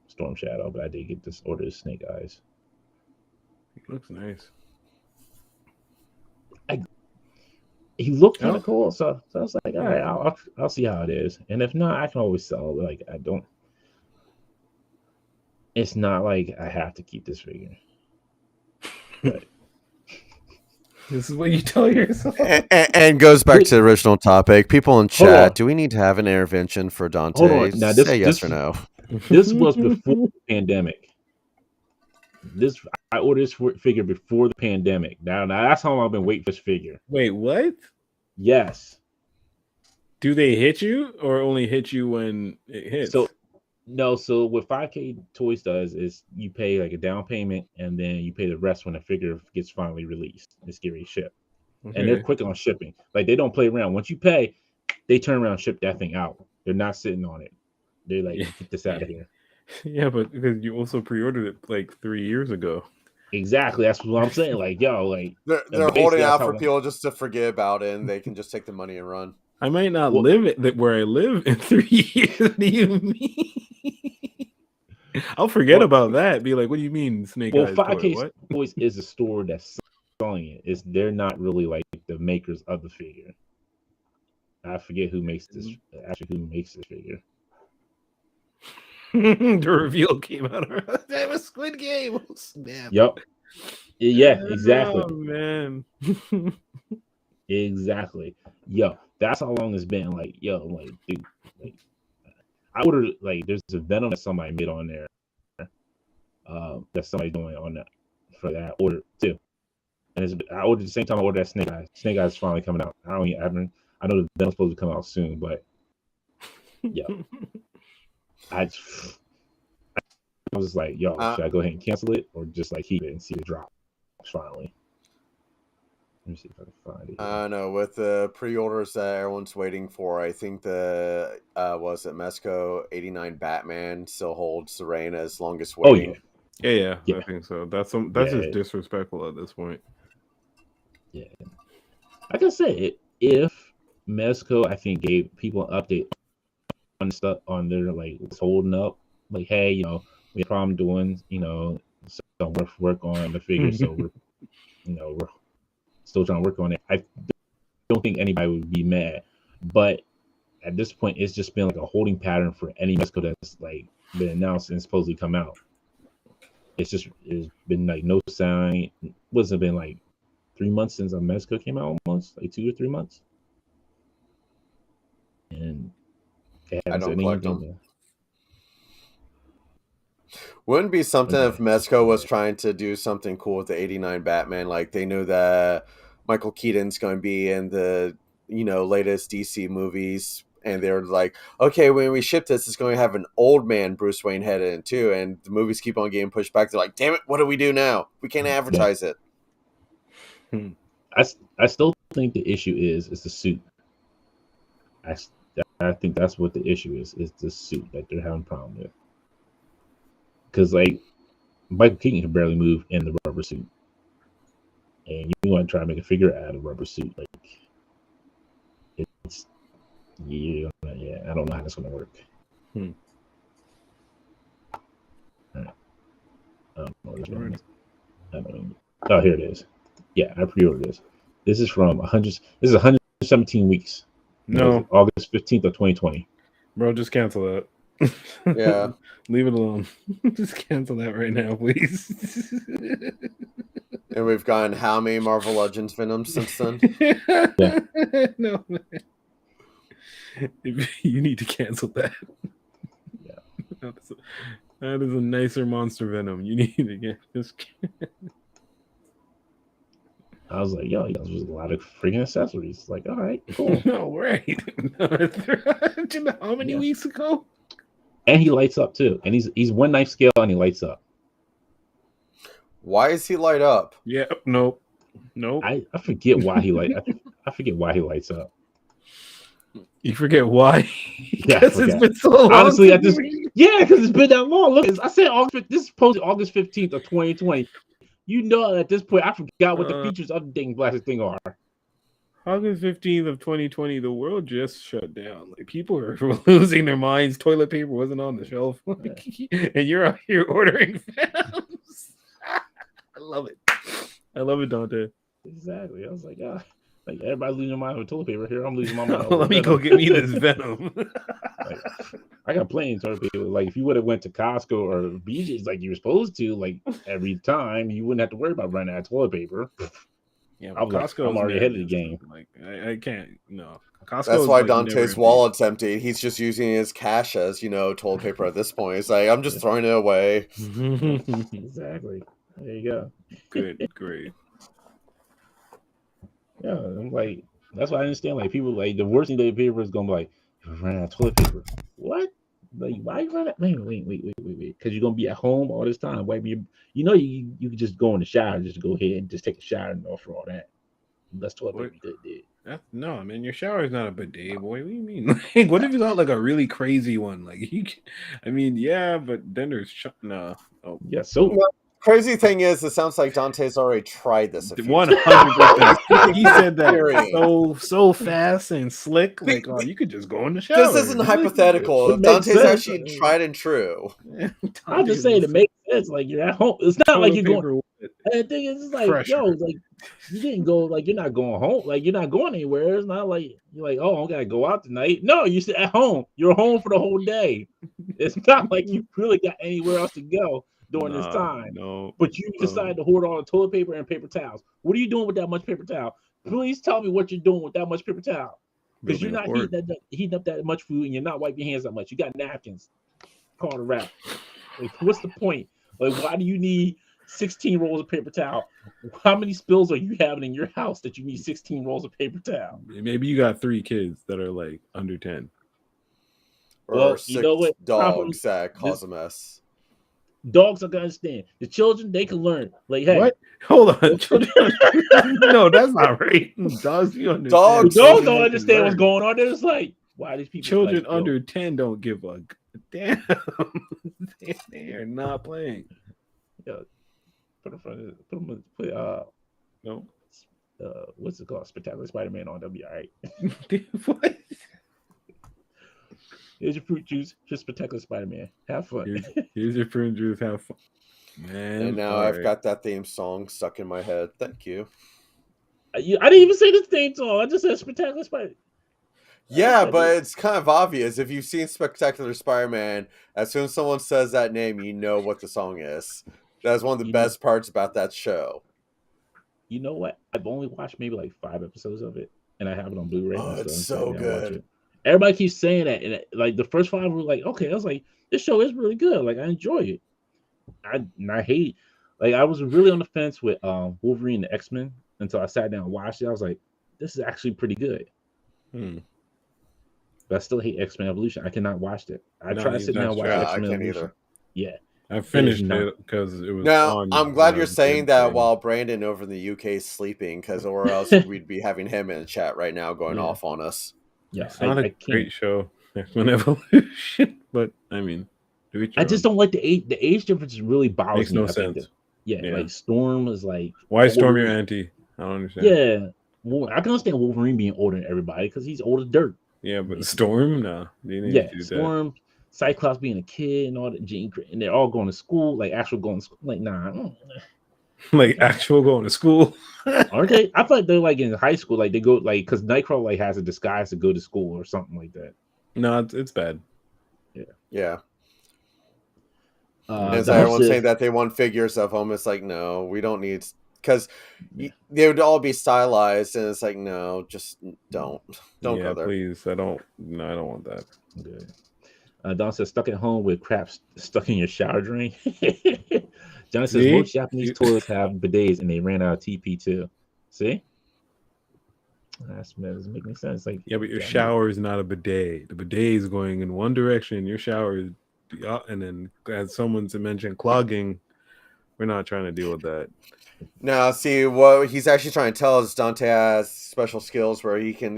Storm Shadow, but I did get this order of Snake Eyes. It looks nice. He looked kind of cool, so I was like, all right, I'll see how it is, and if not, I can always sell. Like I don't. It's not like I have to keep this figure. But this is what you tell yourself. And goes back to the original topic. People in chat, do we need to have an intervention for Dante? Hold on. Now, say yes or no. This was before the pandemic. I ordered this figure before the pandemic. Now that's how long I've been waiting for this figure. Wait, what? Yes. Do they hit you or only hit you when it hits? So what 5K Toys does is you pay like a down payment and then you pay the rest when the figure gets finally released. It's getting shipped. Okay. And they're quick on shipping. Like they don't play around. Once you pay, they turn around and ship that thing out. They're not sitting on it. They're like, get this out of here. Yeah, but because you also pre-ordered it like 3 years ago. Exactly. That's what I'm saying. Like, yo, like They're basically holding that's out how for long. people just to forget about it, and they can just take the money and run. I might not Well- live it where I live in 3 years. What do you mean? I'll forget Well- about that. Be like, what do you mean, Snake Well, Eyes toy? 5K What? Toys is a store that's selling it. They're not really like the makers of the figure. I forget who makes this. Actually, who makes this figure? The reveal came out. That was Squid Game. Oh, snap. Yep. Yeah, exactly. Oh man. Exactly. Yo, that's how long it's been. Like, yo, like, dude, like, I ordered like there's a Venom that somebody made on there. That somebody doing on that for that order too. And I ordered the same time I ordered that Snake Eyes. Snake Eyes is finally coming out. I know the Venom's supposed to come out soon, but yeah, I was like, yo, should I go ahead and cancel it or just like keep it and see it drop finally? Let me see if I can find it. I know with the pre-orders that everyone's waiting for, I think the was it Mezco 89 Batman still holds the reign as longest waiting. Yeah, Yeah. I think so. That's Yeah. just disrespectful at this point. Yeah, like I said, if Mezco, I think, gave people an update on stuff on their like what's holding up, like, hey, we have a problem doing, some work on the figure, so we're still trying to work on it. I don't think anybody would be mad, but at this point, it's just been like a holding pattern for any Mezco that's like been announced and supposedly come out. It's been like no sign. What's it been like? 3 months since a Mezco came out, almost like 2 or 3 months, and I don't collect them. there. Wouldn't be something Okay. if Mezco was trying to do something cool with the 89 Batman, like they knew that Michael Keaton's going to be in the latest DC movies, and they're like, okay, when we ship this, it's going to have an old man Bruce Wayne headed in too, and the movies keep on getting pushed back. They're like, damn it, what do we do now? We can't advertise it. I still think the issue is the suit. I think that's what the issue is the suit that they're having a problem with. Because like Michael Keaton can barely move in the rubber suit, and you want to try to make a figure out of a rubber suit, like it's I don't know how that's gonna work. Hmm. All right. I don't know this one. Oh, here it is. Yeah, I pre-ordered this. This is from 100. This is 117 weeks. No, August 15th of 2020. bro, just cancel that. Yeah. Leave it alone. Just cancel that right now, please. And we've gotten how many Marvel Legends Venoms since then? Yeah. No, man. You need to cancel that. Yeah. That is a nicer monster Venom. You need to get this. I was like, yo, there's a lot of freaking accessories. Like, all right, cool. No, right. Do you know how many weeks ago? And he lights up too. And he's one knife scale and he lights up. Why is he light up? Yeah, nope. I forget why he I forget why he lights up. You forget why? Yeah, I Because it's forgot. been so long. Honestly, since because it's been that long. Look, I said this is posted August 15th of 2020. You know, at this point, I forgot what the features of the dang blasted thing are. August 15th of 2020, the world just shut down. Like, people are losing their minds. Toilet paper wasn't on the shelf. And you're out here ordering Venoms. I love it, Dante. Exactly. I was like, like everybody's losing their mind with toilet paper. Here, I'm losing my mind. Let me go get me this Venom. Like, I got plenty of toilet paper. Like, if you would have went to Costco or BJ's like you were supposed to, like every time, you wouldn't have to worry about running out of toilet paper. Yeah, I was like, I'm already ahead of the game. Like, I can't. No, Costco. That's why like, Dante's wallet's empty. He's just using his cash as toilet paper at this point. He's like, I'm just throwing it away. Exactly. There you go. Good, great. Yeah, I'm like, that's why I understand. Like, people like the worst thing they paper is gonna be like, run out of toilet paper. What? Like, why you run out? Man, wait. Because you're gonna be at home all this time. Why you could just go in the shower, just go ahead and just take a shower and offer all that. That's toilet paper you did. No, man, your shower is not a bidet, boy. What do you mean? Like, what if it's not like a really crazy one? Like, yeah, but then there's no. Oh, yeah. So Crazy thing is, it sounds like Dante's already tried this a few 100%. He said that Experience. so fast and slick. Like, oh, you could just go in the shower. This isn't hypothetical. It makes Dante's sense. actually tried and true. I'm just saying it makes sense. Like you're at home. It's not like you're going. And the thing is, it's like, Pressure. yo, like you didn't go. Like you're not going home. Like you're not going anywhere. It's not like you're like, oh, I gotta go out tonight. No, you sit at home. You're home for the whole day. It's not like you really got anywhere else to go during this time. No, but you decided to hoard all the toilet paper and paper towels. What are you doing with that much paper towel? Please tell me what you're doing with that much paper towel. Because you're not heating up that much food and you're not wiping your hands that much. You got napkins. Call it a wrap. Like, what's the point? Like, why do you need 16 rolls of paper towel? How many spills are you having in your house that you need 16 rolls of paper towel? Maybe you got 3 kids that are like under 10. Or 6 dogs that cause a mess. Dogs are gonna understand. The children, they can learn. Like, hey, what? Hold on, children. No, that's not right. Dogs, you understand. Dogs don't understand what's going on. They're just like, why these people? Children like, under 10 don't give a damn. They are not playing. Yeah, put no. What's it called? Spectacular Spider-Man on. They'll be all right. What? Here's your fruit juice. Just Spectacular Spider-Man. Have fun. Here's your fruit juice. Have fun. Man, and now I've got that theme song stuck in my head. Thank you. I didn't even say the theme song. I just said Spectacular Spider. Yeah, but it's kind of obvious. If you've seen Spectacular Spider-Man, as soon as someone says that name, you know what the song is. That's one of the best parts about that show. You know what? I've only watched maybe like 5 episodes of it, and I have it on Blu-ray. Oh, it's so good. Everybody keeps saying that, and like the first 5 were like, okay, I was like, this show is really good. Like I enjoy it. I hate, like I was really on the fence with Wolverine and the X-Men until I sat down and watched it. I was like, this is actually pretty good. But I still hate X-Men Evolution. I cannot watch it. I tried to sit down and watch X-Men Evolution. Either. Yeah. I finished it because it was. Now I'm glad you're saying that while Brandon over in the UK is sleeping, because or else we'd be having him in the chat right now going off on us. Yeah, it's not a great show, X-Men Evolution, but I mean, I just don't like the age difference. Really bothers me. Makes no sense. Yeah, like Storm is like. Why Storm your auntie? I don't understand. Yeah, well, I can understand Wolverine being older than everybody because he's old as dirt. Yeah, but Storm, no. Storm, Cyclops being a kid and all that, Jean, and they're all going to school, like actual going to school. Like, nah. Like actual going to school. Aren't they? I feel like they're like in high school, like they go like because Nightcrawler like has a disguise to go to school or something like that. No, it's bad. Yeah. As everyone's saying that they want figures of them, it's like no, we don't need, because they would all be stylized, and it's like no, just don't go there. Please, I don't want that. Okay. Don says stuck at home with crap stuck in your shower drain. John says most Japanese toilets have bidets and they ran out of TP too. See? That doesn't make any sense. Like, yeah, but your shower is not a bidet. The bidet is going in one direction. Your shower is, and then as someone mentioned clogging, we're not trying to deal with that. Now, see, what he's actually trying to tell us, Dante has special skills where he can,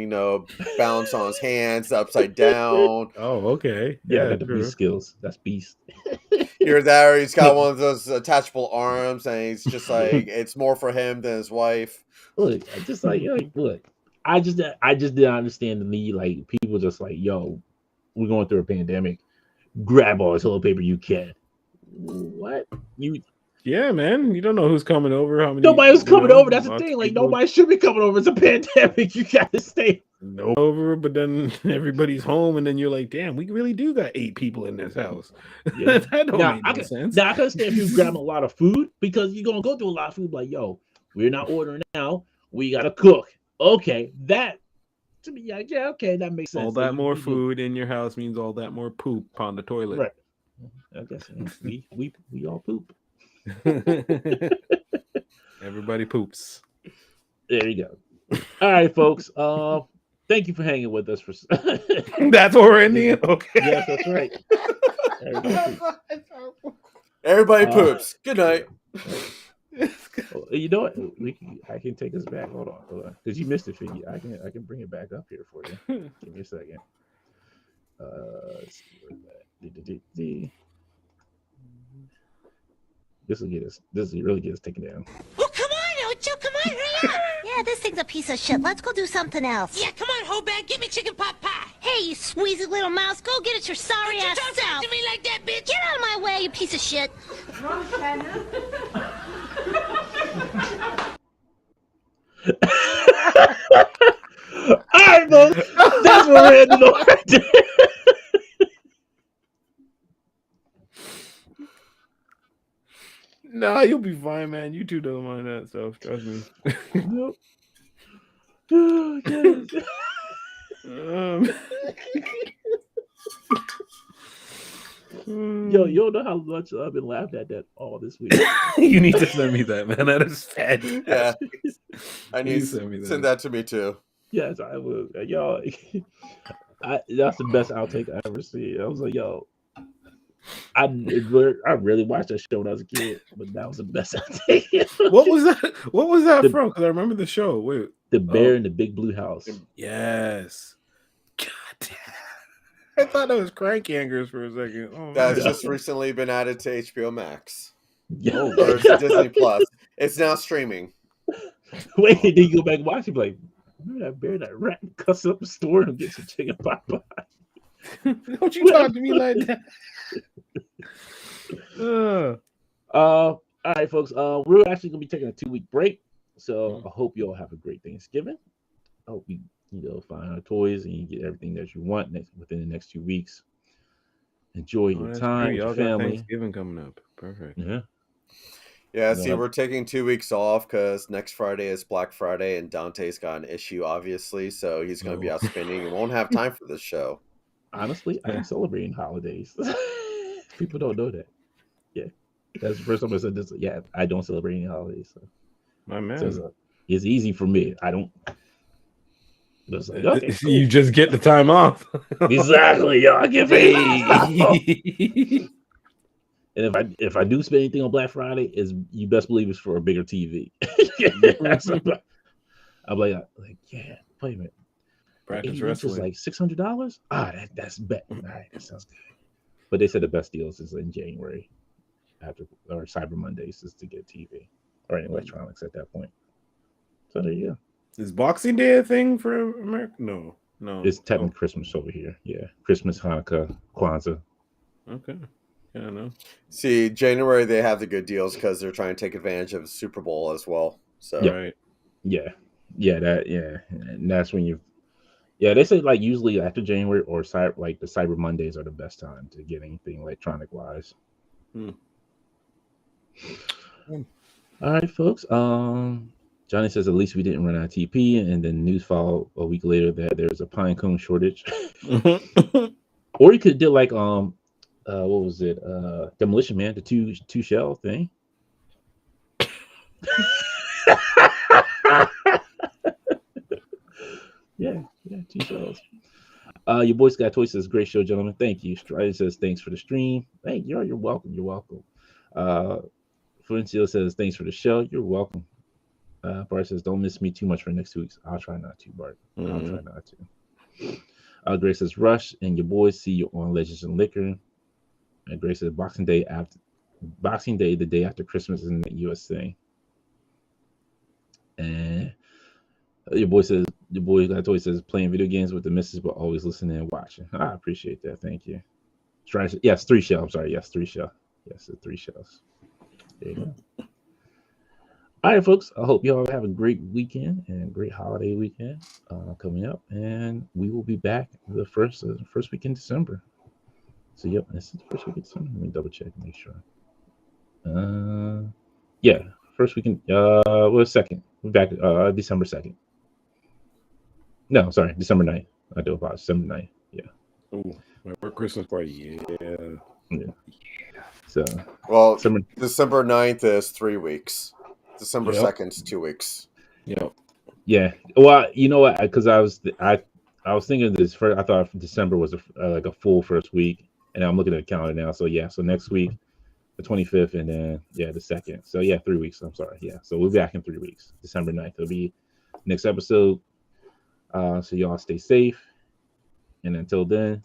balance on his hands upside down. Oh, okay. Yeah, I got the beast skills. That's beast. You're there. He's got one of those attachable arms, and he's just like, it's more for him than his wife. Look, I just look. I just didn't understand the need. Like, people just like, yo, we're going through a pandemic. Grab all the toilet paper you can. What? Yeah, man. You don't know who's coming over. How many? Nobody's coming over. That's the thing. Like, nobody should be coming over. It's a pandemic. You gotta stay over. But then everybody's home, and then you're like, damn, we really do got 8 people in this house. Yeah. That don't make no sense. Now I can understand if you grab a lot of food because you're gonna go through a lot of food. Like, yo, we're not ordering now. We gotta cook. Okay, that to me, yeah, okay, that makes sense. All that more food in your house means all that more poop on the toilet. Right. I guess we all poop. Everybody poops. There you go. All right, folks. Thank you for hanging with us for. That's what we're ending. Okay. Yes, that's right. Everybody poops. Good night. You know what? I can take us back. Hold on. Because you missed it, Figgy. I can bring it back up here for you. Give me a second. Let's see where that. This will really get us taken down. Oh, come on, Ocho. Come on, hurry up. Yeah, this thing's a piece of shit. Let's go do something else. Yeah, come on, Hobag. Give me chicken pot pie. Hey, you squeezy little mouse, go get it your sorry Don't you ass talk self. back to me like that, bitch. Get out of my way, you piece of shit. All right, folks. That's what we're ending on right there. Nah, you'll be fine, man. You two don't mind that stuff. Trust me. Nope. Oh, goodness. Yo, you don't know how much I've been laughing at that all this week. You need to send me that, man. That is fantastic. Yeah, I need Please to send that to me too. Yes, I will. Yo, that's the best outtake I ever seen. I was like, yo, I really watched that show when I was a kid, but that was the best outtake. What was that? What was that from? Because I remember the show. Wait, The Bear in the Big Blue House. yes. God damn. I thought that was Crank Angers for a second. Oh, That's Yeah. just recently been added to HBO Max Yeah. or to Disney Plus. It's now streaming. Wait, then you go back and watch it, like, remember that bear that rat cussed up the store and gets some chicken pot pie? don't you talk to me like that? All right, folks. We're actually gonna be taking a 2-week break, so I hope you all have a great Thanksgiving. I hope you find our toys and you get everything that you want within the next 2 weeks. Enjoy your time with Y'all your got family. Thanksgiving coming up. Perfect. Yeah. Yeah, You see, know, we're taking 2 weeks off because next Friday is Black Friday and Dante's got an issue, obviously, so he's going to be out spinning and won't have time for this show. honestly, I am celebrating holidays. People don't know that. Yeah, that's the first time I said this. Yeah, I don't celebrate any holidays. So, My man. it's easy for me. I don't. It's like, okay, cool. You just get the time off. Exactly, yo. I get paid. And if I do spend anything on Black Friday, you best believe it's for a bigger TV. So I'm like, yeah, wait a minute. Practice 8 wrestling. inches, like $600. that's bet. All right, that sounds good. But they said the best deals is in January, or Cyber Mondays, is to get a TV or any electronics at that point. So there you go. Is Boxing Day a thing for America? No. It's technically Christmas over here. Yeah, Christmas, Hanukkah, Kwanzaa. Okay. Yeah, I know. See, January, they have the good deals because they're trying to take advantage of the Super Bowl as well. So, Yeah. Right. And that's when they say like usually after January or the Cyber Mondays are the best time to get anything electronic wise. All right, folks. Johnny says at least we didn't run out of TP, and then news followed a week later that there's a pine cone shortage. Or you could have did like what was it? Demolition Man, the two shell thing. Yeah, 2 shells. Your boy Scott Toy says, great show, gentlemen. Thank you. Strider says, thanks for the stream. Hey, you're welcome. You're welcome. Florencio says, thanks for the show. You're welcome. Bart says, don't miss me too much for the next 2 weeks. I'll try not to, Bart. I'll try not to. Grace says, Rush and your boys see you on Legends and Liquor. And Grace says, Boxing Day, the day after Christmas, isn't the U.S. thing. And your boy Toy says, playing video games with the missus, but always listening and watching. I appreciate that. Thank you. Yes, 3 shell. I'm sorry. Yes, 3 shell. Yes, 3 shells. There you go. All right, folks. I hope you all have a great weekend and a great holiday weekend coming up. And we will be back the first week in December. So, yep, this is the first week in December. Let me double check and make sure. Yeah, first weekend. Second. We're back December 2nd. No, sorry, December 9th. I do apologize. December 9th. Yeah. Ooh, my Christmas party. Yeah. So, well, December 9th is 3 weeks. December 2nd is 2 weeks. Yep. Yeah. Well, you know what? Because I was thinking this first. I thought December was like a full first week, and I'm looking at the calendar now. So yeah. So next week, the 25th, and then the 2nd. So yeah, 3 weeks. I'm sorry. Yeah. So we'll be back in 3 weeks. December 9th. It'll be next episode. So y'all stay safe, and until then.